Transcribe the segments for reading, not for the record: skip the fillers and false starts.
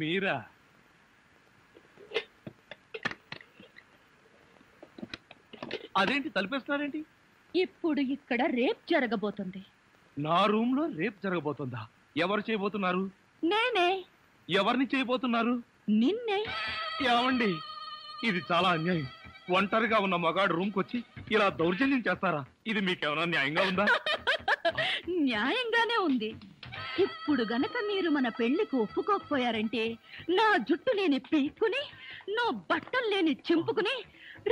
మీరా? అదేంటి తలుపేస్తున్నారేంటి? ఇప్పుడు ఇక్కడ రేప్ జరగబోతుంది. నా రూమ్ లో రేప్ జరగబోతుందా? ఎవరు చేయబోతున్నారు? నేనే. ఎవరిని చేయబోతున్నారు? నిన్నే. ఏమండి, ఇది చాలా అన్యాయం. ఒంటరిగా ఉన్న మగాడు రూమ్ కొచ్చి ఇలా దౌర్జన్యం చేస్తారా? ఇది మీకేమైనా న్యాయంగా ఉందా? న్యాయంగానే ఉంది. ఇప్పుడు గనక మీరు మన పెళ్లికి ఒప్పుకోకపోయారంటే నా జుట్టు లేని పీక్కుని, నా బట్టలు లేని చింపుకుని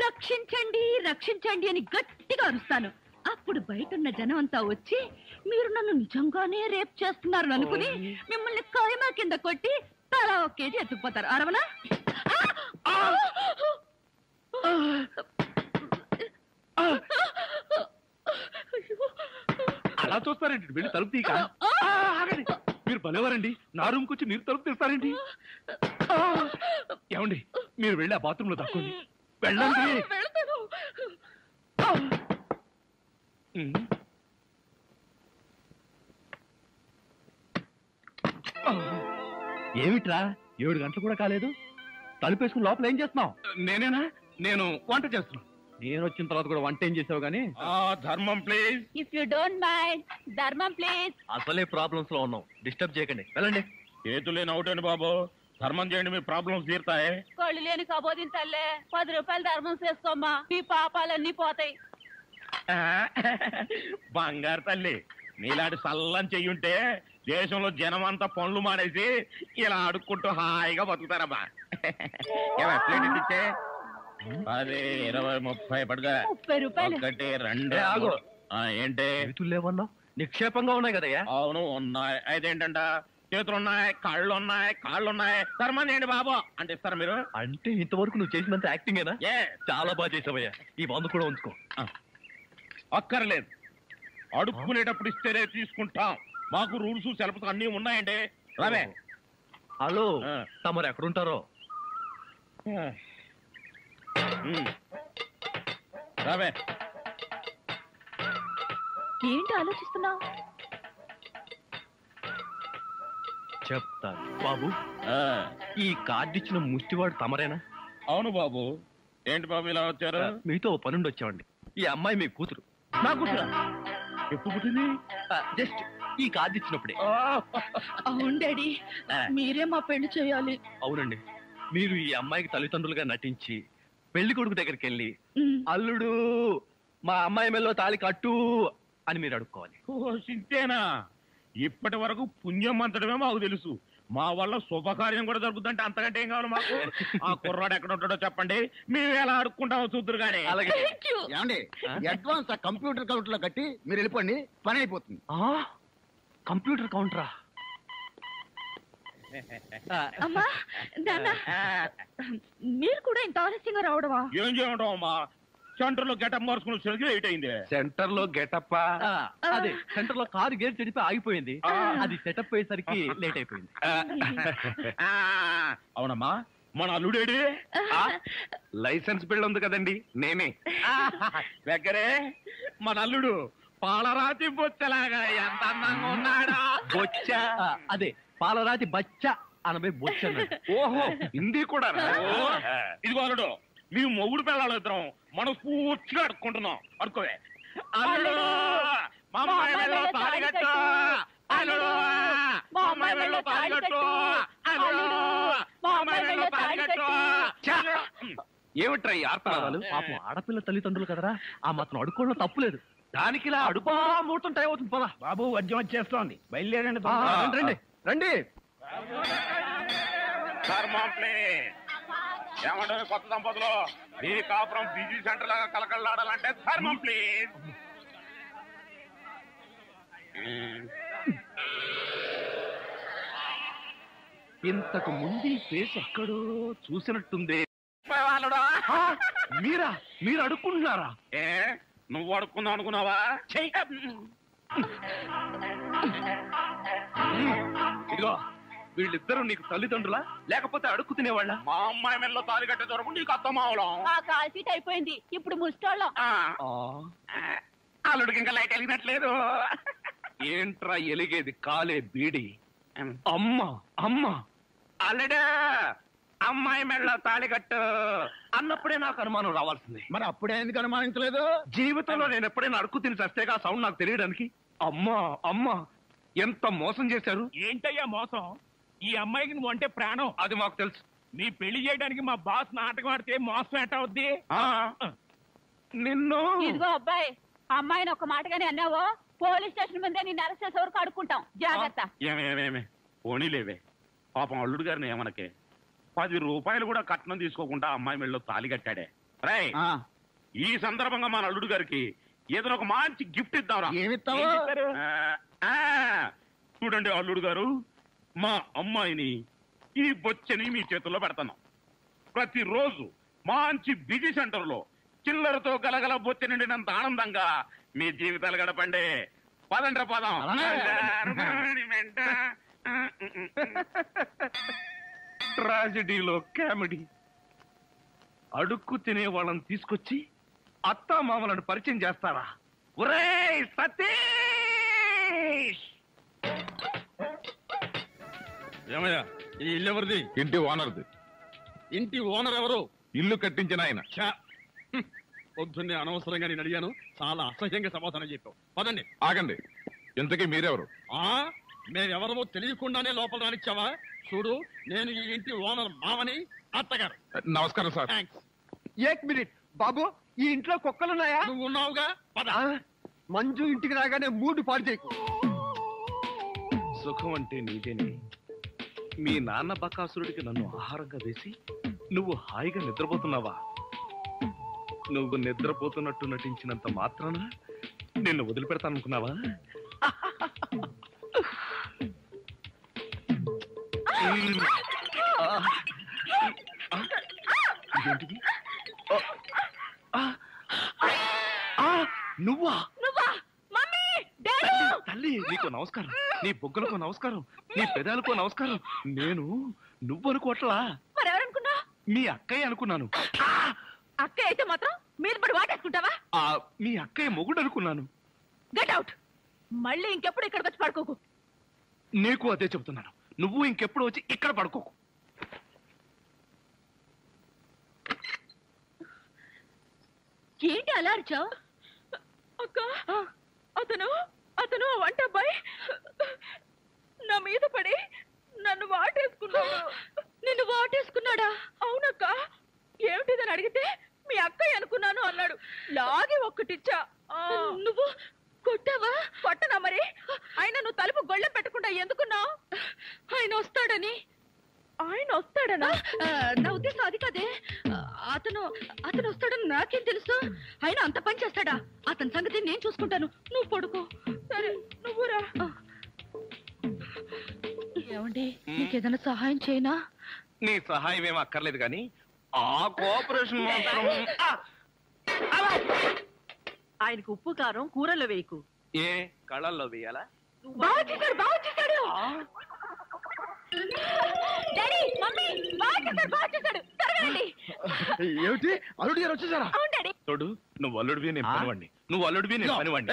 రక్షించండి రక్షించండి అని గట్టిగా అరుస్తాను. అప్పుడు బయటున్న జనం అంతా వచ్చి మీరు నన్ను నిజంగానే రేప్ చేస్తున్నారు అనుకుని మిమ్మల్ని కాయమా కింద కొట్టి తలా ఒక కేజీ ఎత్తుకుపోతారు. అరవనా? అలా చూస్తారేంటి? వెళ్ళి తలుపు తీక. మీరు భలేవారండి. నా రూమ్ కొచ్చి మీరు తలుపు తీస్తారేంటి? ఏమండి, మీరు వెళ్ళి ఆ బాత్రూమ్ లో తక్కువండి. వెళ్ళండి. ఏమిట్రా 7 గంటలు కూడా కాలేదు, తలుపేసుకుని లోపల ఏం చేస్తున్నావు? నేనేనా? నేను వంట చేస్తున్నాను. నేను వచ్చిన తర్వాత కూడా వంట ఏం చేసావు గానీ? ధర్మం please. If you don't mind, ధర్మం ప్లీజ్. అసలే ప్రాబ్లమ్స్ లో ఉన్నాం, డిస్టర్బ్ చేయకండి, వెళ్ళండి. చేతులేని అవుటండి బాబు, ధర్మం చేయండి, మీ ప్రాబ్లమ్స్ తీరుతాయి. కళ్ళు లేని కబోదిన తల్లే 10 రూపాయలు ధర్మం చేసుకోమ్మా, మీ పాపాలన్నీ పోతాయి. బంగారు తల్లి, నీలాంటి సల్లం చెయ్యుంటే దేశంలో జనం అంతా పనులు మానేసి ఇలా అడుక్కుంటూ హాయిగా బతుకుతారమ్మా. ప్లేట్ ఇచ్చే 10, 20, 30 పడుగా. 30 రూపాయలు. 1, 2. ఏంటి లేవన్నావు? నిక్షేపంగా ఉన్నాయి కదయ్యా. అవును ఉన్నాయి. అయితే ఏంటంట, చేతులున్నాయి, కాళ్ళున్నాయి, ధర్మం చేయండి బాబు అంటే ఇస్తారా మీరు? అంటే ఇంతవరకు నువ్వు చేసినంత యాక్టింగేనా? చాలా బాగా చేసావయ్యా. ఈ 100 కూడా ఉంచుకో. అక్కర్లేదు, అడుక్కునేటప్పుడు ఇస్తేనే తీసుకుంటాం. మాకు రూల్స్ సెలవులు అన్నీ ఉన్నాయండి. రావే. హలో, తమరు ఎక్కడుంటారో? రావే. ఏంటి ఆలోచిస్తున్నావు? చెప్తాను బాబు. ఈ కార్డు ఇచ్చిన ముష్టివాడు తమరేనా? అవును బాబు. ఏంటి బాబు ఇలా వచ్చారు? మీతో పనుండి వచ్చామండి. ఈ అమ్మాయి మీ కూతురు. నా కూతురా? ఎప్పుడు పుట్టింది? జస్ట్ ఈ కార్డు ఇచ్చినప్పుడే. అవును డాడీ, మీరే మా పెళ్లి చేయాలి. అవునండి, మీరు ఈ అమ్మాయికి తల్లిదండ్రులుగా నటించి పెళ్లి కొడుకు దగ్గరికి వెళ్ళి అల్లుడు మా అమ్మాయి మెల్లో తాళి కట్టు అని మీరు అడుక్కోవాలి. సింతేనా? ఇప్పటి వరకు పుణ్యం అంతటమే మాకు తెలుసు. మా వల్ల శుభకార్యం కూడా జరుగుతుందంటే అంతకంటే ఏం కావాలి మాకు? ఆ కుర్రాడు ఎక్కడ ఉంటాడో చెప్పండి, మేము ఎలా అడుక్కుంటామో చూద్దరు కానీ. ఏమండి, అడ్వాన్స్ కంప్యూటర్ కౌంటర్ లో కట్టి మీరు వెళ్ళిపోండి, పని అయిపోతుంది. కంప్యూటర్ కౌంటరా? అమ్మా నాన్న, మీరు కూడా ఇంత ఆలస్యంగా రావడమా? ఏం చేయడం అమ్మా, సెంటర్ లో గెటప్ మార్చుకుని లేట్ అయింది. సెంటర్ లో గెటప్? అదే, సెంటర్ లో కారు గేర్ చెడిపి ఆగిపోయింది. అది సెటప్ అయ్యేసరికి లేట్ అయిపోయింది. అవునమ్మా, మన అల్లుడేడి? లైసెన్స్ బిల్ ఉంది కదండి, నేనే. దగ్గరే మన అల్లుడు పాలరాతి బొచ్చలాగా ఎంత అందంగా ఉన్నాడా? బొచ్చ? అదే, పాలరాతి బచ్చ అనబై బొచ్చ. ఓహో, హిందీ కూడా. ఇదిగో అల్లుడు, మీ మొగుడు పిల్లలు ఇద్దరం మనం పూర్తిగా అడుక్కుంటున్నాం. అడుకోవే. అల్లుడు, మా అమ్మాయి వెళ్ళో తాళి కట్టు. అల్లుడు, మా అమ్మాయి వెళ్ళో తాళి కట్టు. అల్లుడు, మా అమ్మాయి వెళ్ళో తాళి కట్టు. ఏమిట్రా ఈ ఆర్తనాదాలు? పాపం ఆడపిల్ల తల్లిదండ్రులు కదరా, ఆ మాత్రం అడుక్కోవడం తప్పులేదు. దానికి ఇలా అడుపా ముహూర్తం టైం అవుతుంది. పదా బాబు, వద్యం వచ్చేస్తోంది, బయలుదేరండి. రండి రండి. ఏమంటే కొత్త దంపతులు, ఈ కాపురం బిజీ సెంటర్ లాగా కలకలాడాలంటే ధర్మం ప్లీజ్. ఇంతకు ముందు ఈ ఫేస్ ఎక్కడో చూసినట్టుంది. మీరా? మీరు అడుక్కుంటున్నారా? ఏ, నువ్వు అడుక్కుందాం అనుకున్నావా? ఇదిగో, వీళ్ళిద్దరూ నీకు తల్లిదండ్రులా లేకపోతే అడుక్కు తినేవాళ్ళ? మా అమ్మాయి మెల్లో తాళి కట్టే దొరకు నీకు అత్తమావలం. ఆ కాల్ సీట్ అయిపోయింది, ఇప్పుడు ముస్టోళ్ళం. అల్లుడికి ఇంకా లైట్ వెలిగినట్లేదు. ఏంట్రా ఎలిగేది? కాలే బీడి. అమ్మా అమ్మా అల్లుడు అమ్మాయి మెళ్ళ తాళి కట్టు అన్నప్పుడే నాకు అనుమానం రావాల్సింది. మరి అప్పుడే ఎందుకు అనుమానించలేదు? జీవితంలో నేను ఎప్పుడైనా అడుక్కు తిని చస్తేగా సౌండ్ నాకు తెలియడానికి. అమ్మా అమ్మా ఎంత మోసం చేశారు. ఏంటయ్యా మోసం? ఈ అమ్మాయికి నువ్వు అంటే ప్రాణం. అది మాకు తెలుసు. నీ పెళ్లి చేయడానికి మా బాస్ నాటకం ఆడితే మోసం ఎట్ట అవుద్ది? నిన్ను ఇదిగో అబ్బాయి, అమ్మాయిని ఒక మాటగానే అన్నావో పోలీస్ స్టేషన్ ముందే నిన్ను అరెస్ట్ చేసే వరకు అడుక్కుంటాం. జాగ్రత్త. ఏమేమేమే పోనీలేవే, పాపం అల్లుడు గారిని ఏమనకే. 10 రూపాయలు కూడా కట్నం తీసుకోకుండా అమ్మాయి మెళ్ళలో తాళి కట్టాడే. రై, ఈ సందర్భంగా మన అల్లుడు గారికి ఏదైనా ఒక మంచి గిఫ్ట్ ఇద్దాంరా. ఏమిస్తావు? చూడండి అల్లుడు గారు, మా అమ్మాయిని ఈ బొచ్చని మీ చేతుల్లో పెడతాను. ప్రతిరోజు మంచి బిజీ సెంటర్ లో చిల్లరతో గలగల బొచ్చ నిండినంత ఆనందంగా మీ జీవితాలు గడపండి. పదండ్ర పదం. ట్రాజడీలో కామెడీ. అడుక్కు తినే వాళ్ళని తీసుకొచ్చి అత్తా మామలను పరిచయం చేస్తారా? ఒరేయ్ సతీష్! ఏమయ్యా, ఈ ఇల్లు ఎవరిది? ఇంటి ఓనర్ది. ఇంటి ఓనర్ ఎవరు? ఇల్లు కట్టించిన ఆయన. పొద్దున్నే అనవసరంగా నేను అడిగాను, చాలా అసహ్యంగా సమాధానం చెప్పావు. పదండి. ఆగండి, ఇంతకీ మీరెవరు? మేమెవరమో తెలియకుండానే లోపల రానిచ్చావా? చూడు, నేను ఈ ఇంటి ఓనర్ మామని, అత్తగారు. నమస్కారం సార్. థ్యాంక్స్. ఏక్ మినిట్ బాబు, ఈ ఇంట్లో కుక్కలున్నాయా? నువ్వు ఉన్నావుగా, పద. మంజు ఇంటికి రాగానే మూడు పాడు చేయకు. సుఖం అంటే నీదేనే. మీ నాన్న బకాసురుడికి నన్ను ఆహారంగా వేసి నువ్వు హాయిగా నిద్రపోతున్నావా? నువ్వు నిద్రపోతున్నట్టు నటించినంత మాత్రాన నిన్ను వదిలిపెడతాననుకున్నావా? ఇదేంటిది? నువ్వా? తల్లి, నీకు నమస్కారం. నీ బొగ్గలకు నమస్కారం, నీ పెదాలకు నమస్కారం. నేను నువ్వు అనుకోవట్లా, మరెవరనుకున్నా? మీ అక్కయ్య అనుకున్నాను. అక్క అయితే మాత్రం మీరు పడి వాటేసుకుంటావా? మీ అక్కయ్య మొగుడు అనుకున్నాను. Get out. మళ్ళీ ఇంకెప్పుడు ఇక్కడికి వచ్చి పడుకోకు. నీకు అదే చెబుతున్నాను, నువ్వు ఇంకెప్పుడు వచ్చి ఇక్కడ పడుకోకు. ఏంటి అలా అరిచావు? అక్క, అతను వంట అబ్బాయి నా మీద పడి నన్ను వాటేసుకున్నాడు. నిన్ను వాటేసుకున్నాడా? అవునక్క. ఏమిటిదని అడిగితే మీ అక్కయ్య అనుకున్నాను అన్నాడు. లాగి ఒక్కటిచ్చా. నువ్వు కొట్టావా? కొట్టనా మరి. ఆయన నువ్వు తలుపు గొళ్ళెం పెట్టకుండా ఎందుకున్నావు? ఆయన వస్తాడని. ఆయన వస్తాడనా? నా ఉద్దేశం అది కాదే. అతను వస్తాడని నాకేం తెలుసు? ఆయన అంత పని చేస్తాడా? అతని సంగతి నేను చూసుకుంటాను, నువ్వు పడుకో. సరే, నువ్వు రా. ఏమండి, నీకేదైనా సహాయం చేయనా? నీ సహాయం ఏం అక్కర్లేదు కానీ ఆ కోఆపరేషన్ మాత్రం. ఆయనకు ఉప్పు కారం కూరలో వేయకు. ఏ కళ్ళల్లో వేయాలా? బాగా చేశాడు. డాడీ, మమ్మీ, బాగా చేశాడు. త్వరగా. ఏమిటి, అల్లుడు గారు వచ్చేసారా? అవును డాడీ. చూడు, నువ్వు అల్లుడివి నేను పనివాడిని, నువ్వు అల్లుడివి నేను పనివాడిని.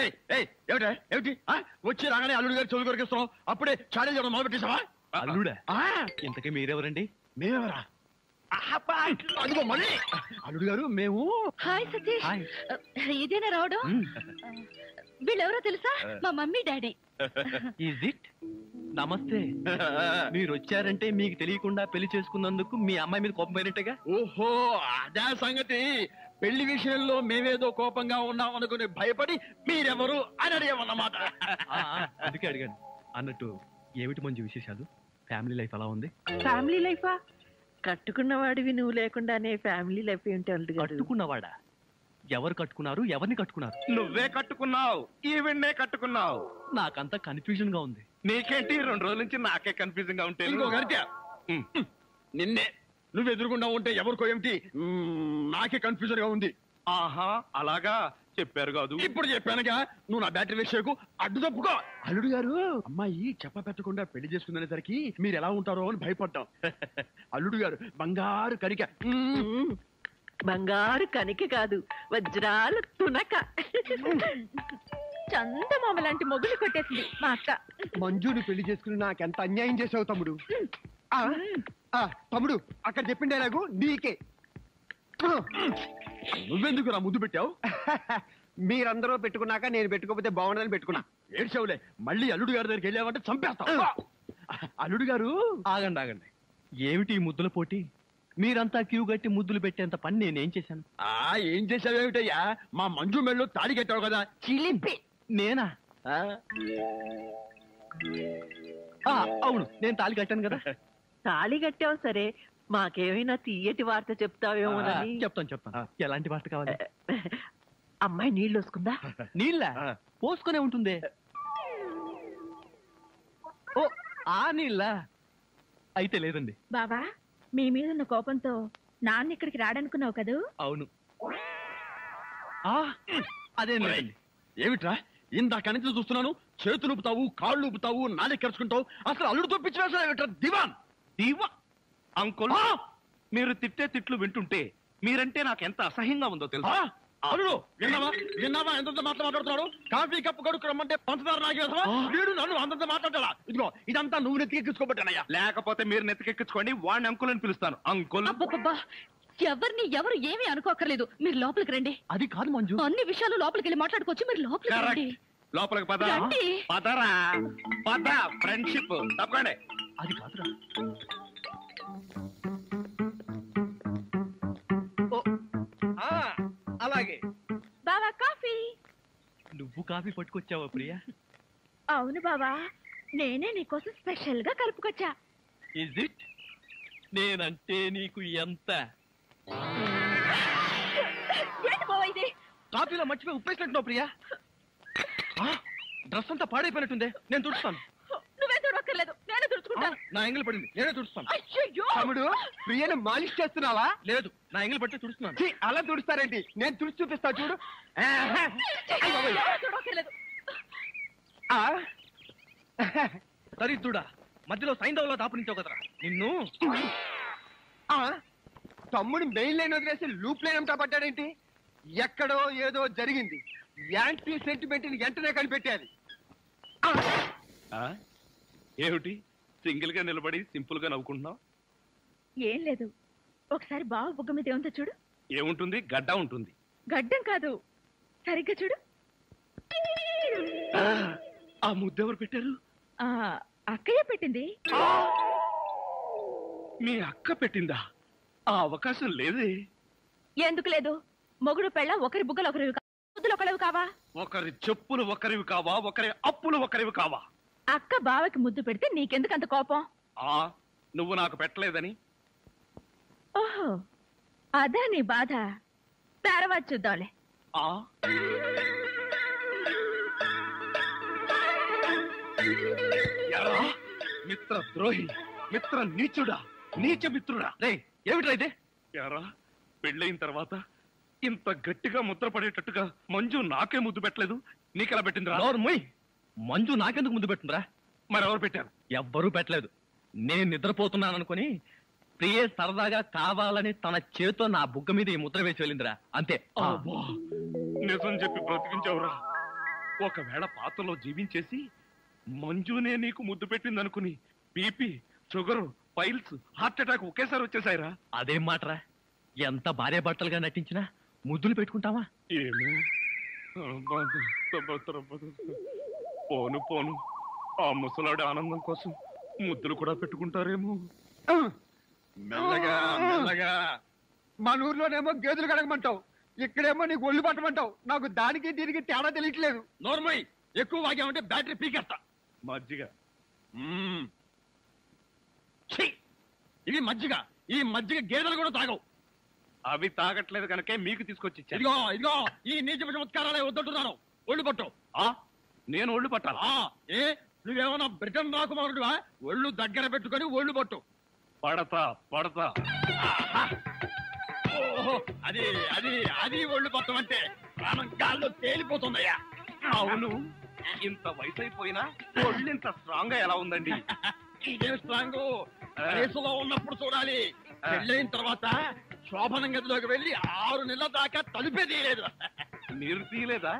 ఏమిటి వచ్చి రాగానే అల్లుడు గారు చెవులు కొరికిస్తున్నాం, అప్పుడే చాడీ చేయడం మొదలు పెట్టేసావా? అల్లుడా? ఇంతకీ మీరెవరండి? మేమెవరా? అదిగో మళ్ళీ అల్లుడు గారు మేము. హాయ్ సతీష్. ఇదేనా రావడం? వీళ్ళెవరో తెలుసా? మా మమ్మీ డాడీ. Is it? నమస్తే. మీరు వచ్చారంటే మీకు తెలియకుండా పెళ్లి చేసుకున్నందుకు మీ అమ్మాయి మీద కోపం పోయినట్టుగా. ఓహో, అదే సంగతి. పెళ్లి విషయంలో మేమేదో కోపంగా ఉన్నాం అనుకుని భయపడి మీరెవరు అని అడిగామన్నమాట. అందుకే అడిగాను. అన్నట్టు ఏమిటి మంచి విశేషాలు? ఫ్యామిలీ లైఫ్ ఎలా ఉంది? ఫ్యామిలీ లైఫా? కట్టుకున్నవాడివి నువ్వు లేకుండానే ఫ్యామిలీ లైఫ్ ఏంటి? కట్టుకున్నవాడా? ఎవరు కట్టుకున్నారు? ఎవరిని కట్టుకున్నారు? నువ్వే కట్టుకున్నావు, ఈవెన్నే కట్టుకున్నావు. నాకంతా కన్ఫ్యూజన్ గా ఉంది. నీకేంటి, 2 రోజుల నుంచి నాకే కన్ఫ్యూజింగ్ గా ఉంటే. ఇంకో గరిట నిన్నే నువ్వు ఎదురుగుండా ఉంటే ఎవరికో ఏమిటి నాకే కన్ఫ్యూజన్ గా ఉంది. ఆహా, అలాగా చెప్పారు కాదు. ఇప్పుడు చెప్పానుగా, నువ్వు నా బ్యాటరీ విషయకు అడ్డు తప్పుకో. అల్లుడు గారు, అమ్మాయి చెప్ప పెట్టకుండా పెళ్లి చేసుకునేసరికి మీరు ఎలా ఉంటారో అని భయపడ్డాం. అల్లుడు గారు బంగారు కరిక. బంగారు కనిక కాదు, వజ్రాల తునక. చందమామ లాంటి మొగులు కొట్టేసింది మా అక్క. మంజుని పెళ్లి చేసుకుని నాకెంత అన్యాయం చేసావు తమ్ముడు. తమ్ముడు అక్కడ చెప్పిండే నాకు నీకే. నువ్వెందుకు నా ముద్దు పెట్టావు? మీరందరూ పెట్టుకున్నాక నేను పెట్టుకోకపోతే బాగుండదని పెట్టుకున్నా. ఏడ్చావులే, మళ్ళీ అల్లుడు గారి దగ్గరికి వెళ్ళావంటే చంపేస్తావు. అల్లుడు గారు ఆగండి. ఏమిటి ఈ ముద్దుల పోటీ? మీరంతా క్యూ కట్టి ముద్దులు పెట్టేంత పని నేనేం చేశాను? ఏం చేసావేమిటయ్యా? మా మంజు మెళ్ళు తాళి కట్టావు కదా, చిలిపి. నేనా? అవును, నేను తాళి కట్టాను కదా. తాళి కట్టావు సరే, మాకేమైనా తీయటి వార్త చెప్తావేమోనని. చెప్తాను. ఎలాంటి వార్త కావాలి? అమ్మాయి నీళ్ళు వస్తుందా? నీళ్ళ పోసుకునే ఉంటుంది. ఓ ఆ నీళ్ళ అయితే లేదండి. బావా, మీ మీద ఉన్న కోపంతో నాన్న ఇక్కడికి రాడనుకున్నావు కదూ? అవును. అదేం లేదండి. ఏమిట్రా ఇందాక నుంచి చూస్తున్నాను, చేతులు ఊపుతావు, కాళ్ళు ఊపుతావు, నాలుగు కరుచుకుంటావు. అసలు అల్లుడుతో పిచ్చి వేసా ఏమిట్రా? దివాన్ అంకుల్, మీరు తిట్టే తిట్లు వింటుంటే మీరంటే నాకు ఎంత అసహ్యంగా ఉందో తెలుసా? అల్లుడు విన్నావా ఎంత మాట్లాడుతున్నాడు? కాఫీ కప్పు కడుక్కు రమ్మంటే పంచదార నాగేసా వీడు నన్ను అంతంత మాట్లాడాలా? ఇదిగో ఇదంతా నువ్వు నెత్తికెక్కించుకోబట్టానయ్యా. లేకపోతే మీరు నెత్తికెక్కించుకోండి, వాడిని అంకుల్ అని పిలుస్తాను. అంకుల్ అబ్బబ్బబ్బా, ఎవరు ఏమీ అనుకోకర్లేదు. మీరు లోపలికి రండి. అది కాదు మంజు, అన్ని విషయాలు లోపలికి వెళ్ళి మాట్లాడుకోవచ్చు. మీరు లోపలికి రండి. లోపలికి పద. రండి. పదరా పద. ఫ్రెండ్షిప్ తప్పకండి. అది కాదురా. అలాగే. బావా, కాఫీ. నువ్వు కాఫీ పట్టుకొచ్చావా ప్రియా? అవును బావా, నేనే నీకోసం స్పెషల్ గా కలుపుకొచ్చా. Is it? నేనంటే నీకు ఎంత? ఏంటి బావా ఇది? కాఫీలో మర్చిపోయి ఉప్పేసినట్టున్నావు ప్రియా. డ్రెస్ అంతా పాడైపోయినట్టుందే, నేను తుడుస్తాను. నువ్వే తుడక్కర్లేదు, నేనే తుడుచుకుంటాను. నా ఎంగిల్ పడింది, నేనే తుడుస్తాను. అయ్యయ్యో! తమ్ముడు ప్రియను మాలిష్ చేస్తున్నావా? లేదు, నా ఎంగిల్ పట్టి తుడుస్తున్నాను. ఛీ, అలా తుడుస్తారేంటి? నేను తుడిచి చూపిస్తా చూడు. ఎవరు తుడక్కర్లేదు. దరిద్రుడా, మధ్యలో సైంధవులో దాపురించావు కదరా నిన్ను. తమ్ముడు మెయిన్ లైన్ వదిలేసి లూప్ లైన్ అంతా పడ్డాడేంటి? ఎక్కడో ఏదో జరిగింది. యాంటీ సెంటిమెంట్ ని వెంటనే కనిపెట్టాలి. ఏమిటి సింగిల్ గా నిలబడి సింపుల్ గా నవ్వుకుంటున్నావు? ఏం లేదు, ఒకసారి బావ బుగ్గ మీద ఏముందో చూడు. ఏముంటుంది? గడ్డ ఉంటుంది. గడ్డం కాదు, సరిగ్గా చూడు. ఆ ముద్దెవరు పెట్టారు? అక్కయ్య పెట్టింది. మీ అక్క పెట్టిందా? ఆ అవకాశం లేదే. ఎందుకు లేదు? మొగుడు పెళ్ళ ఒకరి బుగ్గలు ఒకరివి ముద్దులు ఒకరివి కావా? ఒకరి చెప్పులు ఒకరివి కావా? ఒకరి అప్పులు ఒకరివి కావా? అక్క బావకి ముద్దు పెడితే నీకెందుకు అంత కోపం? నువ్వు నాకు పెట్టలేదని. ఓహో, అదా నీ బాధ. తర్వాత చూద్దాంలే. మిత్ర ద్రోహి, మిత్ర నీచుడా, నీచ మిత్రుడా. ఏమిట్రా ఇదే? యారా, పెళ్ళైన తర్వాత ఇంత గట్టిగా ముద్ర పడేటట్టుగా మంజు నాకే ముద్దు పెట్టలేదు, నీకెలా పెట్టిందిరా? మంజు నాకెందుకు ముద్దు పెట్టిందిరా? మరెవరు పెట్టారు? ఎవ్వరూ పెట్టలేదు. నేను నిద్రపోతున్నాను అనుకుని ప్రియే సరదాగా కావాలని తన చేతో నా బుగ్గ మీద ఈ ముద్ర వేసి వెళ్ళిందిరా, అంతే. నిజం చెప్పి బ్రతికించవురా. ఒకవేళ పాత్రలో జీవించేసి మంజునే నీకు ముద్దు పెట్టింది అనుకుని BP, sugar, piles, heart attack ఒకేసారి వచ్చేసాయిరా. అదేం మాటరా? ఎంత భార్య భర్తలుగా నటించినా ముద్దులు పెట్టుకుంటావా? ఏమో, పోను పోను ఆ ముసలాడి ఆనందం కోసం ముద్దులు కూడా పెట్టుకుంటారేమో. మెల్లగా మెల్లగా. మన ఊర్లోనేమో గేదెలు కడగమంటావు, ఇక్కడేమో నీకు ఒళ్ళు పట్టమంటావు. నాకు దానికి దీనికి తేడా తెలియట్లేదు. నోర్మై, ఎక్కువ వాగామంటే బ్యాటరీ పీకేస్తా. మజ్జిగ. ఇవి మజ్జిగ. ఈ మజ్జిగ గేదెలు కూడా తాగవు. అవి తాగట్లేదు కనుకే మీకు తీసుకొచ్చి ఇచ్చాను. ఇదిగో ఇదిగో, ఈ నీచ చమత్కారాలే వద్దంటున్నాను. ఒళ్ళు పట్టు. నేను ఒళ్ళు పట్టాలా? ఏ నువ్వేమన్నా బ్రిటన్ రాకుమారుడువా? ఒళ్ళు దగ్గర పెట్టుకొని ఒళ్ళు పట్టు. పడతా పడతా. ఓహో, అది అది అది ఒళ్ళు పట్టం అంటే ప్రాణం గాల్లో తేలిపోతుందయ్యా. అవును, ఇంత వయసు అయిపోయినా ఒళ్ళు ఇంత స్ట్రాంగ్ గా ఎలా ఉందండి? ఇదే స్ట్రాంగ్. వయసులో ఉన్నప్పుడు చూడాలి. పెళ్ళైన తర్వాత శోభనం గదిలోకి వెళ్ళి 6 నెలల దాకా తలుపే తీయలేదు. మీరు తీయలేదా?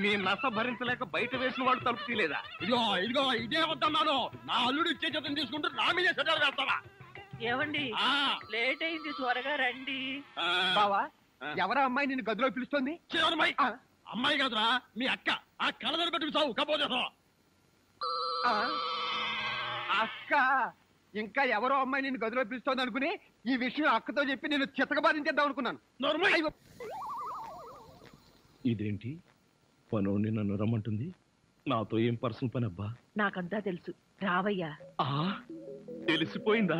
మీ నస భరించలేక బయట వేసిన వాడు తలుపు తీయలేదా? ఇదిగో ఇదిగో, ఇదే వద్దన్నాను. నా అల్లుడు ఇచ్చే చేతం తీసుకుంటూ నా మీదే సెటర్ వేస్తావా? ఏమండి ఆ, లేట్ అయింది, త్వరగా రండి. ఆ, బావా ఎవరా అమ్మాయి నిన్ను గదిలో పిలుస్తోంది? చిన్నమ్మాయి. అమ్మాయి కాదురా మీ అక్క. ఆ కళ్ళదని పెట్టి చావు కపోతే ఆ, అక్క ఇంకా ఎవరో అమ్మాయి నిన్ను గదిలో పిలుస్తోంది అనుకుని ఈ విషయం అక్కతో చెప్పి నేను చితకబాధించేద్దాం అనుకున్నాను. అయ్యో, ఇదేంటి పనోడిని నన్ను రమ్మంటుంది? నాతో ఏం పర్సనల్ పని అబ్బా? నాకంతా తెలుసు, రావయ్యా. తెలిసిపోయిందా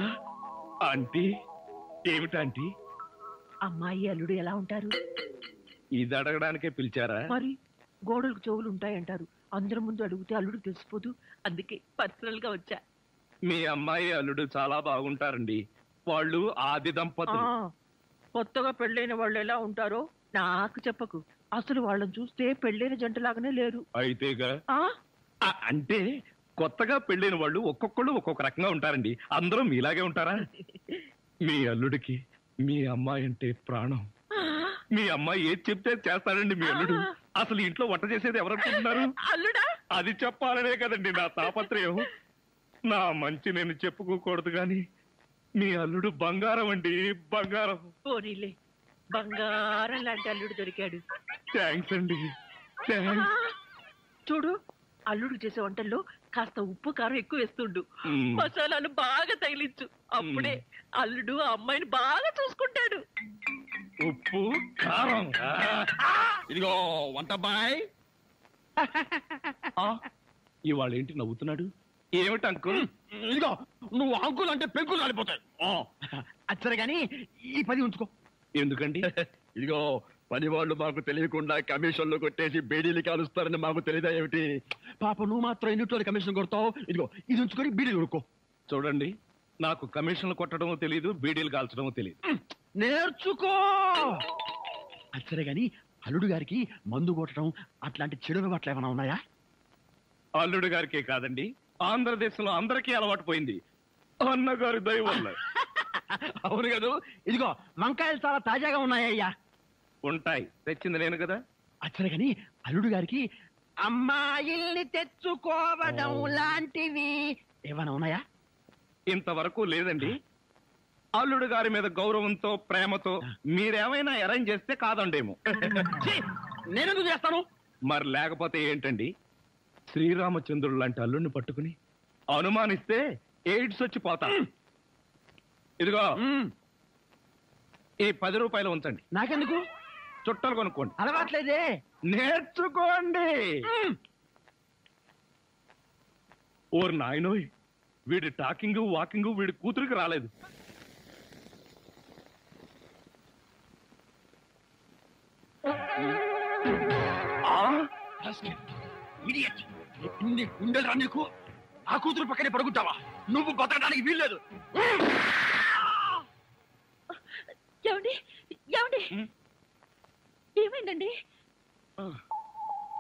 ఆంటీ? ఏమిటంటీ? అమ్మాయి అల్లుడు ఎలా ఉంటారు? ఇది అడగడానికే పిలిచారా? మరి గోడలకు చెవులు ఉంటాయంటారు, అందరి ముందు అడిగితే అల్లుడు తెలిసిపోదు, అందుకే పర్సనల్ గా వచ్చా. మీ అమ్మాయి అల్లుడు చాలా బాగుంటారండి. వాళ్ళు ఆది దంపతులు. కొత్తగా పెళ్ళైన వాళ్ళు ఎలా ఉంటారో నాకు చెప్పకు. అసలు వాళ్ళని చూస్తే పెళ్ళైన జంటలాగానే లేరు. అయితేగా ఆ అంటే కొత్తగా పెళ్ళైన వాళ్ళు ఒక్కొక్కళ్ళు ఒక్కొక్క రకంగా ఉంటారండి. అందరూ మీలాగే ఉంటారా? మీ అల్లుడికి మీ అమ్మాయి అంటే ప్రాణం. మీ అమ్మాయి ఏది చెప్తే చేస్తాడండి మీ అల్లుడు. అసలు ఇంట్లో వంట చేసేది ఎవరనుకుంటున్నారు? అల్లుడా? అది చెప్పాలనే కదండి నా తాపత్రయం. నా మంచి నేను చెప్పుకోకూడదు గాని మీ అల్లుడు బంగారం అండి, బంగారం. పోనీలే, బంగారం లాంటి అల్లుడు దొరికాడు. థ్యాంక్స్ అండి, థ్యాంక్స్. చూడు, అల్లుడు చేసే వంటల్లో కాస్త ఉప్పు కారం ఎక్కువ వేస్తుండు, మసాలాలు బాగా తగిలించు. అప్పుడే అల్లుడు ఆ అమ్మాయిని బాగా చూసుకుంటాడు. ఉప్పు కారం. ఇదిగో వంటబ్బాయ్. ఇవాళ ఏంటి నవ్వుతున్నాడు? ఏమిటి అంకుల్? ఇదిగో నువ్వు అంకుల్ అంటే పెంకులు కాలిపోతాయి. అచ్చరే గాని ఈ 10 ఉంచుకో. ఎందుకండి? ఇదిగో పని వాళ్ళు మాకు తెలియకుండా కమిషన్లు కొట్టేసి బేడీలు కాలుస్తారని మాకు తెలియదా ఏమిటి? పాప నువ్వు మాత్రం ఎన్నిట్లో కమిషన్ కొడతావు. ఇదిగో ఇది ఉంచుకొని బీడీలు కొడుకో. చూడండి, నాకు కమిషన్లు కొట్టడమో తెలియదు, బీడీలు కాల్చడమో తెలియదు. నేర్చుకో. అచ్చరే గాని అల్లుడు గారికి మందు కొట్టడం అట్లాంటి చెడు అలవాట్లు ఏమైనా ఉన్నాయా? అల్లుడు గారికే కాదండి, ఆంధ్రదేశంలో అందరికీ అలవాటు పోయింది అన్నగారి దయ వల్ల. అవును కదా. ఇదిగో వంకాయలు చాలా తాజాగా ఉన్నాయ్యా. ఉంటాయి, తెచ్చింది నేను కదా. అచ్చరే గాని అల్లుడు గారికి అమ్మాయిల్ని తెచ్చుకోవడం లాంటివి ఏమైనా ఉన్నాయా? ఇంతవరకు లేదండి. అల్లుడు గారి మీద గౌరవంతో ప్రేమతో మీరేమైనా అరేంజ్ చేస్తే కాదండేమో. నేనెందుకు చేస్తాను? మరి లేకపోతే ఏంటండి? శ్రీరామచంద్రుడు లాంటి అల్లుడిని పట్టుకుని అనుమానిస్తే ఎయిడ్స్ వచ్చి పోతా. ఇదిగో ఈ 10 రూపాయలు ఉంచండి. నాకెందుకు? చుట్టలు కొనుక్కోండి. అలవాట్లేదే. నేర్చుకోండి. ఓర్ నాయనోయ్, వీడి టాకింగ్ వాకింగ్ వీడి కూతురికి రాలేదు. ఉండరా నీకు? ఆ కూతురు పక్కనే పడుకుంటావా? నువ్వు బతకడానికి వీల్లేదు. ఏమండి, ఏమండి, ఏమైందండి?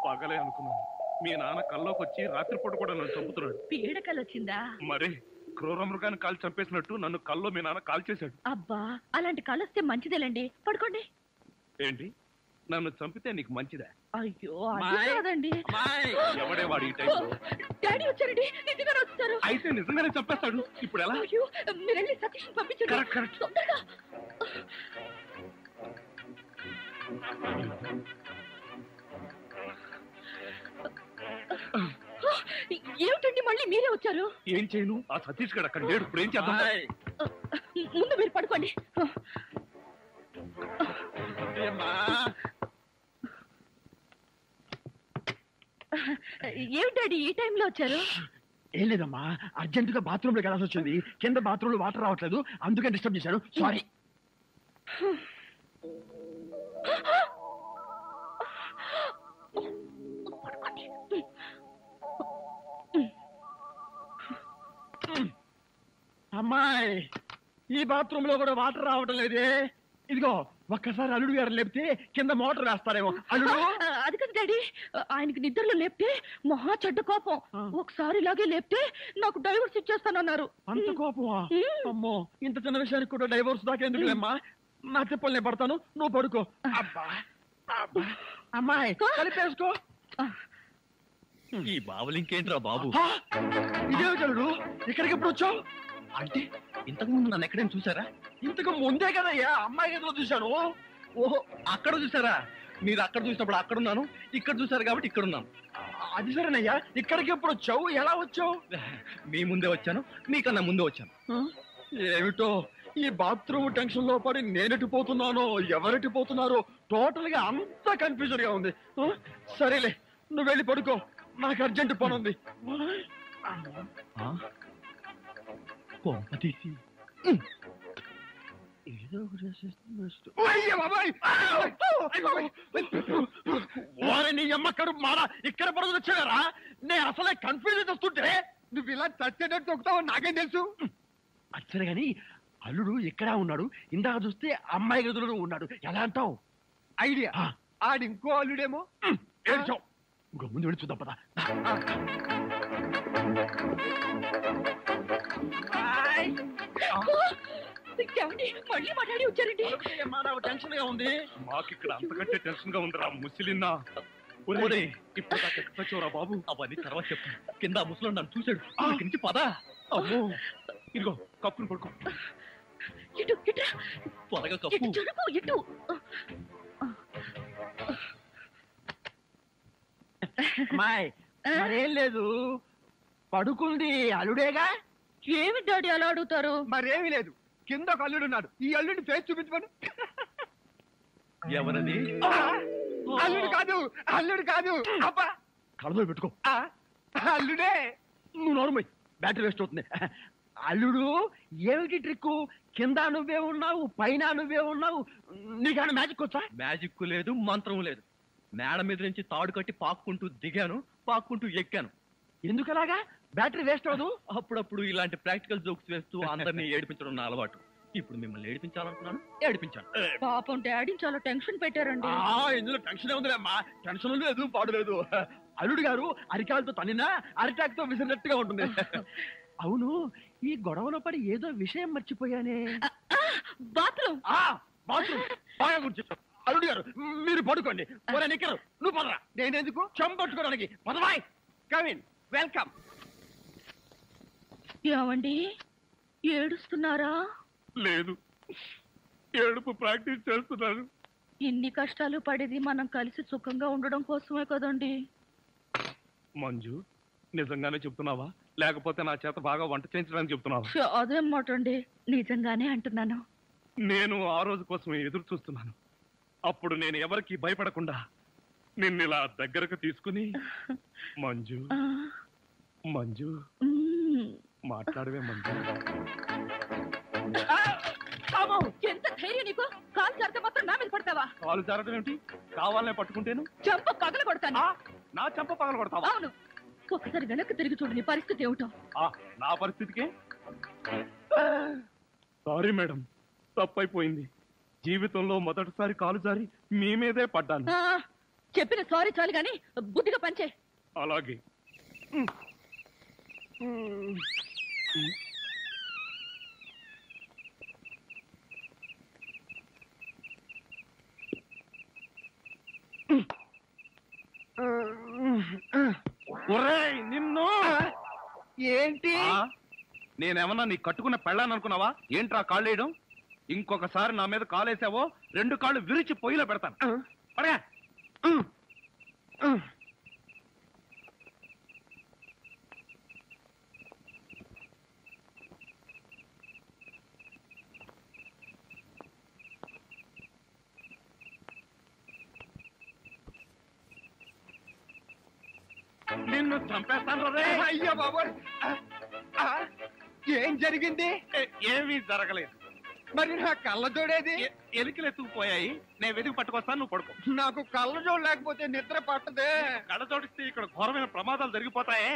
పగలే అనుకున్నాను. మీ నాన్న కల్లోకి వచ్చి రాత్రిపూట కూడా నన్ను చంపుతున్నాడు. పీడకలు వచ్చిందా? మరి క్రూర మృగాన్ని కాల్ చంపేసినట్టు నన్ను కల్లో మీ నాన్న కాల్ చేశాడు. అబ్బా, అలాంటి కలొస్తే మంచిదేలండి. పడుకోండి. ఏంటి, నన్ను చంపితే నీకు మంచిదా? అయ్యో, అది కాదండి. ఎవడే వాడు ఈ టైంలో? డాడీ వచ్చారండి, నిజంగానే వచ్చారు. అయితే నిజంగానే చంపేస్తాడు. ఇప్పుడు ఎలా? అయ్యో, మీరు వెళ్ళి సతీష్ పంపించండి. Correct, correct. తొందరగా. ఏమిటండి మళ్ళీ మీరే వచ్చారు? ఏం చేయను, ఆ సతీష్ గడు అక్కడ లేడు. ఇప్పుడు ఏం చేద్దాం? ముందు మీరు పడుకోండి. ఏమిటి డాడీ ఈ టైంలో వచ్చారు? ఏం లేదమ్మా, అర్జెంటుగా బాత్రూమ్ లోకి వెళ్ళాల్సి వచ్చింది. కింద బాత్రూమ్ లో వాటర్ రావట్లేదు, అందుకే డిస్టర్బ్ చేశాను. సారీ. అమ్మాయి, ఈ బాత్రూమ్ లో కూడా వాటర్ రావటం లేదే. ఇదిగో ఒక్కసారి అల్లుడు గారు లేపితే కింద మోటార్ వేస్తారేమో. అల్లుడు, అది కదా డాడీ, ఆయనకి నిద్రలో లేపితే మహా చెడ్డ కోపం. ఒకసారి ఇలాగే లేపితే నాకు డైవర్స్ ఇచ్చేస్తానన్నారు. అంత కోపమా? అమ్మో, ఇంత చిన్న విషయానికి కూడా డైవోర్స్ దాకా ఎందుకులేమ్మా? నా చెప్పులు నేను పడతాను, నువ్వు పడుకో. అబ్బా అబ్బా. అమ్మాయి కలిపేసుకో. ఈ బావులు ఇంకేంట్రా బాబు? ఇదే అల్లుడు, ఇక్కడికి ఎప్పుడు వచ్చావు? అంటే ఇంతకు ముందు నన్ను ఎక్కడైనా చూసారా? ఇంతకు ముందే కదయ్యా అమ్మాయి గదిలో చూశాను. ఓహో, అక్కడ చూసారా? మీరు అక్కడ చూసినప్పుడు అక్కడ ఉన్నాను, ఇక్కడ చూసారు కాబట్టి ఇక్కడ ఉన్నాను. అది సరేనయ్యా, ఇక్కడికి ఎప్పుడు వచ్చావు, ఎలా వచ్చావు? మీ ముందే వచ్చాను, మీకన్నా ముందే వచ్చాను. ఏమిటో ఈ బాత్రూమ్ టెన్షన్ లో పడి నేనెటు పోతున్నానో ఎవరెటు పోతున్నారో టోటల్ గా అంతా కన్ఫ్యూజన్ గా ఉంది. సరేలే, నువ్వు వెళ్ళి పడుకో, నాకు అర్జెంట్ పని ఉంది. తీసి ఏదో నీ అమ్మక్కడు మారా ఇక్కడ పడుతుంది వచ్చారా? నేను అసలే కన్ఫ్యూజన్ వస్తుంటే నువ్వు ఇలా చచ్చేటట్టు తొక్కుతావు నాకేం తెలుసు. అచ్చరే గాని అల్లుడు ఎక్కడా ఉన్నాడు? ఇందాక చూస్తే అమ్మాయి గదిలో ఉన్నాడు, ఎలా అంటావు? ఐడియా, ఆడి ఇంకో అల్లుడేమో. ఏడ్చావు, ఇంకో ముందు వెళ్ళి చూద్దాం పదా. మళ్ళీ మాట్లాడి వచ్చారండి. టెన్షన్ గా ఉంది. మాకు ఇక్కడ అంతకంటే టెన్షన్ గా ఉందిరా ముసిలిన్నా. ఇప్పుడు వచ్చావురా బాబు. అవన్నీ తర్వాత చెప్తాను. కింద ముసలో నన్ను చూశాడు, ఇక్కడి నుంచి పదా. అమ్మో, ఇదిగో కప్పుని పడుకో. ఇటు ఇట్రా, త్వరగా కప్పు. జరుగు ఇటు. అమ్మాయి మరేం లేదు, పడుకుంది అల్లుడేగా. ఏమి డాడీ అలా అడుగుతారు? మరేమీ లేదు, కింద ఒక అల్లుడు ఉన్నాడు. ఈ అల్లుడిని ఫేస్ చూపించమను. ఎవరది? అల్లుడు కాదు, అల్లుడు కాదు, అబ్బా కళ్ళలో పెట్టుకో. అల్లుడే. నువ్వు నోరుమోయ్, బ్యాటరీ వేస్ట్ అవుతుంది. అల్లుడు ఏమిటి ట్రిక్? కింద నువ్వే ఉన్నావు, పైన నువ్వే ఉన్నావు. నీకన్నా మ్యాజిక్ వచ్చా? మ్యాజిక్ లేదు, మంత్రం లేదు. మేడ మీద నుంచి తాడు కట్టి పాక్కుంటూ దిగాను, పాక్కుంటూ ఎక్కాను. ఎందుకలాగా? బ్యాటరీ వేస్ట్ అవదు. అప్పుడప్పుడు ఇలాంటి ప్రాక్టికల్ జోక్స్ వేస్తూ అందరినీ ఏడిపించడం నా అలవాటు. ఇప్పుడు మిమ్మల్ని ఏడిపించాలనుకున్నాను, ఏడిపించాను. పాపం డాడీ చాలా టెన్షన్ పెట్టారండి. ఇందులో టెన్షన్ ఉందిలేమ్మా, టెన్షన్ లేదు పాడు లేదు. అల్లుడు గారు అరికాలతో తనినా అరిటాక్ తో విసిరినట్టుగా ఉంటుంది. అవును, ఈ గొడవలో పడి ఏదో విషయం మర్చిపోయానే. బాత్రూమ్. బాత్రూమ్ బాగా గుర్తు. అల్లుడు గారు మీరు పడుకోండి. నిక్కరు నువ్వు పదరా. నేనెందుకు? చెంపట్టుకోవడానికి పదవాయ్. Come in, welcome. ఏమండి, ఏడుస్తున్నారా? లేదు, ఏడుపు ప్రాక్టీస్ చేస్తున్నాను. ఇన్ని కష్టాలు పడేది మనం కలిసి సుఖంగా ఉండడం కోసమే కదండి. మంజు, నిజంగానే చెప్తున్నావా లేకపోతే నా చేత బాగా వంట చేయించడానికి చెప్తున్నావా? అదేం మాట అండి, నిజంగానే అంటున్నాను. నేను ఆ రోజు కోసమే ఎదురు చూస్తున్నాను. అప్పుడు నేను ఎవరికి భయపడకుండా నిన్నిలా దగ్గరకు తీసుకుని మంజు మంజు మాట్లాడవే మంజు. ఎంత ధైర్యం నీకు? కాలు జారితే మాత్రం నా మీద పడతావా? కాలు జారడం ఏమిటి? కావాలనే పట్టుకుంటేను చెంప పగల కొడతాను. నా చెంప పగల కొడతావా? అవును, ఒకసారి వెనక్కి తిరిగి చూడు, నీ పరిస్థితి ఏమిటో. నా పరిస్థితికే సారీ మేడం, తప్పైపోయింది. జీవితంలో మొదటిసారి కాలు జారి మీ మీదే పడ్డాను. చెప్పిన సారీ చాలు గాని బుద్ధిగా పంచే. అలాగే. ఒరేయ్ నిన్ను. ఏంటి? నేనేమన్నా నీ కట్టుకున్న పెళ్ళాను అనుకున్నావా? ఏంట్రా కాళ్ళు వేయడం? ఇంకొకసారి నా మీద కాలేసావో 2 కాళ్ళు విరిచి పొయ్యిలో పెడతాను. పడగా. నిన్ను చంపేస్తాను రే. అయ్యో బాబోయ్, ఏం జరిగింది? ఏమీ జరగలేదు. మరి నా కళ్ళజోడేది? ఎలికలు ఎత్తుకుపోయాయి. నేను వెతికి పట్టుకొస్తాను, నువ్వు పడుకో. నాకు కళ్ళజోడు లేకపోతే నిద్ర పట్టదే. కళ్ళ జోడిస్తే ఇక్కడ ఘోరమైన ప్రమాదాలు జరిగిపోతాయే.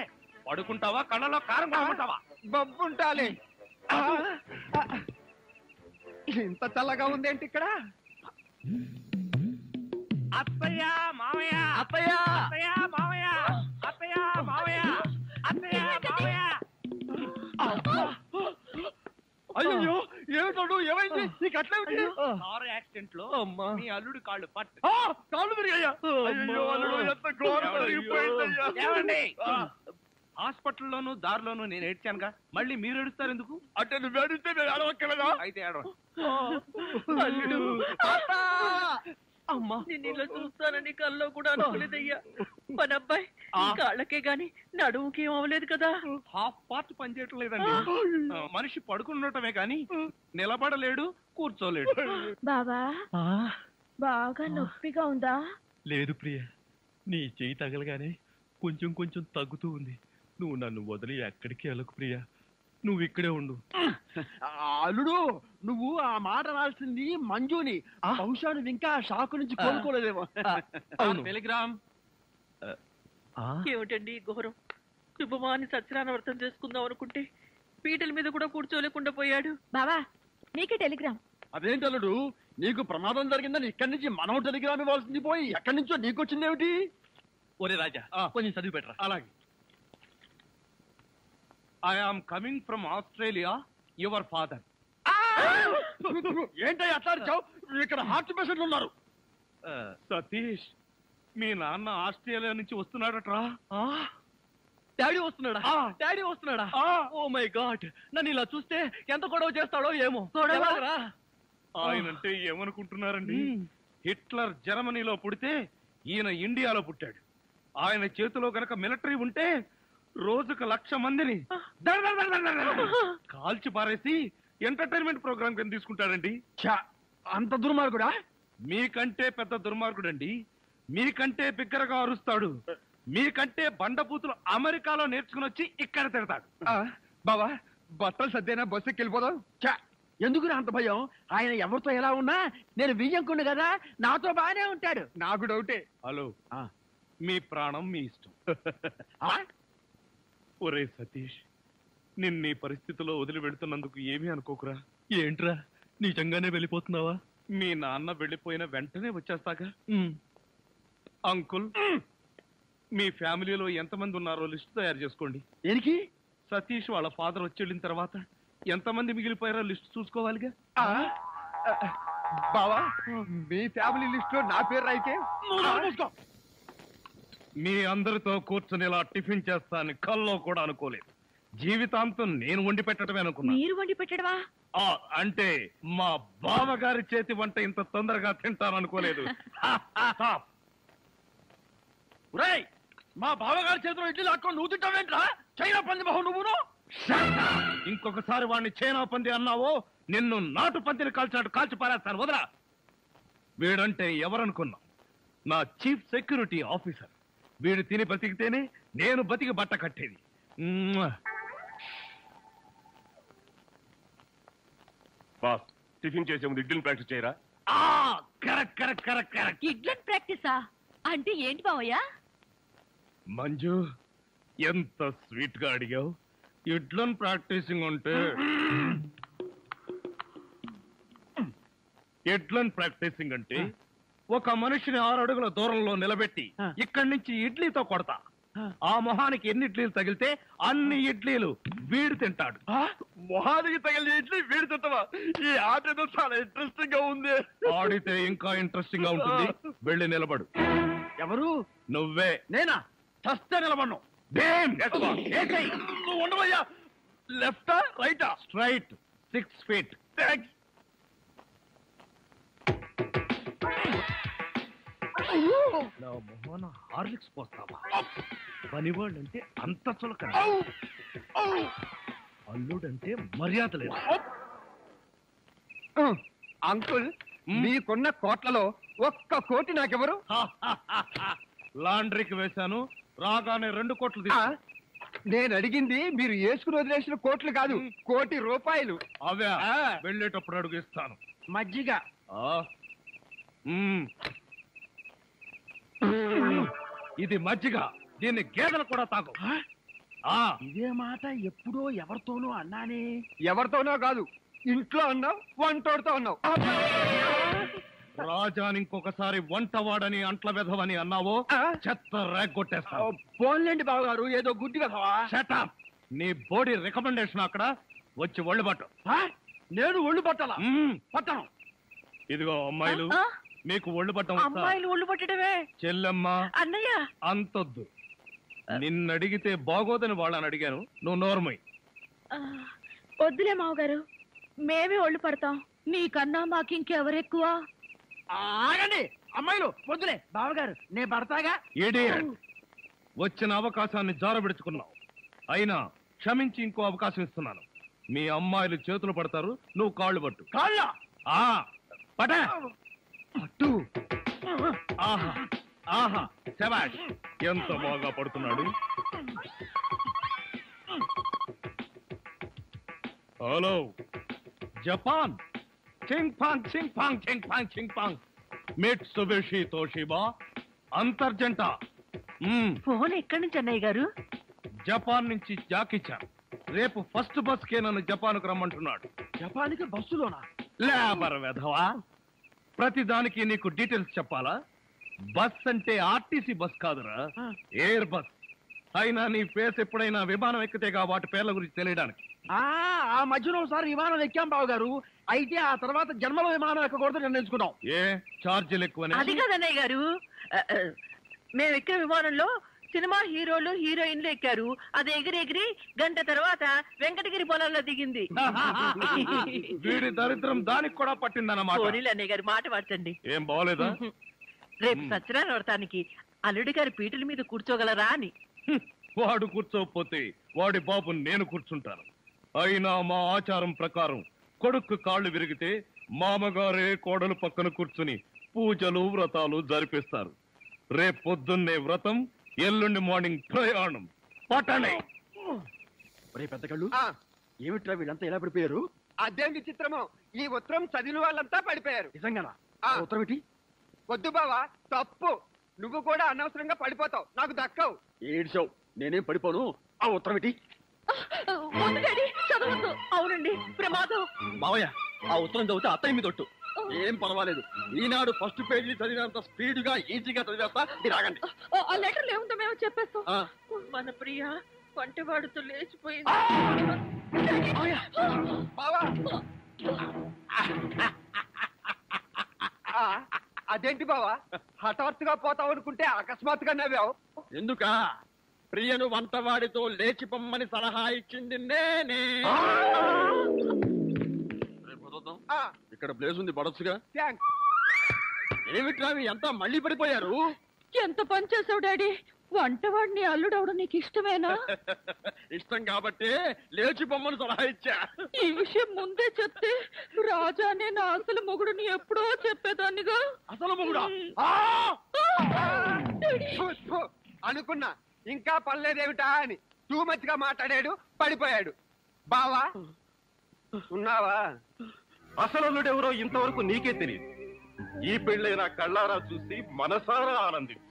పడుకుంటావా, కళ్ళలో కారం కొనుక్కుంటావా? బొబ్బుంటాలి. ఇంత చల్లగా ఉందేంటి ఇక్కడ? అత్తయ్య మావయ్య, అత్తయ్య, అత్తయ్య మావయ్య, అత్తయ్య మావయ్య, అత్తయ్య మావయ్య. అయ్యో ఏమిటో ఏమైంది? నీకు అట్లేమిటి? కారు యాక్సిడెంట్ లో మీ అల్లుడు కాళ్ళు పట్టు. కాళ్ళు విరిగాయ్యా. అయ్యో అల్లుడు, ఎంత ఘోరం జరిగిపోయిందయ్యా. ఏమండి? హాస్పిటల్లోనూ దారిలోనూ నేను ఏడ్చానుగా, మళ్ళీ మీరు ఏడుస్తారు ఎందుకు? అంటే నువ్వు ఏడిస్తే నేను ఏడవక్కలేదా? అయితే ఏడవ. అల్లుడు అమ్మా నిన్ను ఇలా చూస్తానని కల్లో కూడా అనుకోలేదయ్యా. మన అబ్బాయి కాళ్ళకే గాని నడుముకి ఏం అవ్వలేదు కదా? హాఫ్ పార్ట్ పనిచేయటం లేదండి. మనిషి పడుకున్నటమే కానీ నిలబడలేడు, కూర్చోలేడు. బావా బాగా నొప్పిగా ఉందా? లేదు ప్రియ, నీ చెయ్యి తగలగానే కొంచెం కొంచెం తగ్గుతూ ఉంది. నువ్వు నన్ను వదిలి ఎక్కడికి వెళ్ళకు ప్రియ, నువ్వు ఇక్కడే ఉండు. అల్లుడు నువ్వు ఆ మాట రాల్సింది మంజుని. బహుశా నువ్వు ఇంకా షాకు నుంచి కోలుకోలేదేమో. అవును. టెలిగ్రామ్. ఏమిటండి ఘోరం? శుభమాని సత్యనారాయణ వ్రతం చేసుకుందాం అనుకుంటే పీటల మీద కూడా కూర్చోలేకుండా పోయాడు. బావా నీకే టెలిగ్రామ్. అదేంటి అల్లుడు, నీకు ప్రమాదం జరిగిందని ఇక్కడి నుంచి మనం టెలిగ్రామ్ ఇవ్వాల్సింది పోయి ఎక్కడి నుంచో నీకు వచ్చిందేమిటి? ఒరే రాజా, కొంచెం చదివి పెట్టరా. అలాగే. I am coming from Australia, your father. ఏంటో అట్లా అరిచావు? ఇక్కడ హార్ట్ పేషెంట్లు ఉన్నారు. సతీష్, మీ నాన్న ఆస్ట్రేలియా నుంచి వస్తున్నాడట్రా. డాడీ వస్తున్నాడా? డాడీ వస్తున్నాడా? ఓ మై గాడ్, నన్ను ఇలా చూస్తే ఎంత గొడవ చేస్తాడో ఏమో. ఎలాగరా? ఆయనంటే ఏమనుకుంటున్నారండి? హిట్లర్ జర్మనీలో పుడితే ఈయన ఇండియాలో పుట్టాడు. ఆయన చేతిలో గనక మిలిటరీ ఉంటే రోజుకు 1,00,000 మందిని కాల్చి పారేసి ఎంటర్టైన్మెంట్ ప్రోగ్రామ్ కింద తీసుకుంటాడండి. అంత దుర్మార్గుడా? మీకంటే పెద్ద దుర్మార్గుడండి. మీకంటే బిగ్గరగా అరుస్తాడు. మీకంటే బండబూతులు అమెరికాలో నేర్చుకుని వచ్చి ఇక్కడ తిడతాడు. బావా బట్టలు సర్దేనా బస్సుకి వెళ్ళిపోదాం. ఎందుకు అంత భయం? ఆయన ఎవరితో ఎలా ఉన్నా నేను వియ్యంకుండు కదా, నాతో బానే ఉంటాడు. నాకు డౌటే. హలో, మీ ప్రాణం మీ ఇష్టం. ఒరే సతీష్, నిన్న పరిస్థితిలో వదిలి వెళుతున్నందుకు ఏమీ అనుకోకురా. ఏంట్రా, నిజంగానే వెళ్ళిపోతున్నావా? మీ నాన్న వెళ్ళిపోయిన వెంటనే వచ్చేస్తాగా. అంకుల్, మీ ఫ్యామిలీలో ఎంతమంది ఉన్నారో లిస్ట్ తయారు చేసుకోండి. దేనికి? సతీష్ వాళ్ళ ఫాదర్ వచ్చి వెళ్ళిన తర్వాత ఎంతమంది మిగిలిపోయారో లిస్ట్ చూసుకోవాలిగా. బావా మీ ఫ్యామిలీ లిస్ట్ లో నా పేరు రాయితే మీ అందరితో కూర్చొని ఇలా టిఫిన్ చేస్తాను కల్లో కూడా అనుకోలేదు. జీవితాంతం నేను వండి పెట్టడమే అనుకున్నా. మీరు వండి పెట్టడమా? అంటే మా బావగారి చేతి వంట ఇంత తొందరగా తింటాననుకోలేదు. మా బావగారి చేతిలో ఇడ్లీ లాక్కొని నువ్వు తింటావేంట్రా? చైనా పంది బహు నువ్వును. ఇంకొకసారి వాడిని చైనా పంది అన్నావో నిన్ను నాటు పందిని కాల్చినట్టు కాల్చి పారేస్తాను. వదరా. వీడంటే ఎవరనుకున్నా? నా చీఫ్ సెక్యూరిటీ ఆఫీసర్. వీడు తిని బతికితేనే నేను బతికి బట్ట కట్టేది. బాస్, టిఫిన్ చేసే ముందు ఇడ్లీని ప్రాక్టీస్ చేయరా? Correct correct correct correct. ఇడ్లన్ ప్రాక్టీసా అంటే ఏంటి బావయ్య? మంజు, ఎంత స్వీట్ గా అడిగావు. ఇడ్లన్ ప్రాక్టీసింగ్ అంటే ఇడ్లన్ ప్రాక్టీసింగ్ అంటే ఒక మనిషిని 6 అడుగుల దూరంలో నిలబెట్టి ఇక్కడి నుంచి ఇడ్లీతో కొడతా. ఆ మొహానికి ఎన్ని ఇడ్లీలు తగిలితే అన్ని ఇడ్లీలు వీడు తింటాడు. మొహానికి తగిలిన ఇడ్లీ వీడి తింటావా? ఈ ఆట ఏదో చాలా ఇంట్రెస్టింగ్ గా ఉంది. ఆడితే ఇంకా ఇంట్రెస్టింగ్ గా ఉంటుంది. వెళ్ళి నిలబడు. ఎవరు? నువ్వే. నేనా? చస్తే నిలబడ్ను. నువ్వు ఉండవయ్యా. లెఫ్టా రైటా? Straight 6 feet. థాంక్స్. నా మొహన హార్లిక్స్ పోస్తావా? పనివాళ్ళంటే అంత చులకన, అల్లుడంటే మర్యాద లేదు. అంకుల్, మీకున్న కోట్లలో 1 కోటి నాకెవరు? లాండ్రీకి వేశాను, రాగానే 2 కోట్లు తీసు. నేను అడిగింది మీరు వేసుకుని వదిలేసిన కోట్లు కాదు, 1 కోటి రూపాయలు. అవే వెళ్ళేటప్పుడు అడుగు ఇస్తాను. మజ్జిగ. ఇది మజ్జిగ, దీన్ని గేదెలు కూడా తాగు. ఇదే మాట ఎప్పుడో ఎవరితోనో అన్నానే. ఎవరితోనో కాదు, ఇంట్లో అన్నావు, వంటోడితో అన్నావు. రాజాని ఇంకొకసారి వంటవాడని అంట్ల వెధవని అన్నావో చెత్త రేగొట్టేస్తావు. పోన్లేండి బావగారు, ఏదో గుడ్డి కదవా. షటప్. నీ బోడీ రికమెండేషన్ అక్కడ వచ్చి ఒళ్ళు పట్టు. నేను ఒళ్ళు పట్టాలా? పట్టను. ఇదిగో అమ్మాయిలు, మీకు ఒళ్ళు పట్టం అమ్మాయిలు ఒళ్ళు పట్టడమే. చెల్లెమ్మ అన్నయ్య అంతొద్దు. నిన్నడిగితే బాగోదని వాళ్ళని అడిగాను, నువ్వు నోర్మై. వద్దులే మావగారు, మేమే ఒళ్ళు పడతాం. నీకన్నా మాకింకెవరెక్కువ? ఆగండి అమ్మాయిలు, వద్దులే బావగారు, నేను పడతాగా. ఇడియట్. వచ్చిన అవకాశాన్ని జారబెడుచుకున్నావు. అయినా క్షమించి ఇంకో అవకాశం ఇస్తున్నాను. మీ అమ్మాయిలు చేతులు పడతారు, నువ్వు కాళ్ళు పట్టు. కాళ్ళ పట పట్టు. ఆహా ఆహా, శభాష్, ఎంత బాగా పడుతున్నాడు. Hello Japan. చింగ్ పాంగ్ చింగ్ పాంగ్ చింగ్ పాంగ్ చింగ్ పాంగ్. మిట్సుబిషి తోషిబా అంతర్జంట. ఫోన్ ఎక్కడి నుంచి అన్నయ్య గారు? జపాన్ నుంచి జాకిచాన్. రేపు ఫస్ట్ బస్ కే నన్ను జపాన్కు రమ్మంటున్నాడు. జపాన్కి బస్సులోనా? లేబర్ వెధవా, ప్రతిదానికి నీకు డీటెయిల్స్ చెప్పాలా? బస్ అంటే ఆర్టీసీ బస్ కాదురా, ఎయిర్ బస్. అయినా నీ ఫేస్ ఎప్పుడైనా విమానం ఎక్కితేగా వాటి పేర్ల గురించి తెలియడానికి. ఆ మధ్యలో ఒకసారి విమానం ఎక్కాం బావగారు. అయితే ఆ తర్వాత జన్మలో విమానం ఎక్కకూడదు నిర్ణయించుకున్నాం. ఏ ఛార్జీలు ఎక్కువనే? అది కాదన్నయ్య గారు, మేము ఎక్కిన విమానంలో సినిమా హీరోలు హీరోయిన్లు ఎక్కారు. అది ఎగిరి గంట తర్వాత వెంకటగిరి పొలంలో దిగింది. వీడి దరిద్రం దానికి కూడా పట్టిందన్నమాట. పోనీలు అన్నయ్య గారు, మాట మార్చండి. ఏం బాగోలేదా? రేపు సత్యనారాయణ వ్రతానికి అల్లుడి గారి పీటల మీద కూర్చోగలరా అని. వాడు కూర్చోకపోతే వాడి బాబు నేను కూర్చుంటాను. అయినా మా ఆచారం ప్రకారం కొడుకు కాళ్ళు విరిగితే మామగారే కోడలు పక్కన కూర్చుని పూజలు వ్రతాలు జరిపిస్తారు. రేపు పొద్దున్నే వ్రతం, ఎల్లుండి మార్నింగ్ ప్రయాణం. పట్టణే. పెద్ద కళ్ళు, ఏమిట్రా వీళ్ళంతా ఎలా పడిపోయారు? అదేం విచిత్రమో, ఈ ఉత్తరం చదివిన వాళ్ళంతా పడిపోయారు. నిజంగానా? ఆ. ఉత్తరం ఏంటి? వద్దు బావా, తప్పు. నువ్వు కూడా అనవసరంగా పడిపోతావు, నాకు దక్కవు. ఏడ్చావు, నేనేం పడిపోను. ఆ ఉత్తరం ఏంటి? వద్దు డాడీ, చదవద్దు. అవునండి, ప్రమాదం. మావయ్య, ఆ ఉత్తరం చదివితే అత్తయ్య మీద ఒట్టు. ఏం పర్వాలేదు, ఈనాడు ఫస్ట్ పేజీ చదివినంత స్పీడ్ గా ఈజీగా చదివేస్తా. మీరు ఆగండి. ఆ లెటర్లు ఏముందో మేము చెప్పేస్తాం. మన ప్రియ వంటవాడుతో లేచిపోయింది. బావా, అదేంటి బావా, హఠాత్తుగా పోతావు అనుకుంటే అకస్మాత్తుగా నవ్వావు. ఎందుక? ప్రియను వంటవాడితో లేచి పొమ్మని సలహా ఇచ్చింది నేనే. ఇక్కడ ప్లేస్ ఉంది, పడొచ్చుగా. థ్యాంక్స్. ఏమిట్రా ఎంత మళ్ళీ పడిపోయారు? ఎంత పని చేసావు డాడీ. వంటవాడిని అల్లుడవడం నీకు ఇష్టమేనా? ఇష్టం కాబట్టి లేచి పొమ్మని సలహా ఇచ్చా. ఈ విషయం ముందే చెప్తే రాజానే నా అసలు మొగుడుని ఎప్పుడో చెప్పేదాన్నిగా. అసలు మొగుడా? అనుకున్నా ఇంకా పర్లేదేమిటా అని. టూ మచ్ గా మాట్లాడాడు, పడిపోయాడు. బావా ఉన్నావా? అసలు ఇంతవరకు నీకే తెలియదు. ఈ పెళ్ళైనా కళ్ళారా చూసి మనసారా ఆనందించు.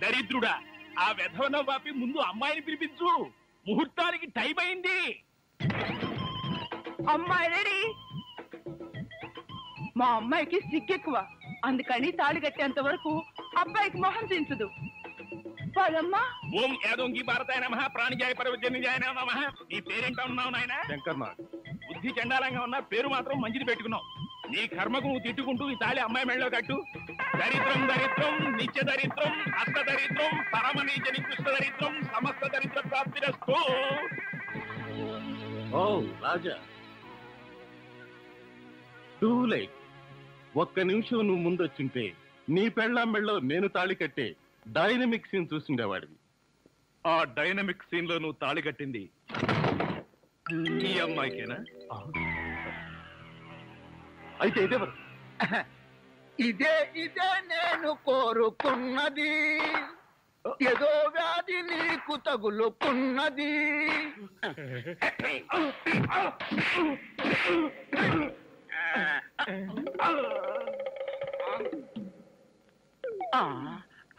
దరిద్రుడా, ఆ వెధవన వాపి ముందు అమ్మాయిని పిలిపించు. ముహూర్తానికి టైం అయింది. అమ్మాయి రెడీ. మా అమ్మాయికి సిగ్గెక్కువ, అందుకని తాళి కట్టేంత వరకు అబ్బాయికి మొహం చించదు. పదమ్మా. ఓం యాదోంగి భారతాయ నమః, ప్రాణిజాయ పరవజన్యాయ నమః. నీ పేరేంటా ఉన్నావు నాయన? శంకర్నాథ్. బుద్ధి చండాలంగా ఉన్నా పేరు మాత్రం మంచిది పెట్టుకున్నావు. నీ కర్మకు నువ్వు తిట్టుకుంటూ ఈ తాళి అమ్మాయి మెళ్ళలో కట్టు. దరిద్రం దరిద్రం, నిత్య దరిద్రం, అష్ట దరిద్రం, పరమ నీచ నికృష్ట దరిద్రం, సమస్త దరిద్ర ప్రాప్తిరస్తు. ఓ రాజా, టూ లైట్. ఒక్క నిమిషం నువ్వు ముందొచ్చుంటే నీ పెళ్ళాం మెళ్ళలో నేను తాళి కట్టే డైనమిక్ సీన్ చూసిండేవాడివి. ఆ డైనమిక్ సీన్ లో నువ్వు తాళి కట్టింది ఈ అమ్మాయికేనా? అయితే ఇదేవరు? ఇదే నేను కోరుకున్నది, ఏదో వ్యాధి నీకు తగులుకున్నది.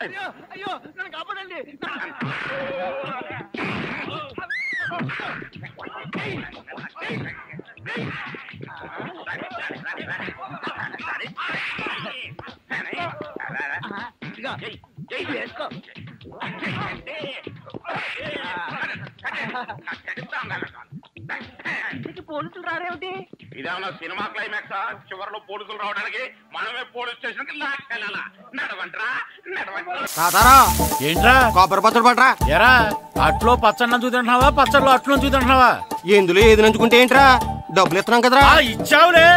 అయ్యో అయ్యో, నన్ను కాపాడండి. వేసుకో. పోలీసులు రారేమిటి? ఇదేమన్నా సినిమా క్లైమాక్స్ చివరిలో పోలీసులు రావడానికి మనమే పోలీస్ స్టేషన్ కి లాక్కెళ్ళాలా? నడవంట్రా నడవంట్రా. ఏంట్రా కొబ్బరి పచ్చడి పట్రా. ఎరా అట్లో పచ్చడి నంచు తింటున్నావా, పచ్చడిలో అట్లు నంచు తింటున్నావా? ఎందులో ఏది నంచుకుంటే ఏంట్రా? డబ్బులు ఇస్తున్నాం కదరా. ఇచ్చావులే,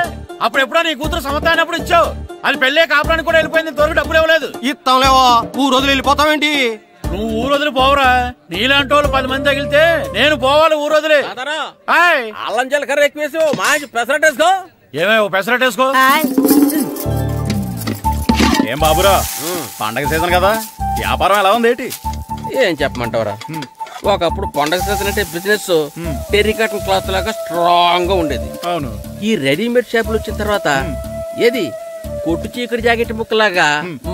అప్పుడు ఎప్పుడో నీ కూతురు సమత అయినప్పుడు ఇచ్చావు. అది పెళ్ళే కాపురానికి కూడా వెళ్ళిపోయింది, ఇంతవరకు డబ్బులు ఇవ్వలేదు. ఇస్తాంలేవో, ఊరు రోజులు వెళ్ళిపోతావేంటి? నువ్వు ఊరు వదిలి పోవురా. నీలాంటి వాళ్ళు 10 మంది తగిలితే నేను పోవాలి ఊరు వదిలి. అల్లం జీలకర్ర ఎక్కువేసి మంచి పెసరట్ వేసుకో. ఏమే ఓ పెసరట్ వేసుకో. ఏం బాబురా, పండగ సీజన్ కదా, వ్యాపారం ఎలా ఉంది ఏంటి? ఏం చెప్పమంటావురా, ఒకప్పుడు పండగ సీజన్ అంటే బిజినెస్ టెర్రికాటన్ క్లాత్ లాగా స్ట్రాంగ్ గా ఉండేది. అవును. ఈ రెడీమేడ్ షాపులు వచ్చిన తర్వాత ఏది కొట్టు చీకటి జాకెట్ ముక్కలాగా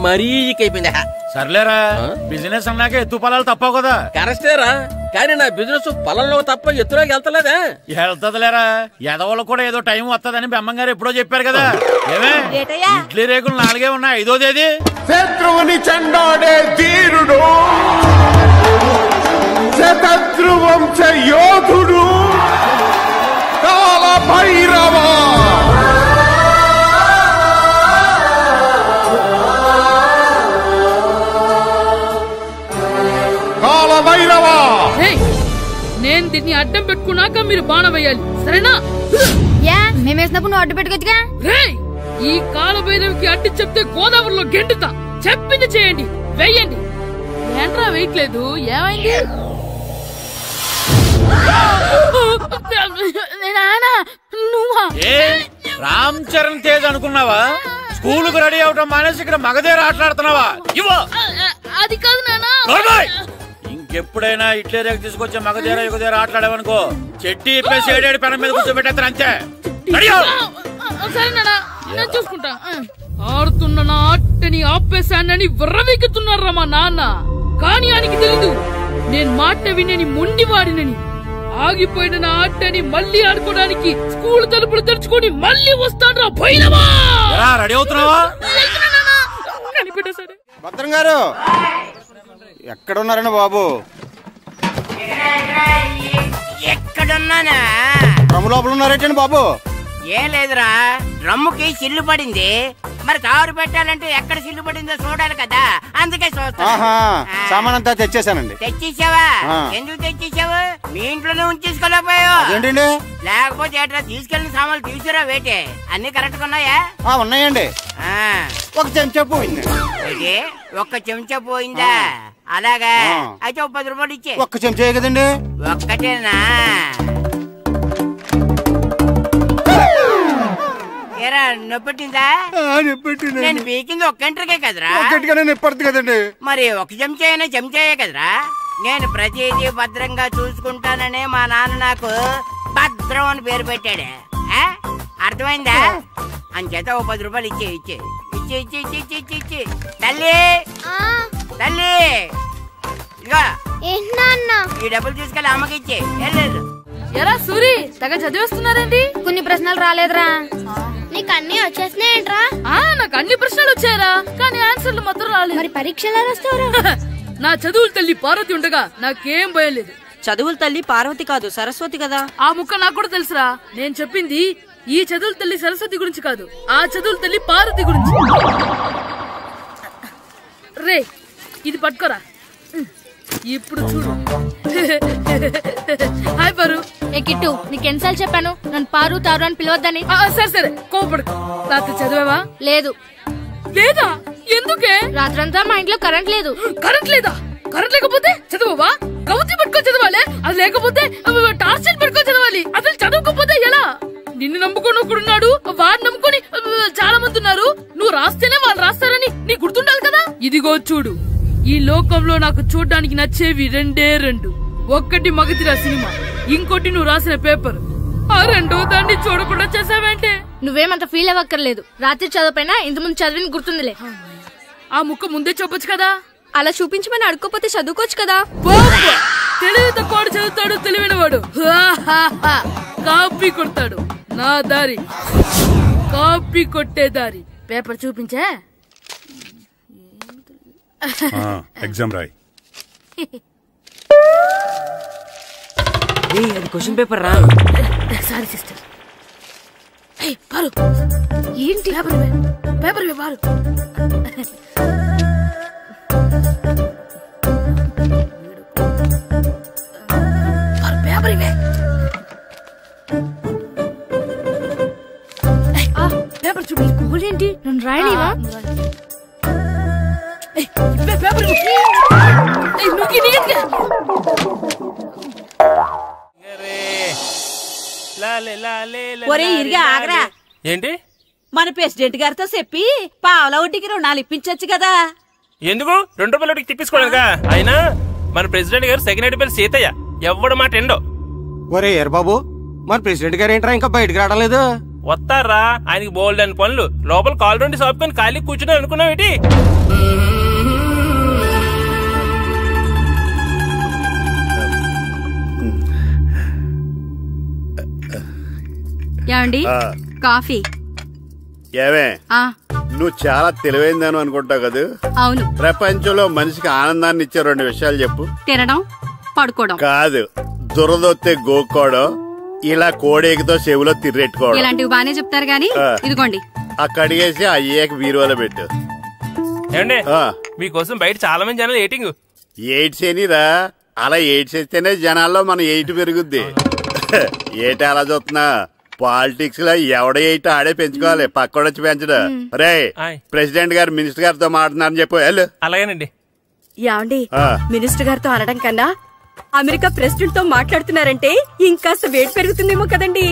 మరీ అయిపోయింది. సర్లేరా, బిజినెస్ అన్నాక ఎత్తు పొలాలు తప్పవు కదా. కరెక్టేరా, కానీ నా బిజినెస్ పొలంలో తప్ప ఎత్తులోకి వెళ్తలేదా? వెళ్తదిలేరా, ఎదవలకు కూడా ఏదో టైం వస్తుందని బెమ్మంగారు ఎప్పుడో చెప్పారు కదా. ఏమే ఇడ్లీ రేకులు 4 ఉన్నాయి, 5వ తేదీ. శత్రువుని చెండాడే ధీరుడు, శతద్రు వంశ యోధుడు కాల భైరవ. నేను దీన్ని అడ్డం పెట్టుకున్నాక మీరు బాణం వేయాలి, సరేనా? మేమేసినప్పుడు నువ్వు అడ్డు పెట్టుకోవచ్చుగా. ఈ కాలభైరవికి అడ్డు చెప్తే గోదావరిలో గెంటుతా. చెప్పింది చేయండి, వెయ్యండి. ఏంట్రా వెయ్యట్లేదు, ఏమైంది? రామ్ చరణ్ తేజ్ అనుకున్నావా? స్కూల్ కు రెడీ అవటం మానేసి ఇక్కడ మగధేర ఆటలాడుతున్నావా? అది కాదు నానా. ఇంకెప్పుడైనా ఇట్లే రేపు తీసుకొచ్చే మగధేర యుగధేర ఆటలాడేవనుకో చెట్టి ఇప్పేసి 7 పెనం మీద కూర్చోబెట్టేస్తారు అంతే. సరే నానా, నేను చూసుకుంటా. ఆడుతున్న నా ఆటని ఆపేశానని విర్రవీగుతున్నారా మా నాన్న. కానీ ఆయనకి తెలీదు నేను మాట వినని మొండివాడినని. ఆగిపోయిన నా ఆటని మళ్ళీ ఆడుకోవడానికి స్కూల్ తలుపులు తెరుచుకొని మళ్ళీ వస్తాడ్రా భైరవా. రెడీ అవుతున్నావా? కనిపెట్టేశాడు. భద్రం గారు ఎక్కడున్నారండి బాబు? ఎక్కడున్నానా? డ్రమ్ లోపల ఉన్నారేంటండి బాబు? ఏం లేదురా, డ్రమ్ముకి సిల్లు పడింది. మరి కారు పెట్టాలంటే ఎక్కడ సిల్లు పడిందో చూడాలి కదా, అందుకే చూస్తా. సామాన్ అంతా తెచ్చేసానండి. తెచ్చేసావా? ఎందుకు తెచ్చేసావు? మీ ఇంట్లోనే ఉంచేసుకోలేకపోయావు ఏంటండి? లేకపోతే ఎట్లా తీసుకెళ్లిన సామాన్లు తీసుకురా వేటే? అన్ని కరెక్ట్ గా ఉన్నాయా? ఉన్నాయండి. ఒక చెంచా పోయింది. ఒక్క చెంచా పోయిందా? అలాగా, అయితే 10 రూపాయలు ఇచ్చే. ఒక్క చెంచా కదండి? ఒక్కటేనా? ఏరా నొప్పెట్టిందా? నేను పీకింది ఒక్క గంటకే కదరా. నొప్పడుతుంది కదండి. మరి ఒక చెంచా అయినా చెంచాయే కదరా. నేను ప్రతిదీ భద్రంగా చూసుకుంటాననే మా నాన్న నాకు భద్రం అని పేరు పెట్టాడు. అర్థమైందా? అంచేత 10 రూపాయలు ఇచ్చే ఇచ్చే ఇచ్చే ఇచ్చే ఇచ్చే ఇచ్చే ఇచ్చే. తల్లి తల్లి, ఇదిగో ఈ డబ్బులు తీసుకెళ్ళి అమ్మకి ఇచ్చే. వెళ్ళలేదు. ఎరా సూరి, తెగ చదివేస్తున్నారండి. కొన్ని ప్రశ్నలు రాలేదురా. నీకు అన్ని వచ్చేసినాయంట్రా? నాకు అన్ని ప్రశ్నలు వచ్చాయరా, కానీ ఆన్సర్లు మాత్రం రాలేదు. మరి పరీక్షలు రాస్తావురా? నా చదువుల తల్లి పార్వతి ఉండగా నాకేం భయం లేదు. చదువుల తల్లి పార్వతి కాదు, సరస్వతి కదా. ఆ ముక్క నాకు కూడా తెలుసురా. నేను చెప్పింది ఈ చదువుల తల్లి సరస్వతి గురించి కాదు, ఆ చదువుల తల్లి పార్వతి గురించి. రే, ఇది పట్టుకోరా. ఇప్పుడు చూడు. హాయ్ పారు. ఏ కిట్టు, నీకు ఎన్నిసార్లు చెప్పాను నన్ను పారు తారు అని పిలవద్దని? సరే సరే, కోపడకు. రాత్రి చదివావా? లేదు. లేదా? ఎందుకే? రాత్రంతా మా ఇంట్లో కరెంట్ లేదు. కరెంట్ లేదా? కరెంట్ లేకపోతే చదవవా? కవిత పట్టుకొని చదవాలి. అది లేకపోతే టార్చ్ పట్టుకొని చదవాలి. అసలు చదవకపోతే ఎలా? నిన్ను నమ్ముకొని ఒకడున్నాడు, వాడిని నమ్ముకొని చాలా మంది ఉన్నారు. నువ్వు రాస్తేనే వాళ్ళు రాస్తారని నీ గుర్తుండాలి కదా. ఇదిగో చూడు, ఈ లోకంలో నాకు చూడ్డానికి నచ్చేవి 2. ఒక్కటి మగతిరా సినిమా, ఇంకోటి నువ్వు రాసిన పేపర్. ఆ 2వ దాన్ని చూడకుండా చేసావేంటే? నువ్వేమంత ఫీల్ అవ్వక్కర్లేదు. రాత్రి చదవపోయినా ఇంతకుముందు చదివిన గుర్తుందిలే. ఆ ముక్క ముందే చెప్పొచ్చు కదా. అలా చూపించమని అడుక్కోపోతే చదువుకోవచ్చు కదా. తెలివి తక్కువ చదువుతాడు, తెలివైనవాడు కాపీ కొడతాడు. నా దారి కాపీ కొట్టే దారి. పేపర్ చూపించా? ఎగ్జామ్ రాయి. అది క్వశ్చన్ పేపర్ రా. Sorry sister. పారు ఏంటి పేపర్ పారు. పేపర్ ఇవే పేపర్ చూడు. స్కూల్ ఏంటి నన్ను రాయలేవా? పేపర్ ఒరే ఇరిగా ఆగరా. ఏంటి? మన ప్రెసిడెంట్ గారితో చెప్పి పావలా వడ్డీకి రుణాలు ఇప్పించొచ్చు కదా. ఎందుకు 2 రూపాయల వడ్డీకి తిప్పించుకోలేదుగా. అయినా మన ప్రెసిడెంట్ గారు సెకండ్ పేరు సీతయ్య ఎవ్వడు మాట ఎండో. ఒరే ఎర్ బాబు, మన ప్రెసిడెంట్ గారు ఏంట్రా ఇంకా బయటకు రావడలేదు? వస్తారా, ఆయనకి బోల్డ్ అని పనులు. లోపల కాల్ రెండు సాపుకొని ఖాళీ కూర్చుని అనుకున్నావు ఏంటి? ఏమండి కాఫీ? ఏమే నువ్వు చాలా తెలివైందని అనుకుంటావు కదా? అవును. ప్రపంచంలో మనిషికి ఆనందాన్ని ఇచ్చే 2 విషయాలు చెప్పు. తినడం, పడుకోవడం. కాదు, దురదొత్తే గోక్కోవడం, ఇలా కోడేకితో చెవులో తిర్రెట్టుకోవడం. ఇలాంటివి బానే చెప్తారు గానీ ఇదిగోండి. అక్కడిగేసి అయ్యాక బీరువాలో పెట్టు. ఏమండి మీకోసం బయట చాలా మంది జనాలు ఎయిటింగ్. ఎయిడ్స్ ఏనిరా? అలా ఎయిడ్స్ వేస్తేనే జనాల్లో మన ఎయిట్ పెరుగుద్ది. ఏటి అలా చూస్తున్నా? పాలిటిక్స్ లో ఎవడ ఎయిట్ ఆడే పెంచుకోవాలి, పక్కడొచ్చి పెంచడం. రే ప్రెసిడెంట్ గారు మినిస్టర్ గారితో మాట్లాడుతున్నారని చెప్పు. వెళ్ళు. అలాగేనండి. యాండి మినిస్టర్ గారితో అనడం కన్నా అమెరికా ప్రెసిడెంట్ తో మాట్లాడుతున్నారంటే ఇంకాస్త వేడి పెరుగుతుందేమో కదండి.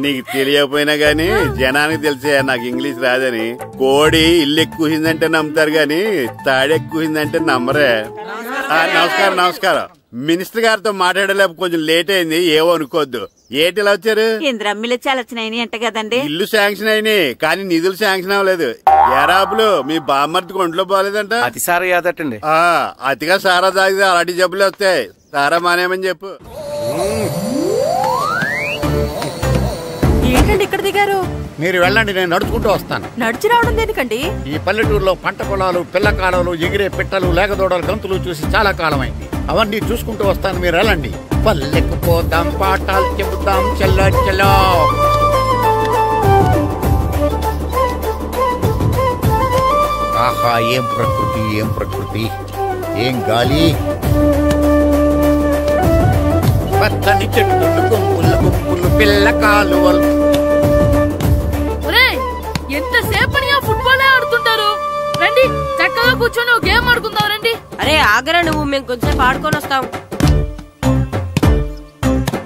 నీకు తెలియకపోయినా గానీ జనానికి తెలిసే నాకు ఇంగ్లీష్ రాదని. కోడి ఇల్లు ఎక్కువసిందంటే నమ్ముతారు గాని తాడెక్కువసిందంటే నమ్మరే. నమస్కారం నమస్కారం. మినిస్టర్ గారితో మాట్లాడలేక కొంచెం లేట్ అయింది, ఏవో అనుకోవద్దు. ఏటిలా వచ్చారు? ఇంద్రమ్మిలు చాలచ్చినాయని అంట కదండి. ఇల్లు శాంక్షన్ అయినాయి కానీ నిధులు శాంక్షన్ అవ్వలేదు. ఎరాబులు మీ బామ్మర్తికి ఒంట్లో పోలేదంట. అతిసారా యాదటండి. అతిగా సారా తాగితే అలాంటి జబ్బులు వస్తాయి. సారా మానేమని చెప్పు. ఏంటండి ఇక్కడ దిగారు? మీరు వెళ్ళండి, నేను నడుచుకుంటూ వస్తాను. నడిచి రావడం దేనికండి? ఈ పల్లెటూరులో పంట పొలాలు, పిల్ల కాలాలు, ఎగిరే పిట్టలు, లేగదోడలు, గంతులు చూసి చాలా కాలమైంది. అవన్నీ చూసుకుంటూ వస్తాను, మీరు వెళ్ళండి. పల్లెకు పోదాం, పాఠాలు చెబుతాం, చెల్లో చెల్లో. ఆహా, ఏం ప్రకృతి, ఏం ప్రకృతి, ఏం గాలి. పచ్చని చెట్లు, గుంపులు గుంపులు, పిల్ల కాలువలు. ఎంతసేపని ఫుట్బాల్ ఆడుతుంటారు. రండి చక్కగా కూర్చొని గేమ్ ఆడుకుందాం రండి. అరే ఆగరా నువ్వు, మేము కొంచెం ఆడుకొని వస్తాం.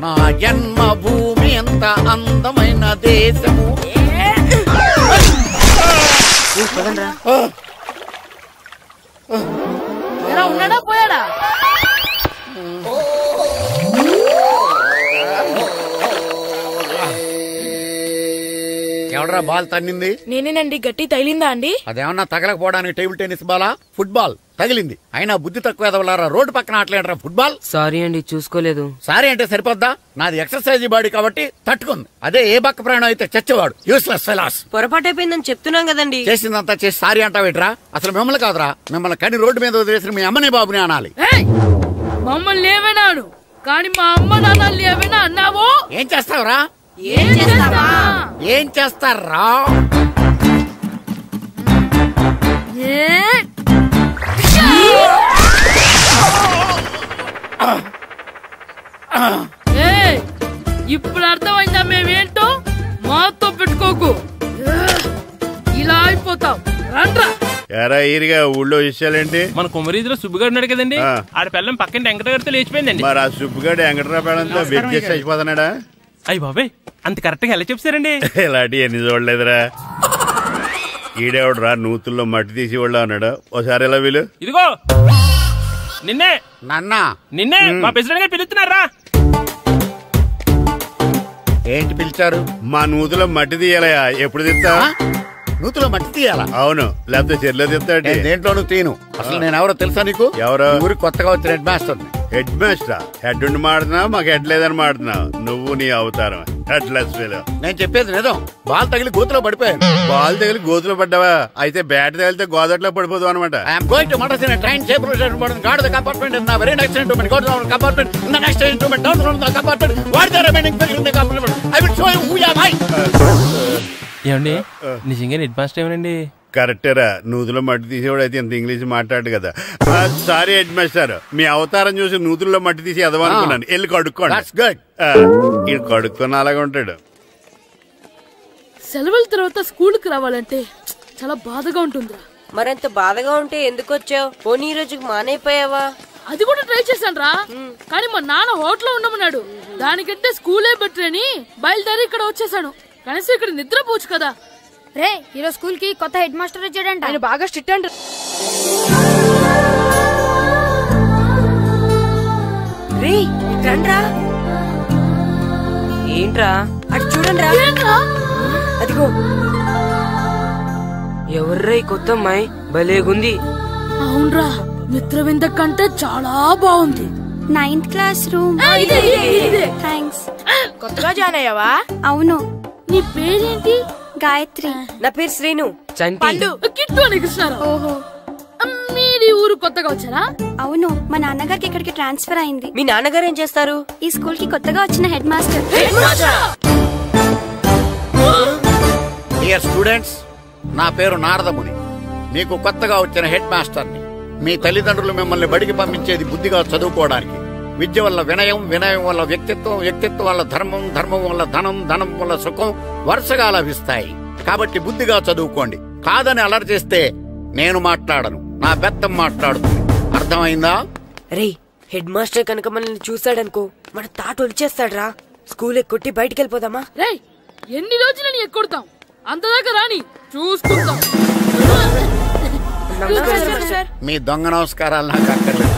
నా జన్మభూమి ఎంత అందమైన దేశము. ఉన్నాడా పోయాడా? ఎవడరా బాల్ తన్నింది? నేనేనండి. గట్టి తగిలిందా అండి? అదేమన్నా తగలకపోవడానికి టేబుల్ టెన్నిస్ బాలా, ఫుట్బాల్ తగిలింది. అయినా బుద్ధి తక్కువ ఎదవలారా, రోడ్డు పక్కన ఆటలేడరా ఫుట్బాల్. సారీ అండి, చూసుకోలేదు. సారీ అంటే సరిపోద్దా? నాది ఎక్సర్సైజ్ బాడీ కాబట్టి తట్టుకుంది. అదే ఏ బక్క ప్రాణం అయితే చచ్చేవాడు. Useless fellas. పొరపాటు అయిపోయిందని చెప్తున్నాం కదండి. చేసిందంతా చేసి సారీ అంటావేట్రా? అసలు మిమ్మల్ని కాదురా, మిమ్మల్ని కని రోడ్డు మీద వదిలేసిన మీ అమ్మని బాబుని అనాలి. మమ్మల్ని ఏమైనాను కానీ మా అమ్మ నాన్నల్ని ఏమైనా అన్నావో ఏం చేస్తావురా? ఏం చేస్తారా? ఇప్పుడు అర్థమైందా మేమేంటో? మాతో పెట్టుకోకు, ఇలా అయిపోతావు. రండ్రా. ఎరా ఈరిగా ఊళ్ళో విషయాలేంటి? మన కుమరీదిలో సుబ్బుగాడు ఉన్నాడు కదండి, ఆడ పిల్లం పక్కన వెంకటగారితో లేచిపోయిందండి. మరి ఆ సుబ్బుగాడు వెంకటరావు పిల్లంతో వెయిట్ చేసి అయిపోతున్నాడా? అయ్యి బాబాయ్, అంత కరెక్ట్ గా ఎలా చెప్తారండి? ఇలాంటి ఎన్ని చూడలేదురా. ఈడేవడరా నూతుల్లో మట్టి తీసి వాళ్ళు అన్నాడు. ఒకసారి ఎలా వీలు? ఇదిగో నిన్నే నిన్నే మా ప్రెసిడెంట్ గారు పిలుస్తున్నారా? ఏంటి పిలిచారు? మా నూతులో మట్టి తీయాలయా. ఎప్పుడు తీస్తా? నూతులో మట్టి తీయాలా? అవును, లేకపోతే చెర్లో తీస్తాడు. దేంట్లోనూ తీను. అసలు నేను ఎవరో తెలుసా నీకు? ఎవరో? ఊరికి కొత్తగా వచ్చిన head master. Head master head ఉండి మాడుతున్నావు, మాకు హెడ్ లేదని మాడుతున్నావు. నువ్వు నీ అవతారం హెడ్లెస్ ఫీల్. నేను చెప్పేది నిజం. బాల్ తగిలి గోతులో పడిపోయాను. బాల్ తగిలి గోతులో పడ్డావా? అయితే బ్యాట్ తగిలితే గోదట్లో పడిపోదు అనమాట. I'm going to Madras in a train safe route guard the compartment in the very next instrument go down compartment in the next instrument down from the compartment what the remaining figure in the compartment I will show you who you are. ఏమండి నిజంగా head master ఏమనండి? కరెక్టరా, నూతులో మట్టి తీసేవాడు అయితే ఇంత English మాట్లాడు కదా. Sorry head master, మీ అవతారం చూసి నూతుల్లో మట్టి తీసి ఎదవనుకున్నాను. వెళ్ళి కడుక్కోండి. ఇది కడుక్కున్న అలాగే ఉంటాడు. సెలవుల తర్వాత స్కూల్కి రావాలంటే చాలా బాధగా ఉంటుందిరా. మరంత బాధగా ఉంటే ఎందుకు వచ్చావు? పోనీ ఈ రోజుకి మానైపోయావా? అది కూడా ట్రై చేశాను రా, కానీ మా నాన్న హోటల్లో ఉండమన్నాడు. దానికంటే స్కూలే బెటర్ అని బయలుదేరి ఇక్కడ వచ్చేసాను. కనీసం ఇక్కడ నిద్రపోవచ్చు కదా. రే ఈరోజు స్కూల్ కి కొత్త హెడ్ మాస్టర్ వచ్చాడంట. ఆయన బాగా స్ట్రిక్ట్ అంట. రే రండ్రా. ఏంట్రా అటు చూడండిరా. అదిగో ఎవర్రా ఈ కొత్త అమ్మాయి? భలేగుంది. అవునరా, మిత్రవింద కంటే చాలా బాగుంది. 9th class room. థ్యాంక్స్. కొత్తగా జాయిన్ అయ్యావా? అవును. నీ పేరేంటి? గాయత్రి. నా పేరు శ్రీను. పండు. కిట్టు అని కృష్ణారావు. ఓహో, మీది ఊరు కొత్తగా వచ్చారా? అవును, మా నాన్నగారికి ఇక్కడికి ట్రాన్స్ఫర్ అయింది. మీ నాన్నగారు ఏం చేస్తారు? ఈ స్కూల్ కి కొత్తగా వచ్చిన హెడ్ మాస్టర్. డియర్ స్టూడెంట్స్, నా పేరు నారదముని. మీకు కొత్తగా వచ్చిన హెడ్ మాస్టర్ని. మీ తల్లిదండ్రులు మిమ్మల్ని బడికి పంపించేది బుద్ధిగా చదువుకోవడానికి. విద్య వల్ల వినయం, వినయం వల్ల వ్యక్తిత్వం, వ్యక్తిత్వం వల్ల ధర్మం, ధర్మం వల్ల ధనం, ధనం వల్ల సుఖం వరుసగా లభిస్తాయి. కాబట్టి బుద్ధిగా చదువుకోండి. కాదని అలర్ చేస్తే నేను మాట్లాడను, నా బెత్తం మాట్లాడుతుంది. అర్థమైందా? రే హెడ్ మాస్టర్ కనుక మనల్ని చూసాడనుకో మన తాట వచ్చేస్తాడ్రా. స్కూల్ ఎక్కొట్టి బయటికి వెళ్ళిపోదామా? రే ఎన్ని రోజులని ఎక్కొడతాం, అంతదాకా రాని చూసుకుందాం. మీ దొంగ నమస్కారాలు నాకు అక్కర్లేదు.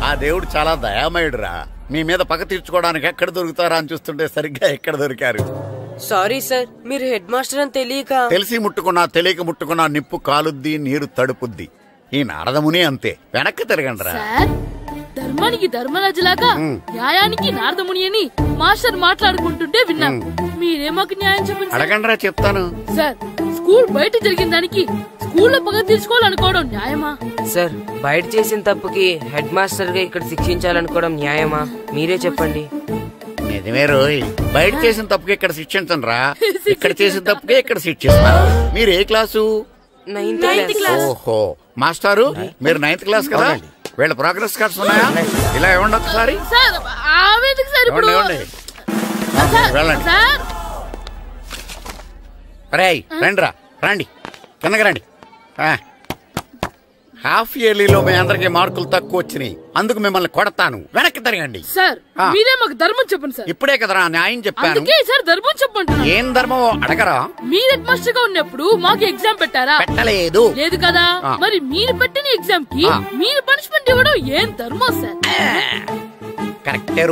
ఆ దేవుడు చాలా దయామయుడురా. మీ మీద పగ తీర్చుకోవడానికి ఎక్కడ దొరుకుతారా అని చూస్తుంటే సరిగ్గా ఎక్కడ దొరికారు. సారీ సార్, మీరు హెడ్ మాస్టర్ అని తెలియక. తెలిసి ముట్టుకున్నా తెలియక ముట్టుకున్నా నిప్పు కాలుద్ది, నీరు తడుపుద్ది. ఈ నారదముని అంతే. వెనక్కి తిరగండిరా. ధర్మానికి ధర్మరాజులాగా న్యాయానికి నారదముని అని మాస్టర్ మాట్లాడుకుంటుంటే విన్నాం. మీరే మాకు న్యాయం చెప్పండి. అడగండిరా, చెప్తాను. సార్, స్కూల్ బయట జరిగిన దానికి స్కూల్లో పగ తీర్చుకోవాలనుకోవడం న్యాయమా? సార్, బయట చేసిన తప్పుకి హెడ్ మాస్టర్ గా ఇక్కడ శిక్షించాలనుకోవడం న్యాయమా? మీరే చెప్పండి. నిజమే రోయ్, బయట చేసిన తప్పుకి ఇక్కడ శిక్షించను రా. ఇక్కడ చేసిన తప్పుకే ఇక్కడ శిక్షిస్తారు. మీరు ఏ క్లాసు? 9th class. ఓహో, మాస్టారు మీరు 9th క్లాస్ కదా? వీళ్ళ ప్రోగ్రెస్ కార్డ్స్ ఉన్నాయా? ఇలా ఇవ్వండి ఒకసారి. వెళ్ళండి. రేయ్ రండిరా, రండి కిందకి రండి. హాఫ్ ఇయర్లీలో మీ అందరికి మార్కులు తక్కువ వచ్చినాయి, అందుకు మిమ్మల్ని కొడతాను. వెనక్కి తిరగండి. సార్, మీరే మాకు ధర్మం చెప్పండి సార్. ఇప్పుడే కదరా న్యాయం చెప్పాను. సార్ ధర్మం చెప్పండి. ఏం ధర్మం అడగరా? మీరు హెడ్ మాస్టర్ గా ఉన్నప్పుడు మాకు ఎగ్జామ్ పెట్టారా? పెట్టలేదు. లేదు కదా. మరి మీరు పెట్టిన ఎగ్జామ్ కి మీరు పనిష్మెంట్ ఇవ్వడం ఏం ధర్మం సార్? కరెక్టే.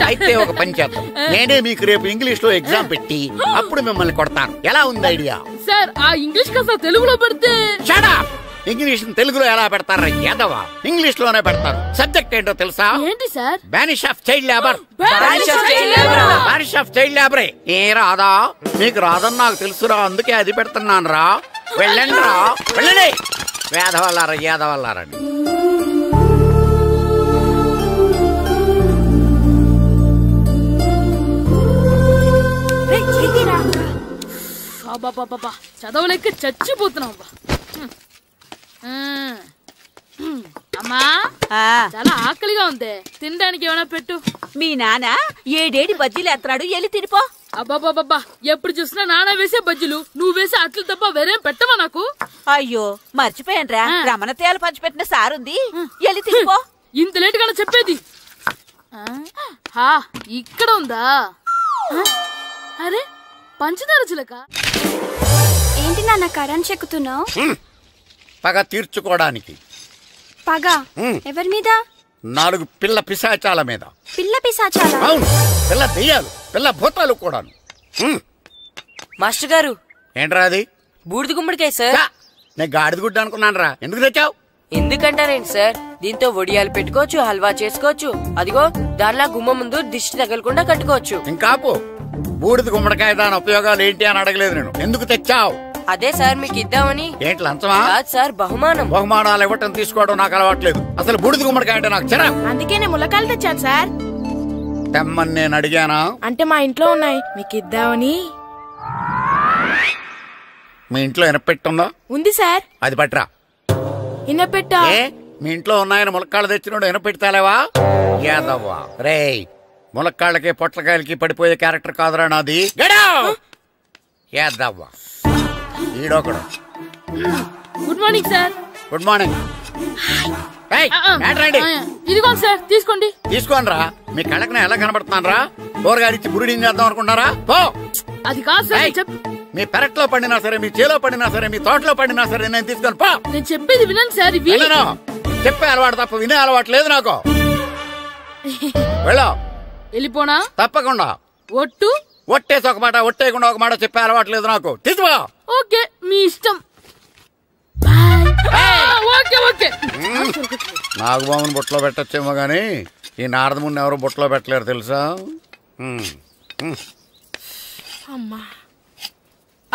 అయితే ఒక పని చేద్దాం, నేనే మీకు రేపు ఇంగ్లీష్ లో ఎగ్జామ్ పెట్టి అప్పుడు మిమ్మల్ని కొడతాను. ఎలా ఉంది ఐడియా? సార్, ఆ ఇంగ్లీష్ కాస్త తెలుగులో పెడితే. ఇంగ్లీష్ తెలుగులో ఎలా పెడతారా యాదవా? ఇంగ్లీష్ లోనే పెడతారు. సబ్జెక్ట్ ఏంటో తెలుసా? ఏంటి సార్? Banish of child labour. Banish of child లేబరే. ఏ రాదా? మీకు రాదని నాకు తెలుసురా, అందుకే అది పెడుతున్నాను రా. వెళ్ళండి రా, వెళ్ళండి. వేదవల్లారా, యాదవల్లారండి. చదవలేక చచ్చిపోతున్నాం. అమ్మా, చాలా ఆకలిగా ఉంది, తినడానికి ఏమైనా పెట్టు. మీ నాన్న ఏడేడి బజ్జీలు ఎత్తాడు, వెళ్ళి తినిపో. అబ్బాబాబ్బా, ఎప్పుడు చూసినా నాన్న వేసే బజ్జీలు, నువ్వు వేసే అట్లు తప్ప వేరేం పెట్టవా నాకు? అయ్యో మర్చిపోయానురా, రమణ తేలు పంచిపెట్టిన సారుంది, వెళ్ళి తినిపో. ఇంత లేట్ గా చెప్పేది. ఇక్కడ ఉందా? అరే పంచదార చిలక. ఏంటి నాన్న కరెంట్ చెక్కుతున్నావు? పగ తీర్చుకోవడానికి. పగ ఎవరి మీద? 4 పిల్ల పిశాచాల మీద. పిల్ల పిశాచాల? అవును, పిల్ల దెయ్యాలు, పిల్ల భూతాలు కూడాను. మాస్టర్ గారు, ఏంట్రా అది? బూడిద గుమ్మడికాయ సార్. నేను గాడిద గుడ్డ అనుకున్నాను రా. ఎందుకు తెచ్చావు? ఎందుకంటారేంటి సార్? దీంతో వడియాలు పెట్టుకోవచ్చు, హల్వా చేసుకోవచ్చు. అదిగో దానిలా గుమ్మ ముందు దిష్టి తగలకుండా కట్టుకోవచ్చు. ఇంకాపు బూడిద గుమ్మడికాయ దాని ఉపయోగాలు ఏంటి అని అడగలేదు నేను. ఎందుకు తెచ్చావు? అదే సార్ మీకు ఇద్దామని. ఏంటి లంచమా? కాదు సార్, బహుమానం. బహుమానాలు ఇవ్వటం తీసుకోవడం నాకు అలవాట్లేదు. అసలు బూడిద గుమ్మడికాయ అంటే నాకు చిరా. అందుకే నేను ములకాయలు తెచ్చాను సార్. తెమ్మని నేను అడిగానా? అంటే మా ఇంట్లో ఉన్నాయి, మీకు ఇద్దామని. మీ ఇంట్లో ఎనపెట్టుందా? ఉంది సార్. అది పట్రా. ఇనపెట్టా? మీ ఇంట్లో ఉన్నాయని ములక్కాళ్ళు తెచ్చినోడు ఎనపెట్టాలేవా? యాదవ్వా రేయ్, ములక్కాళ్ళకి పొట్లకాయలకి పడిపోయే క్యారెక్టర్ కాదురా నాది. యాదవ్వా ఈడొకడు. Good morning sir. Good morning. ఇదిగోండి సార్, తీసుకోండి. తీసుకోనరా, మీ కళ్ళకి నేను ఎలా కనబడుతున్నాను రా? కూరగాయలిచ్చి బురిడింగ్ చేద్దాం అనుకుంటారా? పో. అది కాదు సార్. మీ పెరట్లో పండినా సరే, మీ చేలో పండినా సరే, మీ తోటలో పండినా సరే నేను తీసుకొని పో. నేను చెప్పేది వినండి సార్. చెప్పే అలవాటు తప్ప వినే అలవాటు లేదు నాకు. వెళ్ళో. వెళ్ళిపోనా? తప్పకుండా. ఒట్టు? ఒట్టేసి ఒక మాట, ఒట్టేయకుండా ఒక మాట చెప్పే అలవాటు లేదు నాకు. తీసుకో. ఓకే, మీ ఇష్టం. నాగబాబుని బుట్టలో పెట్టచ్చేమో గాని ఈ నారదముని ఎవరు బుట్టలో పెట్టలేరు తెలుసా?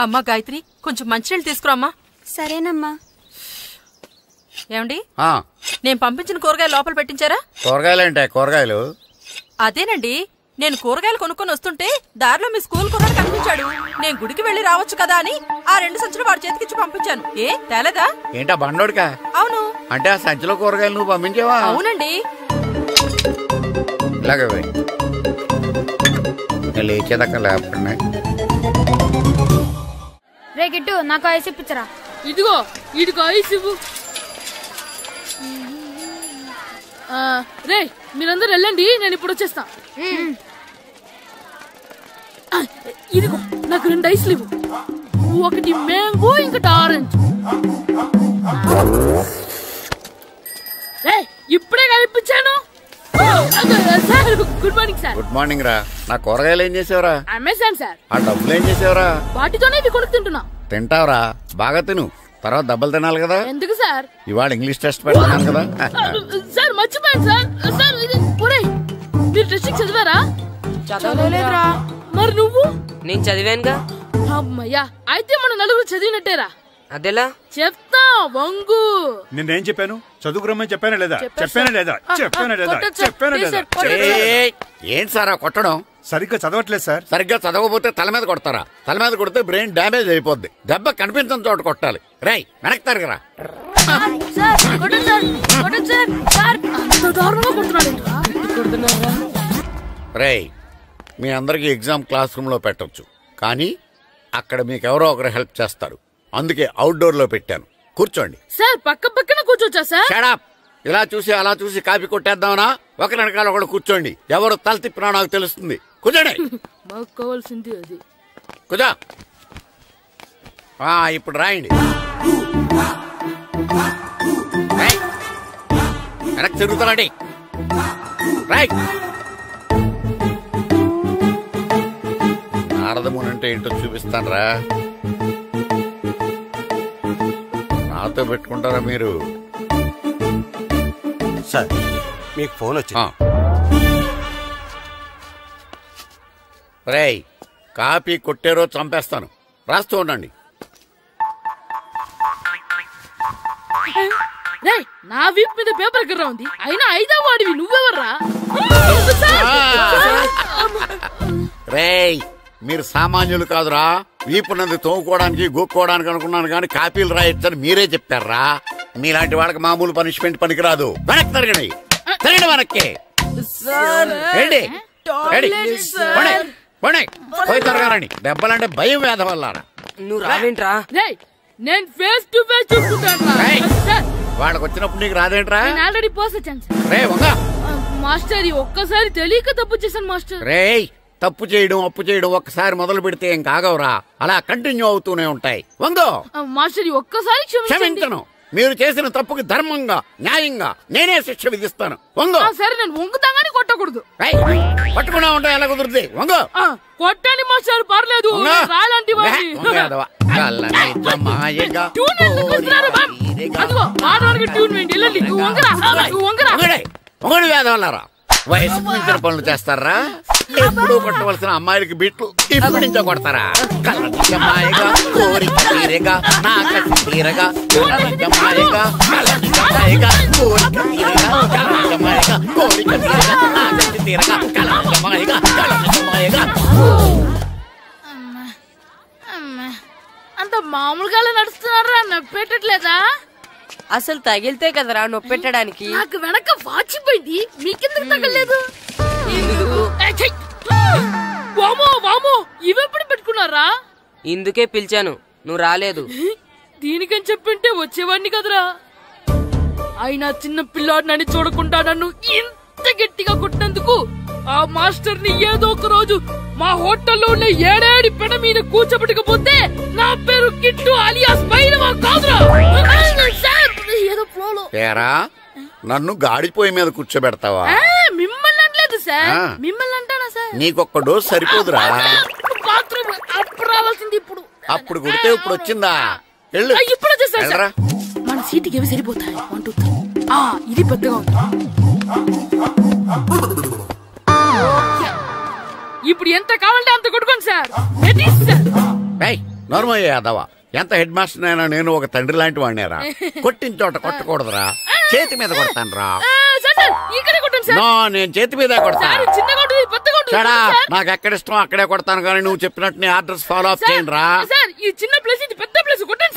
అమ్మా గాయత్రి, కొంచెం మంచినీళ్ళు తీసుకురామ్మా. సరేనమ్మా. ఏమండి, నేను పంపించిన కూరగాయలు లోపల పెట్టించారా? కూరగాయలేంటే కూరగాయలు? అదేనండి, నేను కూరగాయలు కొనుక్కొని వస్తుంటే దారిలో మీ స్కూల్ కుర్రాడు కనిపించాడు. నేను గుడికి వెళ్లి రావచ్చు కదా అని ఆ 2 సంచులు వాడి చేతికిచ్చి పంపించాను. ఏ తేలేదా? ఏంటా బండోడికా? అవును. అంటే ఆ సంచిలో కూరగాయలు నువ్వు పంపించావా? అవునండి. ఇలాగే లేచేదాకా లేకుండా. రే గిట్టు, నాకు ఐస్ ఇప్పించరా. ఇదిగో ఇదిగో ఐస్ ఇవ్వు. రే మీరందరూ వెళ్ళండి, నేను ఇప్పుడు వచ్చేస్తా. ఇదిగో నాకు 2 ఐస్లు ఇవ్వు. ఒకటి మ్యాంగో, ఇంకటి ఆరెంజ్. ఇప్పుడే కనిపించాను. Good morning sir. Good morning రా. నా కూరగాయలు ఏం చేసావురా? Amazon sir. ఆ డబ్బులు ఏం చేసావురా? వాటితోనే ఇవి కొనుక్కు తింటున్నా. తింటావురా, బాగా తిను. తర్వాత డబ్బులు తినాలి కదా. ఎందుకు సార్? ఇవాళ ఇంగ్లీష్ టెస్ట్ పెడతాను కదా. సార్ మర్చిపోయాను సార్. సార్ మీరు టెస్టింగ్ చదివారా? చదవలేదురా. మరి నువ్వు? నేను చదివానుగా. అమ్మయ్యా, అయితే మనం నలుగురు చదివినట్టేరా. అదెలా? చెప్తా వంగు. నిన్నేం చెప్పాను? చదువుకురమ్మని చెప్పానా లేదా? చెప్పానా లేదా? చెప్పానా లేదా? చెప్పానా లేదా? ఏంటి సార్ కొట్టడం? సరిగ్గా చదవట్లేదు సార్. సరిగ్గా చదవకపోతే తల మీద కొడతారా? తల మీద కొడితే బ్రెయిన్ డ్యామేజ్ అయిపోద్ది. దెబ్బ కనిపించని చోట కొట్టాలి. రై వెనక్కి తరగరా. రై మీ అందరికి ఎగ్జామ్ క్లాస్ రూమ్ లో పెట్టొచ్చు, కానీ అక్కడ మీకు ఎవరో ఒకరు హెల్ప్ చేస్తారు. అందుకే అవుట్డోర్ లో పెట్టాను. కూర్చోండి. సార్ పక్క పక్కన కూర్చోచ్చా సార్? Shut up. ఇలా చూసి అలా చూసి కాపీ కొట్టేద్దామనా? ఒకరి వెనకాల ఒకడు కూర్చోండి. ఎవరు తల తిప్పినా నాకు తెలుస్తుంది. కూర్చోండి. మాకు కావాల్సింది అది. కూర్చో. ఇప్పుడు రాయండి. వెనక్కి తిరుగుతారండి. రాయ్. నారదముని అంటే ఏంటో చూపిస్తాను రా. నాతో పెట్టుకుంటారా మీరు? సార్ మీకు ఫోన్ వచ్చింది. రేయ్ కాపీ కొట్టారో చంపేస్తాను. రాస్తూ ఉండండి. నా వీప్ మీద పేపర్ కర్ర ఉంది, అయినా 5వ వాడివి నువ్వెవర్రా? రేయ్ మీరు సామాన్యులు కాదురా. వీపున్నది తోముకోవడానికి గోక్కోవడానికి అనుకున్నాను, కానీ కాపీలు రాయొచ్చని మీరే చెప్పారా. మీలాంటి వాళ్ళకి మామూలు పనిష్మెంట్ పనికిరాదు. వెనక్కి తిరగండి. తిరగండి వెనక్కి. పోయి తిరగారండి. దెబ్బలంటే భయం వేద వల్ల. నువ్వు రావేంట్రా? నేను ఫేస్ టు ఫేస్ చూసుకుంటాను. వాళ్ళకి వచ్చినప్పుడు నీకు రాదేంట్రా? ఆల్రెడీ పోస్ వచ్చాను మాస్టర్. ఒక్కసారి తెలియక తప్పు చేశాను మాస్టర్. రేయ్ తప్పు చేయడం అప్పు చేయడం ఒక్కసారి మొదలు పెడితే ఏం కాగవరా, అలా కంటిన్యూ అవుతూనే ఉంటాయి. వందో మాస్టర్ ఒక్కసారి క్షమించను. మీరు చేసిన తప్పుకి ధర్మంగా న్యాయంగా నేనే శిక్ష విధిస్తాను. వంగో. సరే నేను వంగుతాగానే కొట్టకూడదు. పట్టుకున్నా ఉంటా ఎలా కుదురుతుంది. వంగో. కొట్టండి మాస్టర్ పర్లేదు. రాలాంటి అదిగో ఆడవానికి ట్యూన్ వేయండి. వెళ్ళండి. నువ్వు వంగరా, నువ్వు వంగరా. మొగడు వేదవల్లారా వయసుకు మించిన పనులు చేస్తారా? ఎప్పుడు కొట్టవలసిన అమ్మాయిలకి బిట్లు ఇప్పుడు నుంచో కొడతారా? కళ్ళమాయగా కోరిక తీరగా నా కసి తీరగా కళ్ళమాయగా కళ్ళమాయగా కోరిక తీరగా కళ్ళమాయగా కోరిక తీరగా నా కసి తీరగా కళ్ళమాయగా కళ్ళమాయగా. అంత మామూలుగా నడుస్తున్నారా? నొప్పెట్టట్లేదా? అసలు తగిలితే కదరా నొప్పెట్టడానికి. నాకు వెనక వాచిపోయింది, మీకెందుకు తగలేదు? వామో వామో, ఇవెప్పుడు పెట్టుకున్నారా? ఇందుకే పిలిచాను, నువ్వు రాలేదు. దీనికని చెప్పింటే వచ్చేవాడిని కదరా. అయినా చిన్న పిల్లాడినని చూడకుండా నన్ను ఇంత గట్టిగా కొట్టినందుకు ఆ మాస్టర్ ని ఏదో ఒక రోజు మా హోటల్లో ఉన్న ఏడేడి పెడ మీద కూర్చోబెట్టకపోతే నా పేరు కిట్టు అలియాస్ బైరవా కాదురా. ఏదో ఫ్లోలో పేరా నన్ను గాడిపోయి మీద కూర్చోబెడతావా? మిమ్మల్ని అనలేదు సార్, మిమ్మల్ని అంటానా సార్? నీకొక్క డోస్ సరిపోదురా? బాత్రూమ్ అప్పుడు రావాల్సింది ఇప్పుడు. అప్పుడు కొడితే ఇప్పుడు వచ్చిందా? ఇప్పుడు వచ్చేసా. మన సీటుకి ఏవి సరిపోతాయి? 1 2 3. ఇది పెద్దగా ఉంది. ఇప్పుడు ఎంత కావాలంటే అంత కొట్టుకోండి సార్. నోర్మయ్య యాదవ, ఎంత హెడ్ మాస్టర్ అయినా నేను ఒక తండ్రి లాంటి వాడినేరా. కొట్టిన చోట కొట్టకూడదురా, చేతి మీద కొడతాను రా. నో, నేను చేతి మీద కొడతాను. నాకు ఎక్కడ ఇష్టం అక్కడే కొడతాను, కానీ నువ్వు చెప్పినట్టు నీ ఆర్డర్స్ ఫాలో అప్ చేయండి రా.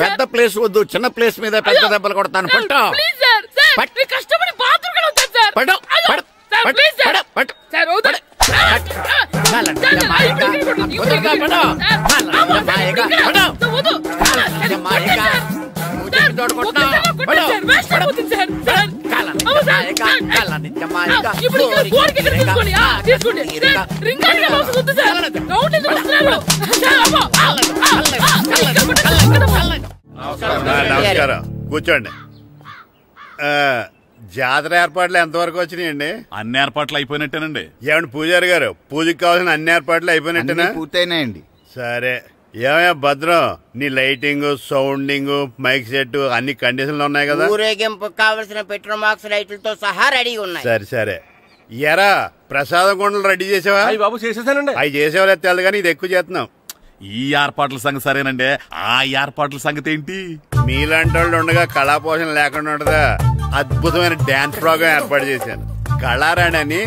పెద్ద ప్లేస్ వద్దు, చిన్న ప్లేస్ మీద పెద్ద దెబ్బలు కొడతాను. పట్టు నమస్కారం, కూర్చోండి. జాతర ఏర్పాట్లు ఎంతవరకు వచ్చినాయండి? అన్ని ఏర్పాట్లు అయిపోయినట్టేనండి. ఏమండి పూజారి గారు, పూజకి కావాల్సిన అన్ని ఏర్పాట్లు అయిపోయినట్టేనా? పూర్తయినాయండి. సరే, ఏమయ్యా భద్రం, నీ లైటింగ్, సౌండింగ్, మైక్ సెట్ అన్ని కండిషన్లు ఉన్నాయి కదా? ఊరేగింపు కావలసిన పెట్రోల్ మార్క్స్ లైట్లతో సహా రెడీ ఉన్నాయి. సరే సరే. ఎరా ప్రసాదం కొండలు రెడీ చేసావా? బాబు చేసేసానండి. అవి చేసేవాళ్ళు తెలదు కానీ ఇది ఎక్కువ చేస్తున్నాం. ఈ ఏర్పాట్ల సంగతి సరేనండి, ఆ ఏర్పాట్ల సంగతి ఏంటి? మీలాంటి వాళ్ళు ఉండగా కళాపోషణ లేకుండా ఉండదా? అద్భుతమైన డాన్స్ ప్రోగ్రాం ఏర్పాటు చేశాను. కళారాణి అని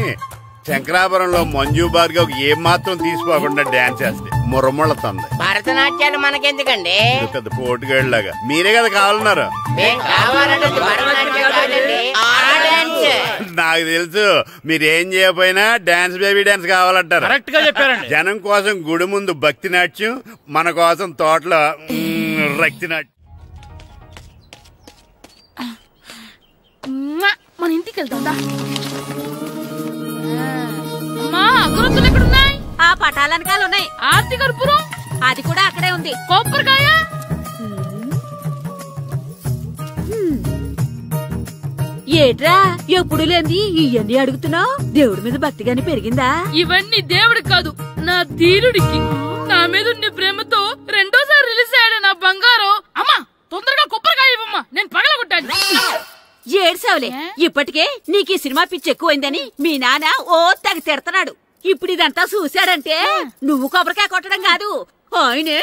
శంకరాపురంలో మంజు భార్గవ్ ఏం మాత్రం తీసుకోకుండా డాన్స్ చేస్తే మురముళ్ళతుంది. భరతనాట్యాలు మనకెందుకండి? పెద్ద పోటుగాళ్ళలాగా మీరే కదా కావాలన్నారు. నాకు తెలుసు, మీరేం చేయకపోయినా డాన్స్ బేబీ డాన్స్ కావాలంటారు. కరెక్ట్ గా చెప్పారండి. జనం కోసం గుడి ముందు భక్తి నాట్యం, మన కోసం తోటలో రక్తి నాట్యం. మన ఇంటికి వెళ్తుందా? అగరొత్తులు ఎక్కడున్నాయి? ఆ పటాలనకాలు ఉన్నాయి. ఆర్తి కర్పూరం అది కూడా అక్కడే ఉంది. కొబ్బరికాయ ఏట్రా ఎప్పుడు లేంది ఇవన్నీ అడుగుతున్నావు? దేవుడి మీద భక్తిగాని పెరిగిందా? ఇవన్నీ దేవుడికి కాదు, నా ధీరుడికి. నా మీద ఉన్న ప్రేమతో రెండోసారి రిలీజ్ అయ్యాడు నా బంగారం. అమ్మా తొందరగా కొబ్బరికాయ ఇవ్వమ్మా, నేను పగలగొట్టాను. ఏడ్సావులే, ఇప్పటికే నీకు ఈ సినిమా పిచ్చి ఎక్కువైందని మీ నాన్న ఓ తెగ తిడతాడు. ఇప్పుడు ఇదంతా చూశాడంటే నువ్వు కొబ్బరికాయ కొట్టడం కాదు, ఆయనే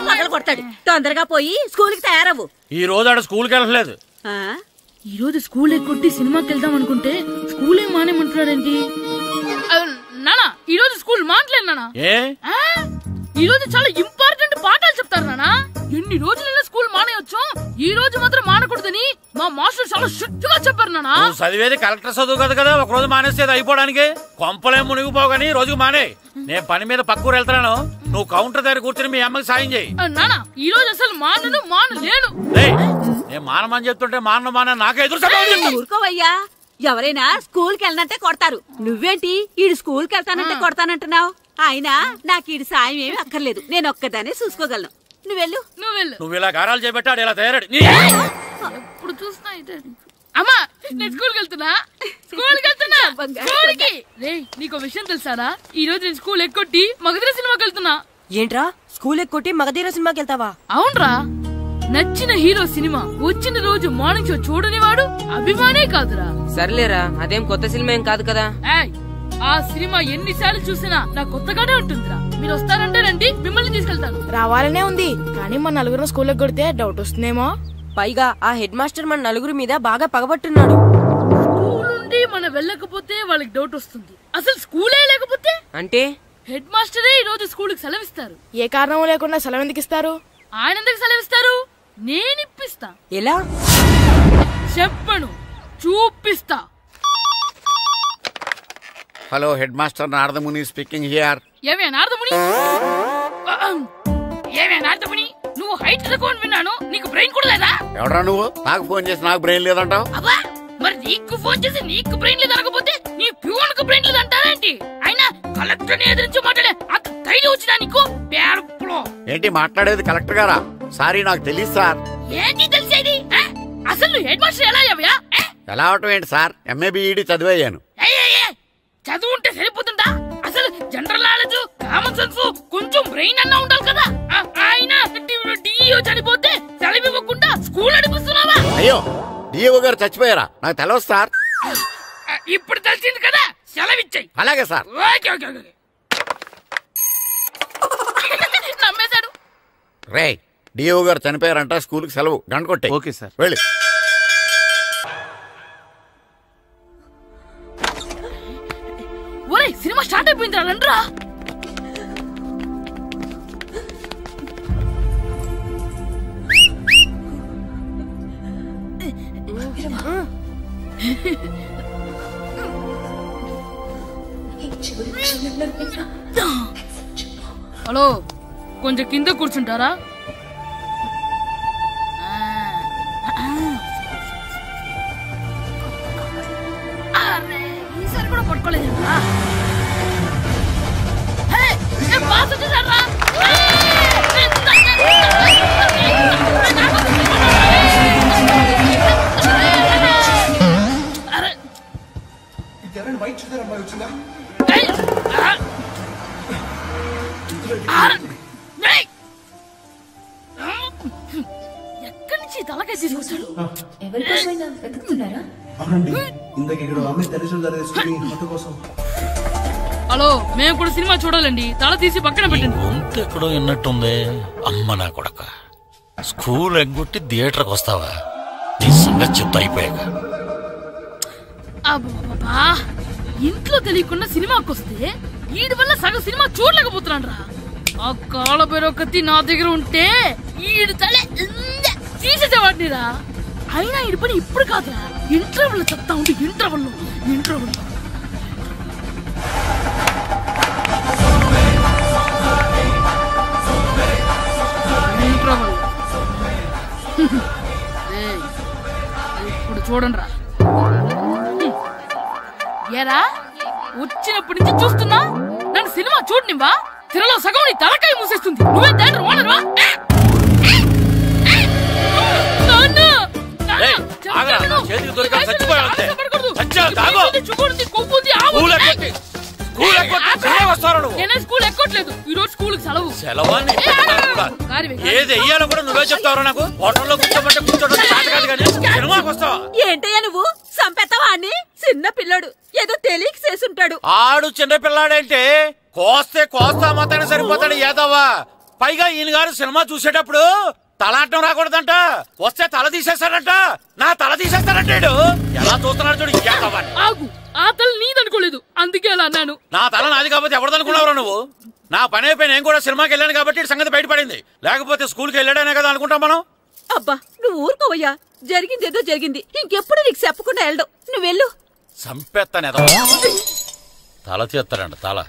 పగలు కొడతాడు. తొందరగా పోయి స్కూల్ కి తయారవు. ఈ రోజు ఆడ స్కూల్కి వెళ్ళలేదు. ఈ రోజు స్కూల్ ఎక్కొట్టి సినిమాకి వెళ్దాం అనుకుంటే స్కూల్ ఏం మానేమంటున్నాడేంటి? నానా ఈ రోజు స్కూల్ మానట్లేదు నానా. ఈ రోజు చాలా ఇంపార్టెంట్ పాఠాలు చెప్తారు నానా. ఎన్ని రోజులైనా స్కూల్ మానేయొచ్చు, ఈ రోజు మాత్రం మానకూడదని మా మాస్టర్ చాలా స్ట్రిక్ట్ గా చెప్పారు నానా. చదివేది కలెక్టర్ చదువు కదా కదా, ఒక రోజు మానేసేది అయిపోవడానికి. కొంపలే మునిగిపోగాని రోజుకు మానే. నేను పని మీద పక్కూరు వెళ్తాను, నువ్వు కౌంటర్ దగ్గర కూర్చొని మీ అమ్మకి సాయం చేయి. నానా ఈ రోజు అసలు మానలేను. నేను మానమని చెప్తుంటే మాన నాకే ఎదురు. ఊరుకోవయ్యా, ఎవరైనా స్కూల్ కి వెళ్ళనంటే కొడతారు. నువ్వేంటి ఈడు స్కూల్ కి వెళ్తానంటే కొడతానంటున్నావు? అయినా నాకు ఈడు సాయం ఏమి అక్కర్లేదు, నేను ఒక్కదానే చూసుకోగలను. నువ్వెళ్ళు. నువ్వు ఇలా గారాలు చేపెట్టాడు ఇలా తయారాడు. ఎప్పుడు చూసినా అమ్మా నేను స్కూల్కి వెళ్తున్నా. నీకు విషయం తెలుసారా? ఈ రోజు నేను స్కూల్ ఎక్కొట్టి మగధీర సినిమాకి వెళ్తున్నా. ఏంట్రా స్కూల్ ఎక్కొట్టి మగధీర సినిమాకి వెళ్తావా? అవునరా. నచ్చిన హీరో సినిమా వచ్చిన రోజు మార్నింగ్ షో చూడని వాడు అభిమానే కాదురా. సర్లేరా, అదేం కొత్త సినిమా ఏం కాదు కదా. ఆ సినిమా ఎన్నిసార్లు చూసినా నా కొత్తగానే ఉంటుందిరా. మీరు వస్తారంటే రండి, మిమ్మల్ని తీసుకెళ్తాను. రావాలనే ఉంది, కానీ మన నలుగురు స్కూల్లో కొడితే డౌట్ వస్తుందేమో. పైగా ఆ హెడ్ మాస్టర్ మన నలుగురు మీద బాగా పగబట్టున్నాడు. స్కూల్ నుండి మనం వెళ్ళకపోతే వాళ్ళకి డౌట్ వస్తుంది. అసలు స్కూలే లేకపోతే అంటే హెడ్ మాస్టరే ఈ రోజు స్కూల్ కి సెలవిస్తారు. ఏ కారణం లేకుండా సెలవు ఎందుకు ఇస్తారు? ఆయన ఎందుకు సెలవిస్తారు? నేను ఇప్పిస్తా. ఎలా చెప్పను, చూపిస్తా. Hello, head master Naradamuni speaking here. ఏమే నారదముని, ఏమే నారదముని, నువ్వు హైట్ తక్కువ విన్నాను, నీకు బ్రెయిన్ కూడా లేదా? ఎవడా నువ్వు? నాకు ఫోన్ చేసి నాకు బ్రెయిన్ లేదంటావు? అబ్బా, మరి నీకు ఫోన్ చేసి నీకు బ్రెయిన్ లేదనకపోతే నీ ప్యూన్ కు బ్రెయిన్ లేదంటారేంటి? అయినా కలెక్టర్ ని ఎదిరించి మాట్లాడే అంత ధైర్యం వచ్చినా నీకు? ఏంటి మాట్లాడేది? కలెక్టర్ గారా? సారీ, నాకు తెలియదు సార్. ఏంటి తెలిసేది? అసలు నువ్వు హెడ్ మాస్టర్ ఎలా అయ్యావా? ఎలా అవటం ఏంటి సార్? MA B Ed చదివయ్యాను. చదువు ఉంటే సరిపోతుందా? అసలు జనరల్ నాలెడ్జ్, కామన్ సెన్స్, కొంచెం బ్రెయిన్ అన్నా ఉండాలి కదా. ఆయన డిఇఓ చనిపోతే సెలవు ఇవ్వకుండా స్కూల్ నడిపిస్తున్నావా? అయ్యో, డిఇఓ గారు చచ్చిపోయారా? నాకు తెలియదు సార్. ఇప్పుడు తెలిసింది కదా, సెలవిచ్చాయి. అలాగే సార్. నమ్మేశాడు. రే, డిఇఓ గారు చనిపోయారంట, స్కూల్ కి సెలవు. గంట కొట్టే. Okay sir. వెళ్ళి. ఒరేయ్, సినిమా స్టార్ట్ అయిపోయింది రండ్రా. హలో, కొంచెం కింద కూర్చుంటారా? ఈసారి కూడా పట్టుకోలేదు. ఎక్కడి నుంచి తలకాయ తీసుకొచ్చాడు? ఎవరికోసమైనా వెతుకుతున్నారా? అవునండి, ఇందాక ఇక్కడ అమ్మాయి తల్లిదండ్రులు తీసుకుని ఫోటో కోసం. హలో, మేము కూడా సినిమా చూడాలండి. తల తీసి పక్కన పెట్టండి. గొంతు ఎక్కడో విన్నట్టుంది. అమ్మ నా కొడక, స్కూల్ ఎగ్గొట్టి థియేటర్కి వస్తావా? నీ సంగతి చెప్తా అయిపోయాక. అబ్బా, ఇంట్లో తెలియకుండా సినిమాకి వస్తే వీడి వల్ల సగం సినిమా చూడలేకపోతున్నాను రా. ఆ కాళ్ళ బెరొకతి నా దగ్గర ఉంటే ఈడు తలే తీసేసేవాడిని రా. అయినా ఈడి పని ఇప్పుడు కాదురా, ఇంటర్వెల్ చెప్తా ఉంటే ఇంటర్వెల్ ఇప్పుడు చూడండి రా. ఏరా, వచ్చినప్పటి నుంచి చూస్తున్నా, నన్ను సినిమా చూడనివ్వా? తిరలో సగం నీ తలకాయ మూసేస్తుంది. నువ్వే థియేటర్ ఓనర్వా? స్కూల్ ఎక్కట్లేదు, ఈ రోజు స్కూల్ సెలవు. ఏది వెయ్యాలో కూడా నువ్వే చెప్తావు. నాకు హోటల్లో కూర్చోబట్టే కూర్చోడం కాదు కానీ సినిమాకి వస్తావా? ఏంటయ్యా నువ్వు? సంపెత్తవా అని? చిన్న పిల్లడు ఏదో తెలియక చేసుంటాడు. ఆడు చిన్న పిల్లాడంటే కోస్తే కోస్తా మాత్రమే సరిపోతాడు ఏదవ్వా. పైగా ఈయన గారు సినిమా చూసేటప్పుడు తలాటం రాకూడదంట, వస్తే తల తీసేస్తాడంట. నా తల తీసేస్తాడంటాడు. ఎలా చూస్తున్నాడు చూడు. ఆగు, ఆ తల నీదనుకోలేదు, అందుకే అలా అన్నాను. నా తల నాది కాబట్టి ఎవరిదనుకున్నావురా నువ్వు? నా పని అయిపోయి నేను కూడా సినిమాకి వెళ్ళాను కాబట్టి సంగతి బయటపడింది. లేకపోతే స్కూల్కి వెళ్ళాడనే కదా అనుకుంటాం మనం. అబ్బా, నువ్వు ఊరుకోవయ్యా. జరిగిందేదో జరిగింది, ఇంకెప్పుడు నీకు చెప్పకుండా వెళ్ళడు. నువ్వెళ్ళు. సంపెత్తనే తల తీస్తాడంట. తల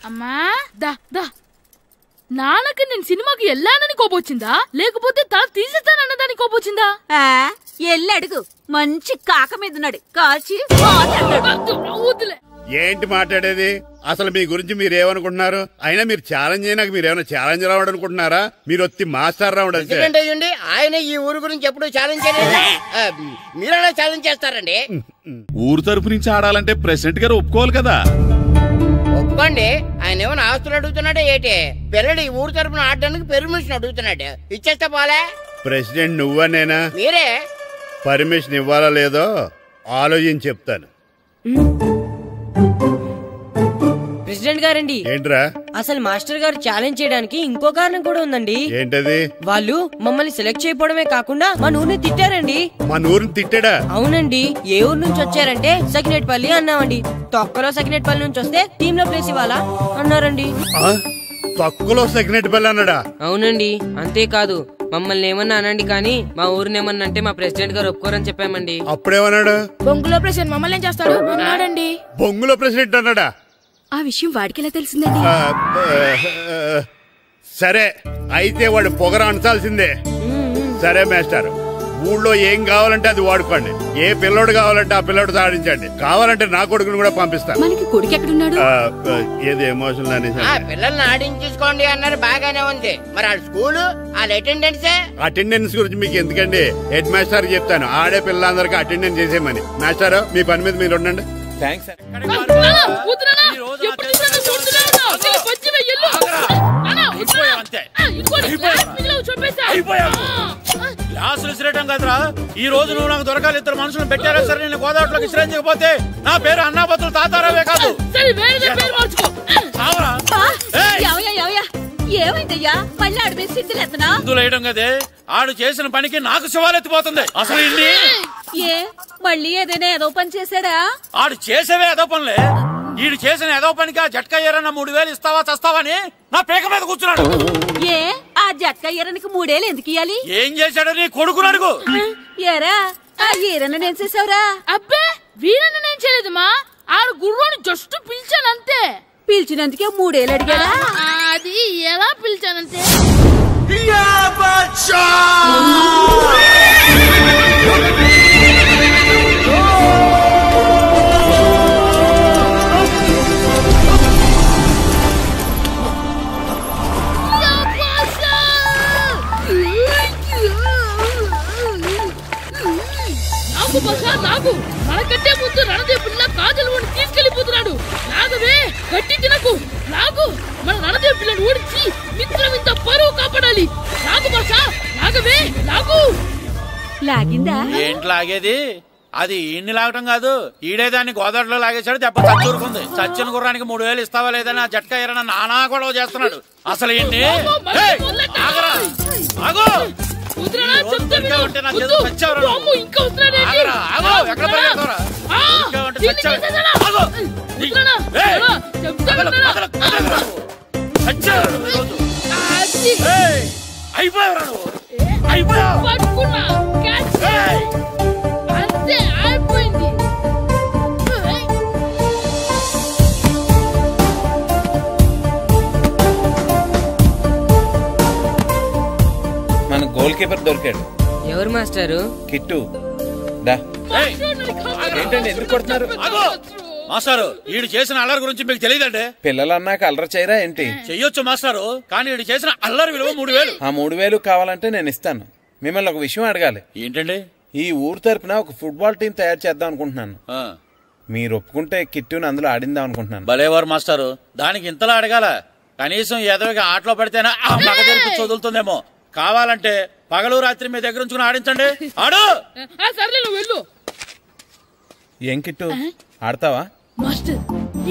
అమ్మా, దా దా. నాన్నకి నేను సినిమాకి వెళ్ళానని కోపొచ్చిందా, లేకపోతే తల తీసేస్తానన్నదాని కోపొచ్చిందా? ఎల్లి అడుగు. మంచి కాక మీద ఉన్నాడు, కాల్చి వద్దులే. ఏంటి మాట్లాడేది? అసలు మీ గురించి మీరేమనుకుంటున్నారు? అయినా మీరు ఛాలెంజ్ అయినాక మీరేమైనా ఛాలెంజ్ రావడం అనుకుంటున్నారా? మీరు వచ్చి మాస్టర్ రావడం. ఆయన ఈ ఊరు గురించి ఎప్పుడు ఛాలెంజ్ చేయలేదు. మీరైనా ఛాలెంజ్ చేస్తారండి? ఊరు తరపు నుంచి ఆడాలంటే ప్రెసిడెంట్ గారు ఒప్పుకోవాలి కదా. ఒప్పుకోండి. ఆయన ఏమైనా ఆస్తులు అడుగుతున్నాడే ఏటి? పిల్లడు ఈ ఊరు తరపున ఆడడానికి పెర్మిషన్ అడుగుతున్నాడు. ఇచ్చేస్తే పోలే. ప్రెసిడెంట్ నువ్వా నేనా? మీరే. పర్మిషన్ ఇవ్వాలా లేదో ఆలోచించి చెప్తాను. ప్రెసిడెంట్ గారండి, ఏంట్రా? అసలు మాస్టర్ గారు ఛాలెంజ్ చేయడానికి ఇంకో కారణం కూడా ఉందండి. ఏంటది? వాళ్ళు మమ్మల్ని సెలెక్ట్ చేయకపోవడమే కాకుండా మా ఊరిని తిట్టారండి. మా ఊరిని తిట్టాడా? అవునండి. ఏ ఊరు నుంచి వచ్చారంటే సకినేట్పల్లి అన్నామండి. తొక్కలో సకినేట్పల్లి నుంచి వస్తే టీమ్ లో ప్లేస్ ఇవ్వాలా అన్నారండి. తొక్కలో సకినేట్పల్లి అన్నాడా? అవునండి. అంతేకాదు మమ్మల్ని ఏమన్నా అనండి కానీ మా ఊరిని ఏమన్నా అంటే మా ప్రెసిడెంట్ గారు ఒప్పుకోరని చెప్పామండి. అప్పుడేమన్నాడు? బొంగులో ప్రెసిడెంట్ మమ్మల్ని ఏం చేస్తాడు అన్నాడండి. బొంగులో ప్రెసిడెంట్ అన్నాడా? ఆ విషయం వాడికి ఎలా తెలిసిందండి? సరే అయితే వాడు పొగర అంచాల్సిందే. సరే మాస్టర్, ఊళ్ళో ఏం కావాలంటే అది వాడుకోండి. ఏ పిల్లోడు కావాలంటే ఆ పిల్లోడు సాధించండి. కావాలంటే నా కొడుకుని కూడా పంపిస్తాను. మనకి కొడుకు ఎక్కడున్నాడు? ఏది ఎమోషనల్ అనేసి పిల్లల్ని ఆడించేసుకోండి అన్నారు. బాగానే ఉంది. మరి ఆ స్కూలు వాళ్ళ అటెండెన్స్ గురించి మీకు ఎందుకండి? హెడ్ మాస్టర్ చెప్తాను. ఆడే పిల్లలందరికీ అటెండెన్స్ చేసేయమని. మాస్టర్ మీ పని మీద మీరు ఉండండి. థ్యాంక్స్. క్లాసులు విసిరేయడం కదరా. ఈ రోజు నువ్వు నాకు దొరకాలి. ఇద్దరు మనుషులు పెట్టారా సరే, నేను గోదావరిలోకి విసిరించకపోతే నా పేరు అన్నాపతులు తాతారావే కాదు. ఏమైందయ్యా? మళ్ళీ ఆడు మీద సిద్ధులు ఎత్తనా? సిద్ధులు వేయడం కదే, ఆడు చేసిన పనికి నాకు శివాలెత్తిపోతుంది. అసలు ఇన్ని ఏ మళ్ళీ ఏదైనా ఏదో పని చేశాడా? ఆడు చేసేవే ఏదో పనులే. ఈడు చేసిన ఏదో పనికి ఆ జట్కా ఏరన్న 3000 ఇస్తావా చస్తావని నా పేక మీద కూర్చున్నాడు. ఏ ఆ జట్కా ఈరనికి 3000 ఎందుకు ఇయ్యాలి? ఏం చేశాడో నీ కొడుకుని అడుగు. ఏరా ఆ ఈరన్న నేను చేసావురా? అబ్బే వీరన్న నేను చేయలేదు మా. ఆడు గుర్రాన్ని జస్ట్ పిలిచాను అంతే. పిలిచినందుకే 3000 అడిగాడా? అది ఎలా పిలిచానంటే నాకు మనకంటే ముందు రణదేవుడిన కాజలవాడిని తీసుకెళ్లిపోతున్నాడు. లాగవే, గట్టి తినకు. లాగు, మన రణదేవు పిల్లని ఓడించి మిత్రం ఇంత పరువు కాపాడాలి. లాగు భాషా, లాగవే, లాగు. లాగిందా? ఏంటి లాగేది? అది ఈయన్ని లాగటం కాదు, ఈడే దాన్ని గోదావరిలో లాగేశాడు. దెబ్బ చచ్చూరుకుంది. చచ్చిన గుర్రానికి 3000 ఇస్తావా లేదని ఆ జట్కా ఏరన్న నానా గొడవ చేస్తున్నాడు. అసలు ఏంటి? అంతే అయిపోయింది. మన గోల్ కీపర్ దొరికాడు. ఎవరు మాస్టారు? కిట్టు. ఏంటండి ఎందుకు కొడుతున్నారు? మాస్టారు, ఈడు చేసిన అల్లరి గురించి మీకు తెలియదండి. పిల్లలు అన్నాక అల్లరి చేయరా ఏంటి? చెయ్యొచ్చు మాస్టారు, కానీ ఈడు చేసిన అల్లరి విలువ 3000. ఆ 3000 కావాలంటే నేను ఇస్తాను. మిమ్మల్ని ఒక విషయం అడగాలి. ఏంటండి? ఈ ఊరు తరపున ఒక ఫుట్బాల్ టీం తయారు చేద్దాం అనుకుంటున్నాను. మీరు ఒప్పుకుంటే కిట్టుని అందులో ఆడిందాం అనుకుంటున్నాను. భలేవారు మాస్టారు, దానికి ఇంతలా అడగాల? కనీసం ఏదోగా ఆటలో పడితేనా ఆ మగ తెరిపి వదులుతుందేమో. కావాలంటే పగలు రాత్రి మీ దగ్గర ఉంచుకుని ఆడించండి. ఆడు. సర్లే నువ్వు వెళ్ళు. ఏం కిట్టు ఆడతావా? మాస్టర్,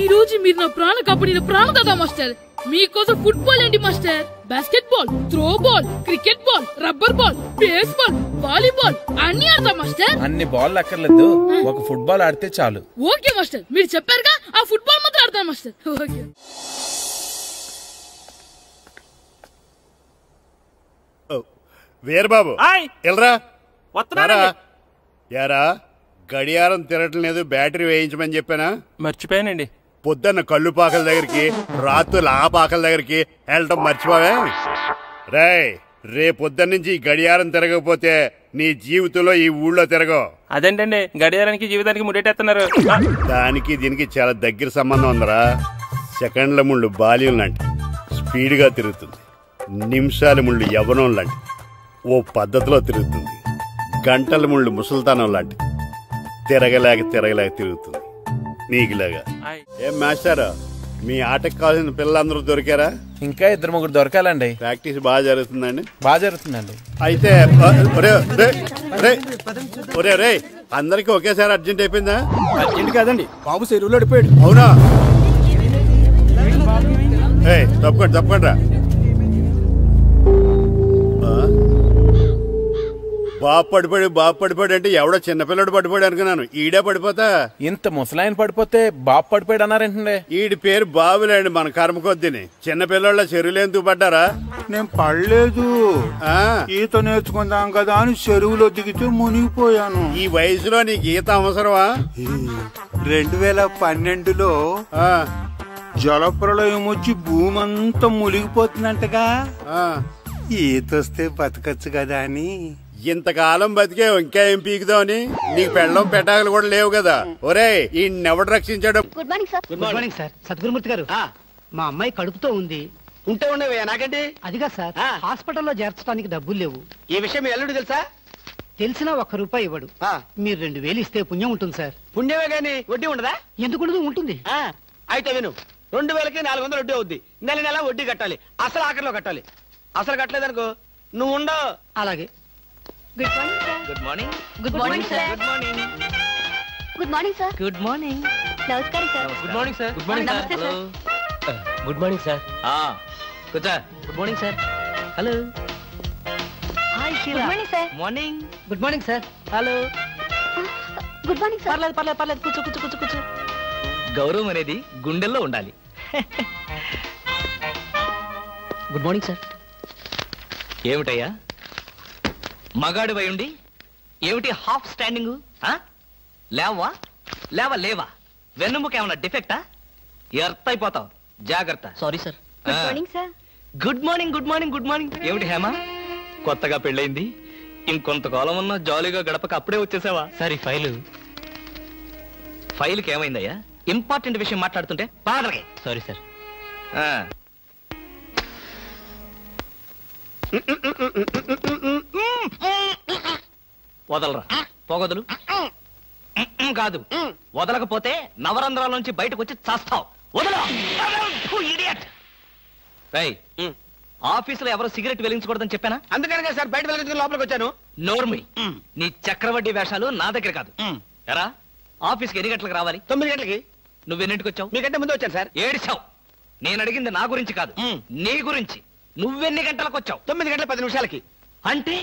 ఈ రోజు మీరు నా ప్రాణ కాపాడిన ప్రాణదాత మాస్టర్. మీకోసం ఫుట్బాల్ ఏంటి master, basket ball, throw ball, cricket ball, rubber ball, base ball, volleyball అన్ని ఆడతా మాస్టర్. అన్ని బాల్ అక్కర్లేదు, ఒక ఫుట్బాల్ ఆడితే చాలు. ఓకే మాస్టర్, మీరు చెప్పారుగా, ఆ ఫుట్బాల్ మాత్రం ఆడతాను మాస్టర్. ఓకే. వీరబాబు ఎల్రా యారా, గడియారం తిరగట్లేదు, బ్యాటరీ వేయించమని చెప్పానా? మర్చిపోయానండి. పొద్దున్న కళ్ళు పాకల దగ్గరికి, రాత్రులు ఆ పాకల దగ్గరికి వెళ్ళటం మర్చిపోవే? రేపొద్దున్న నుంచి ఈ గడియారం తిరగకపోతే నీ జీవితంలో ఈ ఊళ్ళో తిరగవు. అదేంటండి గడియారానికి జీవితానికి ముడేటేస్తున్నారు? దానికి దీనికి చాలా దగ్గర సంబంధం ఉందరా. సెకండ్ల ముళ్ళు బాల్యం లాంటి స్పీడ్గా తిరుగుతుంది. నిమిషాల ముళ్ళు యవ్వనం లాంటి ఓ పద్ధతిలో తిరుగుతుంది. గంటల ముళ్ళు ముసల్తానం లాంటి తిరగలేక తిరుగుతుంది నీకులాగా. ఏం మాస్టర్, మీ ఆటకు కావాల్సిన పిల్లలందరూ దొరికారా? ఇంకా 2-3 దొరకాలండి. ప్రాక్టీస్ బాగా జరుగుతుందండి? బాగా జరుగుతుందండి. అయితే ఒరే అందరికి ఒకేసారి అర్జెంట్ అయిపోయిందా? అర్జెంట్ కాదండి, బాబు చెరువులో అడిపోయాడు. అవునా? తప్పకుండా రా. బాబు పడిపోయాడు అంటే ఎవడో చిన్నపిల్లడు పడిపోయాడు అనుకున్నాను. ఈడే పడిపోతా. ఇంత ముసలాయన పడిపోతే బాబు పడిపోయాడు అన్నారేంటండి? ఈడి పేరు బాబులేండి, మన కర్మ కొద్దిని. చిన్నపిల్లల చెరువులు ఎందుకు పడ్డారా? నేను పడలేదు, ఈత నేర్చుకుందాం కదా అని చెరువులో దిగితే మునిగిపోయాను. ఈ వయసులో నీకు ఈత అవసరమా? 2012లో జలప్రలయం వచ్చి భూమి అంతా మునిగిపోతుందంటగా. ఈత వస్తే బతకచ్చు కదా అని. ఇంతకాలం బతికే ఇంకా ఏం పీకుదామని? నీకు పెళ్ళం పెట్టాకలు కూడా లేవు కదా. ఒరే ఈయనెవడు రక్షించాడు? Good morning sir. Good morning sir. Sadgurumurthy గారు, మా అమ్మాయి కడుపుతో ఉంది. ఉంటే ఉండేవయ్యా, నాకండి. అదిగా సార్, హాస్పిటల్లో చేర్చడానికి డబ్బులు లేవు. ఈ విషయం మీ అల్లుడు తెలుసా? తెలిసినా ₹1 ఇవ్వడు. మీరు 2000 ఇస్తే పుణ్యం ఉంటుంది సార్. పుణ్యమే గాని వడ్డీ ఉండదా? ఎందుకుండదు, ఉంటుంది. అయితే విను, 2000కి 400 వడ్డీ అవుద్ది. నెల వడ్డీ కట్టాలి. అసలు ఆఖరిలో కట్టాలి. అసలు కట్టలేదనుకో నువ్వు ఉండవు. అలాగే. Good morning. Good morning sir. Good morning. Good morning sir. Good morning. నమస్కారం sir. Good morning sir. Good morning sir. Good morning sir. కూర్చో. Good morning sir. Hello. Hi good morning sir. Morning. Good morning sir. Hello. Good morning sir. పర్లేదు. కూర్చో. గౌరవం అనేది గుండెల్లో ఉండాలి. Good morning sir. ఏమిటయ్యా మగాడు ఉండి ఏమిటి హాఫ్ స్టాండింగ్? లేవా? వెన్నుముక ఏమన్నా డిఫెక్టా? ఎర్త్ అయిపోతావు, జాగ్రత్త. Sorry sir. Good morning sir. Good morning. ఏమిటి హేమ, కొత్తగా పెళ్ళైంది, ఇంకొంతకాలం ఉన్న జాలీగా గడపక అప్పుడే వచ్చేసావా? సరే ఫైల్కి ఏమైందయ్యా? ఇంపార్టెంట్ విషయం మాట్లాడుతుంటే పాదలకి. Sorry sir. వదలరా, పొగదులు కాదు. వదలకపోతే నవరంధ్రాల నుంచి బయటకు వచ్చి చస్తావు. వదల. ఆఫీసులో ఎవరు సిగరెట్ వెలిగించకూడదని చెప్పానా? అందుకనే సార్ బయట వెలిగించుకుని లోపలికి వచ్చాను. నోర్మి, నీ చక్రవడ్డీ వేషాలు నా దగ్గర కాదు. ఎరా, ఆఫీస్కి ఎన్ని గంటలకు రావాలి? 9 గంటలకి. నువ్వెన్నింటికి వచ్చావు? మీకంటే ముందు వచ్చాను సార్. ఏడిచావు. నేను అడిగింది నా గురించి కాదు, నీ గురించి. నువ్వెన్ని గంటలకు వచ్చావు? 9 గంటల 10 నిమిషాలకి. అంటే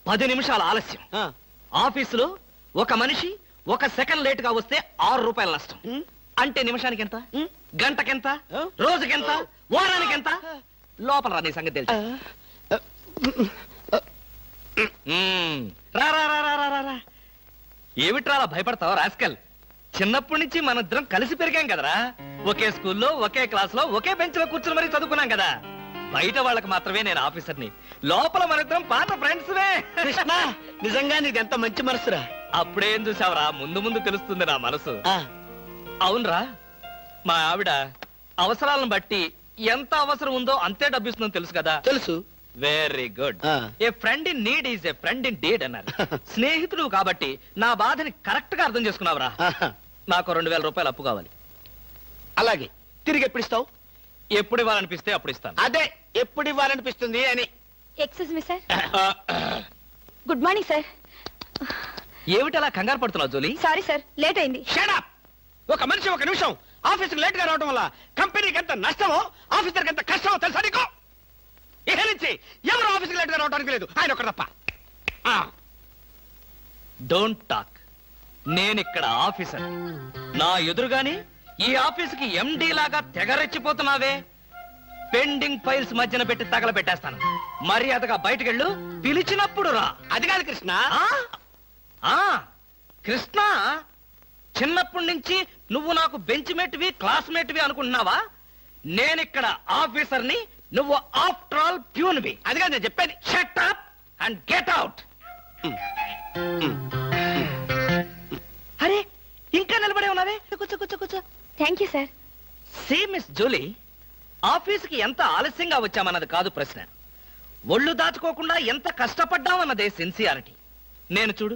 10 నిమిషాల ఆలస్యం. ఆఫీసులో ఒక మనిషి 1 సెకండ్ లేట్ గా వస్తే ₹6 నష్టం. అంటే నిమిషానికి ఎంత? గంటకెంత? రోజుకెంత? వారానికి ఎంత? లోపల రా, నీ సంగతి తెలుసు. ఏమిట్రా అలా భయపడతావు రాస్కల్? చిన్నప్పటి నుంచి మనిద్దరం కలిసి పెరిగాం కదరా. ఒకే స్కూల్లో, ఒకే క్లాస్ లో, ఒకే బెంచ్ లో కూర్చుని మరీ చదువుకున్నాం కదా. బయట వాళ్ళకి మాత్రమే నేను ఆఫీసర్ని, లోపల మనిద్దరం పాత ఫ్రెండ్స్. కృష్ణ, నిజంగా నీది ఎంత మంచి మనసురా. అప్పుడేం చూసావరా, ముందు తెలుస్తుంది నా మనసు. అవునరా, మా ఆవిడ అవసరాలను బట్టి ఎంత అవసరం ఉందో అంతే డబ్బిస్తుందో తెలుసు కదా. తెలుసు. Very good. A friend in need is a friend in deed అన్నారు. స్నేహితుడు కాబట్టి నా బాధని కరెక్ట్ గా అర్థం చేసుకున్నావురా. నాకు ₹2000 అప్పు కావాలి. అలాగే. తిరిగి ఎప్పుడు ఇస్తావు? ఎప్పుడు ఇవ్వాలనిపిస్తే అప్పుడు ఇస్తాను. అదే, ఎప్పుడు ఇవ్వాలనిపిస్తుంది అని. Excuse me sir. Good morning sir. ఏమిటి అలా కంగారు పడుతున్నావు జోలీ? సారీ సార్, లేట్ అయింది. Shut up. ఒక మనిషి 1 నిమిషం ఆఫీసుకు లేట్ గా రావడం వల్ల కంపెనీకి ఎంత నష్టమో, ఆఫీసర్కి ఎంత కష్టమో తెలుసా నీకు? ఇక నుంచి ఎవరు ఆఫీసుకు లేట్ గా రావడానికి లేదు, ఆయన ఒకటి తప్ప. Don't talk. నేనిక్కడ ఆఫీసర్. నా ఎదురుగాని ఈ ఆఫీసుకి ఎండీ లాగా తెగరెచ్చిపోతున్నావే. పెండింగ్ ఫైల్స్ మధ్యన పెట్టి తగలబెట్టేస్తాను. మర్యాదగా బయటకెళ్ళు, పిలిచినప్పుడు రా. అది కాదు కృష్ణ. కృష్ణ, చిన్నప్పటి నుంచి నువ్వు నాకు బెంచ్ మేట్వి, క్లాస్మేట్వి అనుకుంటున్నావా? నేనిక్కడ ఆఫీసర్ని, నువ్వు ఆఫ్టర్ ఆల్ ప్యూన్వి. అది కాదు నేను చెప్పేది. Shut up and get out. అరే, ఇంకా నిలబడే ఉన్నావే? కూర్చో. Thank you sir. See miss Julie, ఆఫీస్కి ఎంత ఆలస్యంగా వచ్చామన్నది కాదు ప్రశ్న. ఒళ్ళు దాచుకోకుండా ఎంత కష్టపడ్డామన్నదే సిన్సియారిటీ. నేను చూడు,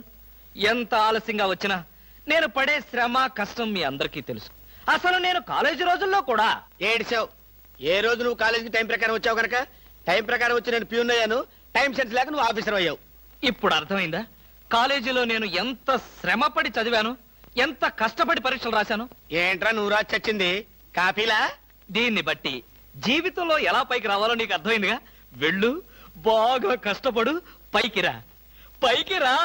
ఎంత ఆలస్యంగా వచ్చినా నేను పడే శ్రమ, కష్టం మీ అందరికీ తెలుసు. అసలు నేను కాలేజీ రోజుల్లో కూడా ఏడిసావు. ఏ రోజు నువ్వు కాలేజీకి టైం ప్రకారం వచ్చావు కనుక టైం ప్రకారం వచ్చి నేను ప్యూన్ అయ్యాను. టైం సెన్స్ లేక నువ్వు ఆఫీసర్ అయ్యావు. ఇప్పుడు అర్థమైందా కాలేజీలో నేను ఎంత శ్రమపడి చదివాను, ఎంత కష్టపడి పరీక్షలు రాశాను. ఏంట్రా నువ్వు రాసి చచ్చింది కాపీలా? దీన్ని బట్టి జీవితంలో ఎలా పైకి రావాలో నీకు అర్థమైందిగా. వెళ్ళు, బాగా కష్టపడు, పైకి రా. పైకి రా.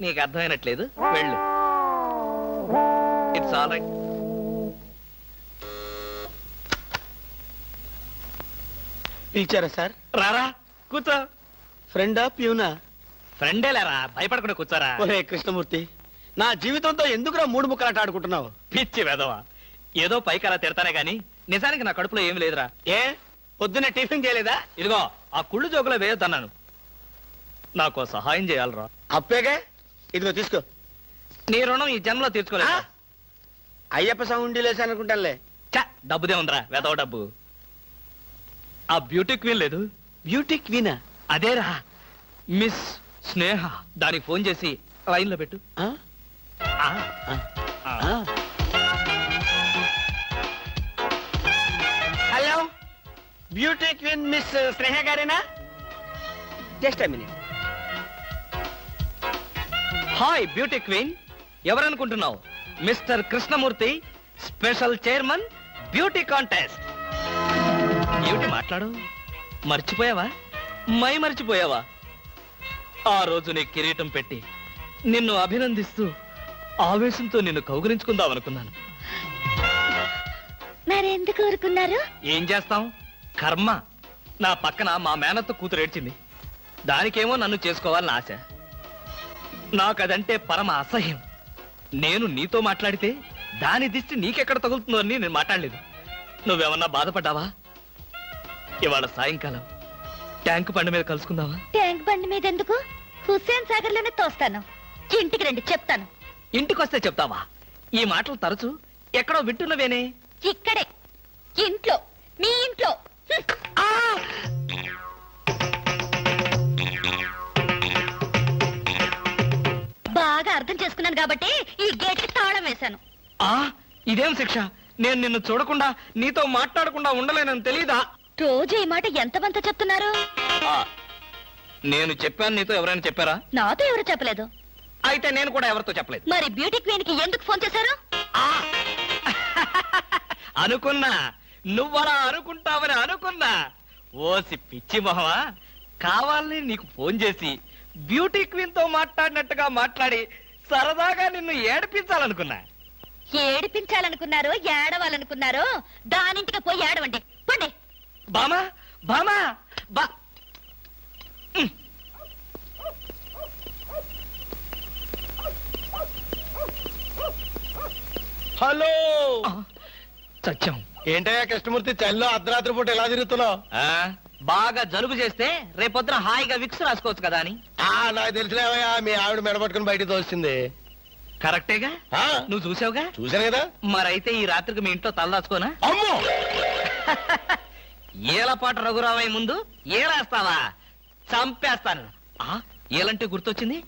నీకు అర్థమైనట్లేదు, వెళ్ళు. It's all right. పిలిచారా సార్? రారా, కూర్చో. ఫ్రెండా ప్యూనా? ఫ్రెండే లేరా, భయపడకుండా కూర్చోరా. ఒరే కృష్ణమూర్తి, నా జీవితంతో ఎందుకురా మూడు ముక్కలాట ఆడుకుంటున్నావు? పిచ్చి వెదవా, ఏదో పైకి అలా తిడతానే గాని నిజానికి నా కడుపులో ఏమి లేదురా. ఏ పొద్దున్న టిఫిన్ చేయలేదా? ఇదిగో ఆ కుళ్ళు జోకులో వేయొద్దన్నాను. నాకు సహాయం చేయాలరా. అప్పేగా, ఇదిగో తీసుకో. నీ రుణం ఈ జన్మలో తీర్చుకోలేదు. అయ్యప్ప సౌండి లేసానుకుంటానులే. డబ్బుదే ఉందిరా, వెదవ డబ్బు. ఆ బ్యూటీ క్వీన్ లేదు? బ్యూటీ క్వీనా? అదేరా, మిస్ స్నేహ. దానికి ఫోన్ చేసి లైన్ లో పెట్టు. Hello, beauty queen miss Sneha గారేనా? Just minute. Hi beauty queen, ఎవరనుకుంటున్నావు? Mister Krishnamurthy, special chairman, beauty contest. ఏమిటి మాట్లాడు? మర్చిపోయావా? మర్చిపోయావా? ఆ రోజు నీ కిరీటం పెట్టి నిన్ను అభినందిస్తూ ఆవేశంతో నిన్ను కౌగిలించుకుందామనుకున్నాను. మరెందుకు కోరుకున్నారు? ఏం చేస్తాం, కర్మ. నా పక్కన మా మేనత్త కూతురు ఏడ్చింది. దానికేమో నన్ను చేసుకోవాలని ఆశ. నాకదంటే పరమ అసహ్యం. నేను నీతో మాట్లాడితే దాని దిష్టి నీకెక్కడ తగులుతుందో అని నేను మాట్లాడలేదు. నువ్వేమన్నా బాధపడ్డావా? ఇవాళ సాయంకాలం ట్యాంక్ బండి మీద కలుసుకుందావా? ట్యాంక్ బండి మీద ఎందుకు? హుస్సేన్ సాగర్ లోనే తోస్తాను. ఇంటికి రండి, చెప్తాను. ఇంటికొస్తే చెప్తావా? ఈ మాటలు తరచు ఎక్కడో వింటున్నవేనే. ఇక్కడే, ఇంట్లో, మీ ఇంట్లో. బాగా అర్థం చేసుకున్నాను కాబట్టి ఈ గేట్ కి తాళం వేశాను. ఇదేం శిక్ష? నేను నిన్ను చూడకుండా నీతో మాట్లాడకుండా ఉండలేనని తెలీదా? రోజు ఈ మాట ఎంతమంత చెప్తున్నారు? నేను చెప్పాను, నీతో ఎవరైనా చెప్పారా? నాతో ఎవరు చెప్పలేదు. అయితే నేను కూడా ఎవరితో చెప్పలేదు. మరి బ్యూటీ క్వీన్ కి ఎందుకు ఫోన్ చేశారు? అనుకున్నా, నువ్వలా అనుకుంటావని అనుకున్నా. ఓసి పిచ్చి మొహమా, కావాలని నీకు ఫోన్ చేసి బ్యూటీ క్వీన్ తో మాట్లాడినట్టుగా మాట్లాడి సరదాగా నిన్ను ఏడిపించాలనుకున్నా. ఏడిపించాలనుకున్నారో ఏడవాలనుకున్నారో దానింటికి పోయి ఏడవండి. పండి. బామా బామా బా. హలో, సత్యం. ఏంటయ్యా కృష్ణమూర్తి, చల్లో అర్ధరాత్రి పూట ఎలా తిరుగుతున్నావు? బాగా జలుబు చేస్తే రేపొద్దున హాయిగా విక్స్ రాసుకోవచ్చు కదా అని. నాకు తెలిసినవయ్యా, మీ ఆవిడ మెడపట్టుకుని బయటికి తోస్తుంది. కరెక్టేగా, నువ్వు చూసావుగా? చూసాను కదా. మరైతే ఈ రాత్రికి మీ ఇంట్లో తలదాచుకోనా? అమ్మో, ఏలపాటు రఘురావయ్య ముందు ఏలేస్తావా? చంపేస్తాను. ఏలంటే గుర్తొచ్చింది.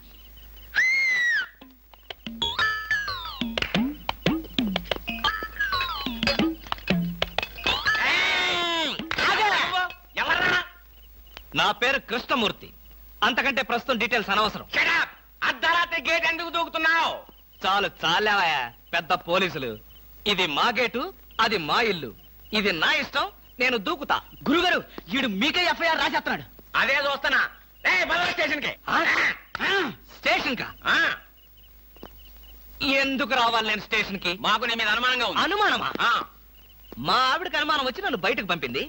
నా పేరు కృష్ణమూర్తి. అంతకంటే ప్రస్తుతం డీటెయిల్స్ అనవసరం. అర్ధరాత్రి గేట్ ఎందుకు దూకుతున్నావు? చాలు చాలేవయ్యా, పెద్ద పోలీసులు. ఇది మా గేటు, అది మా ఇల్లు. ఇది నా ఇష్టం, నేను దూకుతా. గురుగారు, వీడు మీకే ఎఫ్ఐఆర్ రాసేస్తున్నాడు. అదే చూస్తున్నా. స్టేషన్ కి. స్టేషన్ కా? ఎందుకు రావాలి నేను స్టేషన్ కి? మాకు నీ మీద అనుమానంగా ఉంది. అనుమానమా? మా ఆవిడకి అనుమానం వచ్చి నన్ను బయటకు పంపింది.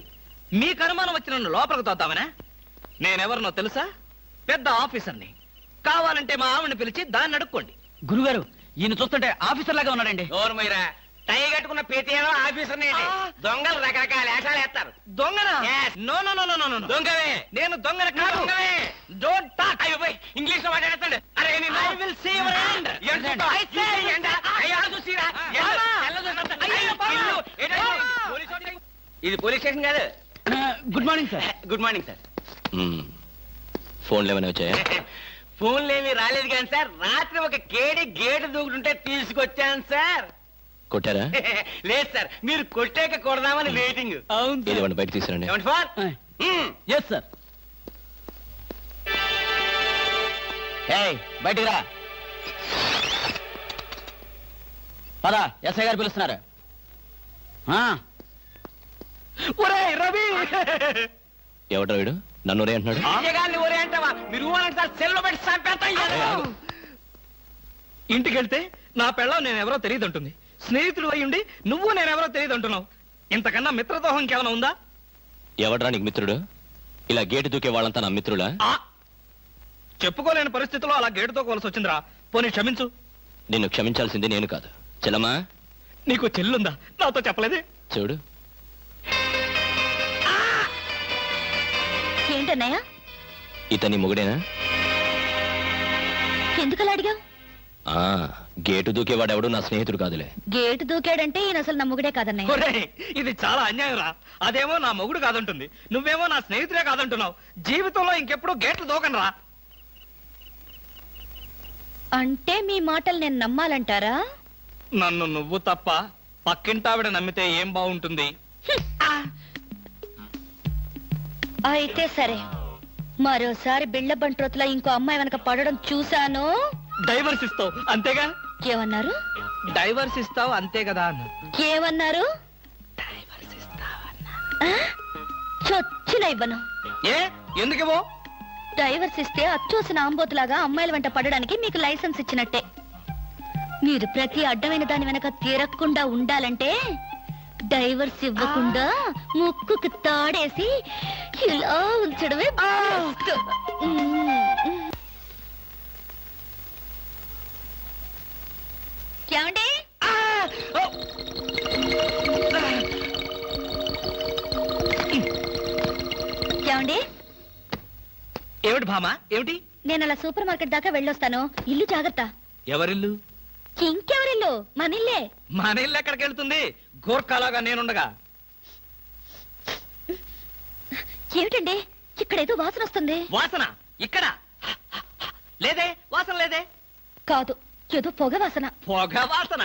మీకు అనుమానం వచ్చి నన్ను లోపలికి తోద్దామనా? నేనెవరినో తెలుసా? పెద్ద ఆఫీసర్ని. కావాలంటే మా ఆవిడని పిలిచి దాన్ని అడుక్కోండి. గురుగారు, ఈయన చూస్తుంటే ఆఫీసర్ లాగా ఉన్నాడండి. నోరుమీరా, టై కట్టుకున్న ప్రతిలో ఆఫీసర్ దొంగలు రకరకాల వేషాలు వేస్తారు. దొంగనా? No no no no no, దొంగవే. నేను దొంగన కాదు. Don't talk. అయ్యో పోయి ఇంగ్లీష్ లో మాట్లాడతాడు. అరే I will see your hand. I say ఇది పోలీస్ స్టేషన్ కాదు. Good morning sir. Good morning sir. ఫోన్లు ఏమైనా వచ్చాయా? ఫోన్లు ఏమి రాలేదు కానీ సార్, రాత్రి ఒక కేడి గేటు దూకుతుంటే తీసుకొచ్చాను సార్. కొట్టారా? లేదు సార్, మీరు కొట్టాక కొడదామని వెయిటింగ్. ఏదేమన్నా బయట తీసుకురండి. Yes sir. బయటికి రా. పదా, ఎస్ఐ గారు పిలుస్తున్నారు. రవి ఎవడ్రా వీడు? నన్ను ఒరే అంటున్నాడు. ఒరే అంటావా? మీరు సెల్లో పెట్టి చంపేస్తాం. ఇంటికెళ్తే నా పెళ్ళం నేనెవరో తెలియదంటుంది. స్నేహితుడు అయ్యుండి నువ్వు నేనెవరో తెలియదంటున్నావు. ఇంతకన్నా మిత్రదోహం ఇంకేమైనా ఉందా? ఎవడ్రా నీకు మిత్రుడు? ఇలా గేటు దూకే వాళ్ళంతా నా మిత్రుడా? చెప్పుకోలేని పరిస్థితిలో అలా గేటు దూకోవాల్సి వచ్చిందిరా. పోనీ క్షమించు. నిన్ను క్షమించాల్సింది నేను కాదు. చెల్లమ్మా, నీకు చెల్లుందా? నాతో చెప్పలేదే. చూడు, ఏంటన్నయ్య? ఇతని మొగుడేనా? ఎందుకలా అడిగావు? గేటు దూకేవాడెవడు నా స్నేహితుడు కాదులే. గేటు దూకాడంటే ఈయన అసలు నా మొగుడే కాదన్నయ్య. ఇది చాలా అన్యాయం రా. అదేమో నా మొగుడు కాదంటుంది, నువ్వేమో నా స్నేహితుడే కాదంటున్నావు. జీవితంలో ఇంకెప్పుడు గేట్లు దూకను రా. అంటే మీ మాటలు నేను నమ్మాలంటారా? నన్ను నువ్వు తప్ప పక్కింటావిడ నమ్మితే ఏం బాగుంటుంది? అయితే సరే, మరోసారి బిళ్ళ బంట్రోతులా ఇంకో అమ్మాయి వెనక పడడం చూశాను. డైవర్స్ ఇస్తావు అంతేగా? ఏమన్నారు? డైవర్స్ ఇస్తావు అంతే కదా అన్న. ఏమన్నారు? చొచ్చిన ఇవ్వను. ఏ ఎందుకేమో? డైవర్స్ ఇస్తే అచ్చోసిన ఆంబోతులాగా అమ్మాయిల వెంట పడడానికి మీకు లైసెన్స్ ఇచ్చినట్టే. మీరు ప్రతి అడ్డమైన దాని వెనక తిరగకుండా ఉండాలంటే డైవర్స్ ఇవ్వకుండా ముక్కుకు తాడేసి ఇలా ఉంచడమే బెస్ట్. ఏమండి? ఏమండి? ఏమిటి భామా? ఏమిటి? నేను అలా సూపర్ మార్కెట్ దాకా వెళ్ళొస్తాను. ఇల్లు జాగ్రత్త. ఎవరిల్లు? ఇంకెవరిల్లు? మనిల్లే. మన ఇల్లు ఎక్కడికి వెళ్తుంది? గోర్ఖాలాగా నేనుండగా. ఏమిటండి ఇక్కడేదో వాసన వస్తుంది? వాసన ఇక్కడ లేదే. వాసన లేదే. కాదు, ఏదో పొగ వాసన. పొగ వాసన?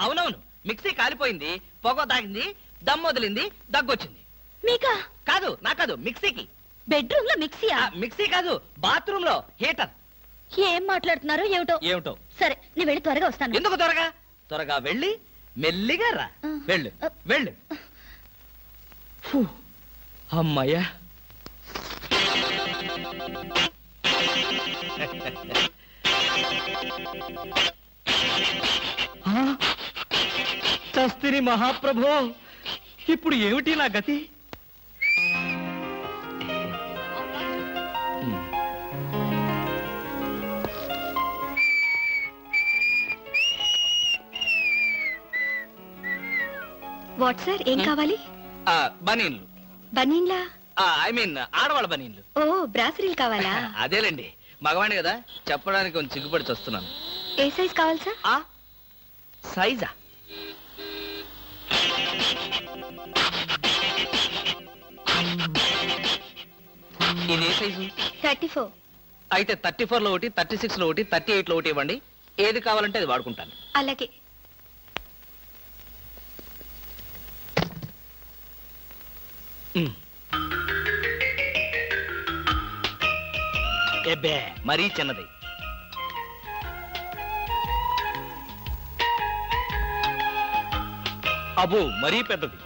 అవునవును, మిక్సీ కాలిపోయింది, పొగ తాగింది, దమ్ వదిలింది, దగ్గొచ్చింది. మీకా? కాదు, నా కాదు, మిక్సీకి. బెడ్రూమ్ లో మిక్సీయా? మిక్సీ కాదు, బాత్రూమ్ లో హీటర్. ఏం మాట్లాడుతున్నారు ఏమిటో? ఏమిటో? సరే, నేను వెళ్ళి త్వరగా వస్తాను. ఎందుకు త్వరగా? త్వరగా వెళ్ళి మెల్లిగా రా. వెళ్ళు వెళ్ళు. అమ్మయ్యా. చస్తిని మహాప్రభో, ఇప్పుడు ఏమిటి నా గతి? వాట్ సార్, ఏం కావాలి? బనీన్లు. బనీన్లా? ఐ మీన్ ఆడవాళ్ళ బనీన్లు. ఓ, బ్రాసరీలు కావాలా? అదేలేండి, మగవాణి కదా, చెప్పడానికి కొంచెం సిగ్గుపడి వస్తున్నాను. ఏ సైజ్ కావాలి సార్? సైజా? ఇది ఏ సైజు? 34. అయితే 34 లో ఒకటి, 36 లో ఒకటి, 38 లో ఒకటి ఇవ్వండి. ఏది కావాలంటే అది వాడుకుంటాను. అలాగే. ఎబ్బే, మరీ చిన్నది. అబ్బో, మరీ పెద్దది.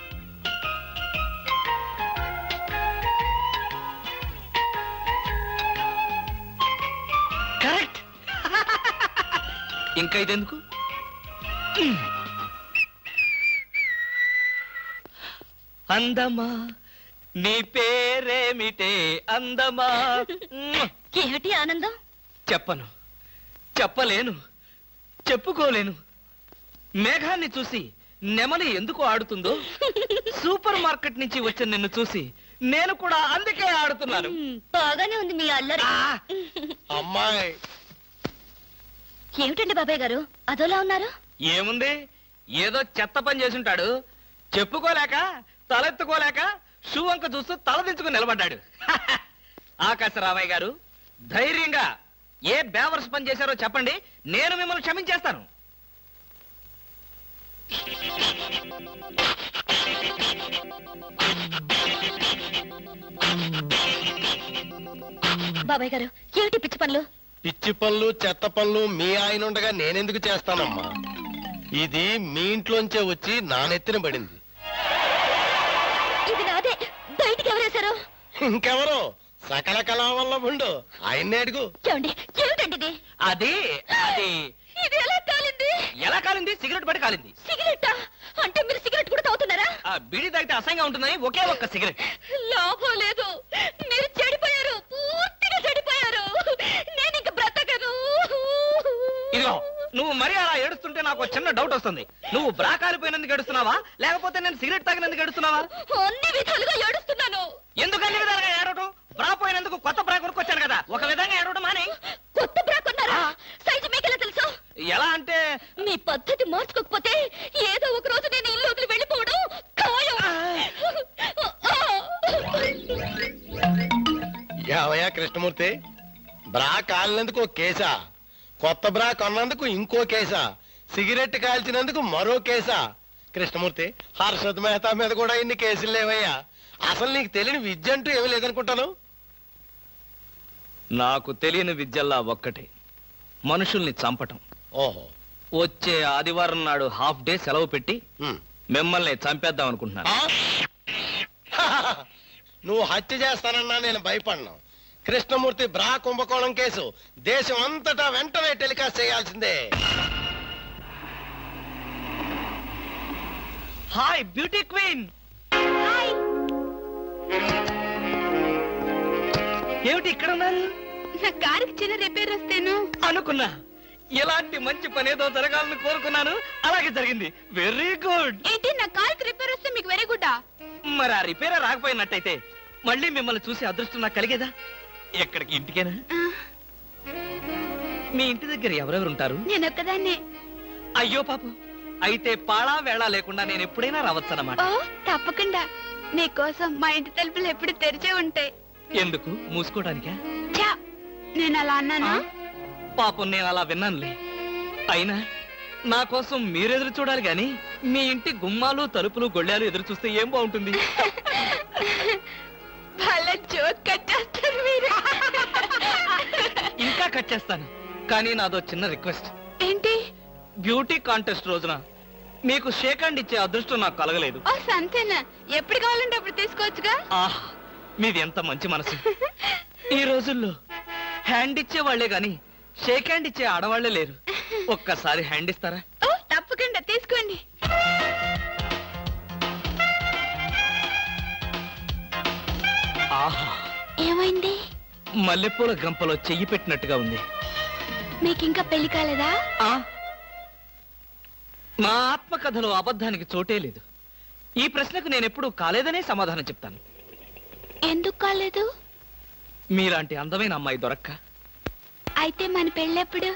కరెక్ట్. ఇంకా ఇదెందుకు? అందమా నీ పేరేమిటే అందమా? ఏమిటి ఆనందం? చెప్పను, చెప్పలేను, చెప్పుకోలేను. మేఘాన్ని చూసి నెమలి ఎందుకు ఆడుతుందో, సూపర్ మార్కెట్ నుంచి వచ్చిన నిన్ను చూసి నేను కూడా అందుకే ఆడుతున్నాను. బాగానే ఉంది మీ అల్లరి. అమ్మాయి. ఏమిటండి బాబాయ్ గారు అదోలా ఉన్నారు? ఏముంది, ఏదో చెత్త పని చేసుంటాడు. చెప్పుకోలేక, తలెత్తుకోలేక షూ వంక చూస్తూ తలదించుకుని నిలబడ్డాడు. ఆకాశరామయ్య గారు, ధైర్యంగా ఏ బేవర్స్ పని చేశారో చెప్పండి, నేను మిమ్మల్ని క్షమించేస్తాను. బాబాయ్ గారు ఏమిటి పిచ్చి పనులు? పిచ్చి పనులు చెత్త పనులు మీ ఆయన ఉండగా నేనెందుకు చేస్తానమ్మా? ఇది మీ ఇంట్లోంచే వచ్చి నా నెత్తిన పడింది. ఇది నాదే. బయటికి ఎవరేశారు? ఇంకెవరో సకల కళా వల్ల ఉండు ఆయన్నే అడుగు. ఏమండి ఏమిటండి ఇది? అది అది ఇది ఎలా కాలింది? ఎలా కాలింది? సిగరెట్ పడి కాలింది. సిగరెట్టా? అంటే మీరు సిగరెట్ కూడా తాగుతున్నారా? ఆ బీడీ తాగితే అసహ్యంగా ఉంటుందని ఒకే ఒక్క సిగరెట్. లాభం లేదు, మీరు చెడిపోయారు, పూర్తిగా చెడిపోయారు. నేను ఇంక బ్రతకను. ఇదిగో నువ్వు మరీ అలా ఏడుస్తుంటే నాకు చిన్న డౌట్ వస్తుంది. నువ్వు బ్రా కాలిపోయినందుకు ఏడుస్తున్నావా లేకపోతే నేను సిగరెట్ తాగినందుకు ఏడుస్తున్నావా? అన్ని విధాలుగా ఏడుస్తున్నాను. ఎందుకు అన్ని విధాలుగా ఏడవటం? బ్రా పోయినందుకు కొత్త బ్రా కొనుక్కొచ్చాను కదా, ఒక విధంగా ఏడవడం మాని. కొత్త బ్రా కొన్నారా? సైజు మీకెలా తెలుసు? ఎలా అంటే మీ పద్ధతి మార్చుకోకపోతే ఏదో ఒక రోజు నేను ఇల్లు వదిలి వెళ్ళిపోవడం ఖాయం. యావయ్యా కృష్ణమూర్తి, బ్రా కాలినందుకు ఒక కేసా, కొత్త బ్రా కొన్నందుకు ఇంకో కేసా, సిగరెట్ కాల్చినందుకు మరో కేసా? కృష్ణమూర్తి, హర్షద్ మెహతా మీద కూడా ఇన్ని కేసులు లేవయ్యా. అసలు నీకు తెలియని విద్య అంటూ ఏమీ లేదనుకుంటాను. నాకు తెలియని విద్యల్లా ఒక్కటే, మనుషుల్ని చంపటం. ఓహో, వచ్చే ఆదివారం నాడు హాఫ్ డే సెలవు పెట్టి మిమ్మల్ని చంపేద్దాం అనుకుంటున్నాను. నువ్వు హత్య చేస్తానన్నా నేను భయపడ్ను. కృష్ణమూర్తి బ్రా కుంభకోణం కేసు దేశం అంతటా వెంటనే టెలికాస్ట్ చేయాల్సిందే. Hi beauty queen. ఏమిటి ఇక్కడ ఉన్నారు? నా కారుకి చిన్న రిపేర్ వస్తేను అనుకున్నా. ఎలాంటి మంచి పని ఏదో జరగాలని కోరుకున్నాను, అలాగే జరిగింది. Very good. ఏంటి నా కారుకి రిపేర్ వస్తే మీకు వెరీ గుడ్డా? మరి ఆ రిపేర్ రాకపోయినట్టయితే మళ్ళీ మిమ్మల్ని చూసి అదృష్టం నాకు కలిగేదా? ఎక్కడికి? ఇంటికేనా? మీ ఇంటి దగ్గర ఎవరెవరు ఉంటారు? నేను ఒక్కదాన్నే. అయ్యో పాపం, అయితే పాళా వేళ లేకుండా నేను ఎప్పుడైనా రావచ్చన్నమాట. ఓ తప్పకుండా. నీకోసం మా ఇంటి తలుపులు ఎప్పుడు తెరిచే ఉంటాయి. ఎందుకు? మూసుకోవడానికా? నేను అలా అన్నానా? పాపం నేను అలా విన్నానులే. అయినా నా కోసం మీరెదురు చూడాలి గాని మీ ఇంటి గుమ్మాలు తలుపులు గొళ్ళాలు ఎదురు చూస్తే ఏం బాగుంటుంది? జోక్ కట్ చేస్తారు మీరు. ఇంకా కట్ చేస్తాను, కానీ నాదో చిన్న రిక్వెస్ట్. ఏంటి? బ్యూటీ కాంటెస్ట్ రోజున మీకు షేక్ హ్యాండ్ ఇచ్చే అదృష్టం నాకు కలగలేదు. ఓ సంతేనా? ఎప్పుడు కావాలంటే అప్పుడు తీసుకోవచ్చుగా. ఆహ్, మీది ఎంత మంచి మనసు. ఈ రోజుల్లో హ్యాండ్ ఇచ్చే వాళ్లే గాని షేక్ హ్యాండ్ ఇచ్చే ఆడవాళ్లే లేరు. ఒక్కసారి హ్యాండ్ ఇస్తారా? ఓ తప్పకుండా తీసుకోండి. ఆహా, ఏమైంది? మల్లెపూల గంపలో చెయ్యి పెట్టినట్టుగా ఉంది. మీకింకా పెళ్లి కాలేదా? నా ఆత్మకథలో అబద్ధానికి చోటే లేదు. ఈ ప్రశ్నకు నేనెప్పుడు కాలేదనే సమాధానం చెప్తాను. ఎందుకు కాలేదు? మీలాంటి అందమైన అమ్మాయి దొరక్క. అయితే మన పెళ్ళెప్పుడు?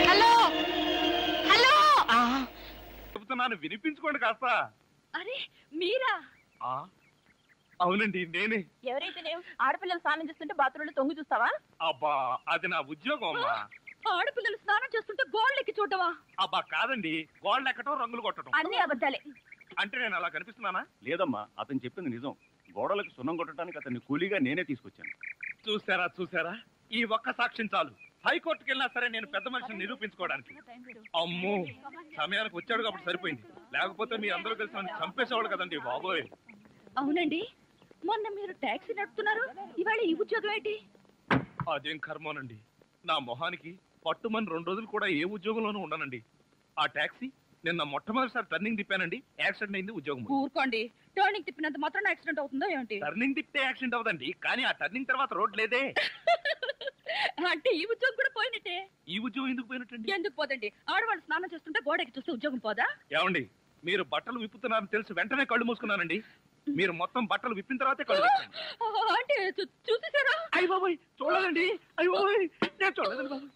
హలో హలో, చెబుతున్నాను వినిపించుకోండి కాస్త. అరే మీరా? అవునండి నేనే. ఎవరైతే ఆడపిల్లలు స్నానం చేస్తుంటే బాత్రూంలో తొంగి చూస్తావా? అబ్బా అది నా ఉద్యోగం అమ్మా. ఆడపిల్లలు స్నానం చేస్తుంటే గోళ్ళెక్కి చూడవా? అబ్బా కాదండి, గోళ్ళు ఎక్కటం రంగులు కొట్టడం. అన్ని అబద్ధాలే. అంటే నేను అలా కనిపిస్తున్నానా? లేదమ్మా, అతను చెప్పింది నిజం. గోడలకు సున్నం కొట్టడానికి అతన్ని కూలీగా నేనే తీసుకొచ్చాను. చూసారా చూసారా, ఈ ఒక్క సాక్ష్యం చాలు. హైకోర్టుకి వెళ్ళినా సరే నేను పెద్ద మనిషిని నిరూపించుకోవడానికి. అమ్మో, సమయానికి వచ్చాడు కాబట్టి సరిపోయింది. లేకపోతే మీ అందరూ కలిసి నన్ను చంపేసేవాళ్ళు కదండి బాబోయ్. అవునండి, మొన్న మీరు టాక్సీ నడుపుతున్నారు, ఇవాళ ఈ ఉద్యోగం ఏంటి? అదేం కర్మోనండి, నా మొహానికి పట్టుమని 2 రోజులు కూడా ఏ ఉద్యోగంలోనూ ఉండనండి. ఆ టాక్సీ నిన్న మొట్టమొదటిసారి టర్నింగ్ తిప్పానండి, యాక్సిడెంట్ అయింది, ఉద్యోగం. ఊరుకోండి, టర్నింగ్ తిప్పినంత మాత్రం యాక్సిడెంట్ అవుతుందో ఏంటి? టర్నింగ్ తిప్పితే యాక్సిడెంట్ అవదండి, కానీ ఆ టర్నింగ్ తర్వాత రోడ్ లేదే. అంటే ఈ ఉద్యోగం కూడా పోయినట్టే. ఈ ఉద్యోగం ఎందుకు పోయినట్టండి? ఎందుకు పోదండి? ఆడవాళ్ళు స్నానం చేస్తుంటే గోడకి చూస్తే ఉద్యోగం పోదా? ఏమండి, మీరు బట్టలు విప్పుతున్నారని తెలిసి వెంటనే కళ్ళు మూసుకున్నానండి. మీరు మొత్తం బట్టలు విప్పిన తర్వాతే కళ్ళు అంటే చూసేసారా? అయ్య బాబోయ్, చూడలేదండి. అయ్య బాబోయ్, నేను చూడలేదండి బాబు.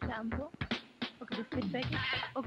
షాంపూ, ఒక బిస్కెట్ ప్యాకెట్, ఒక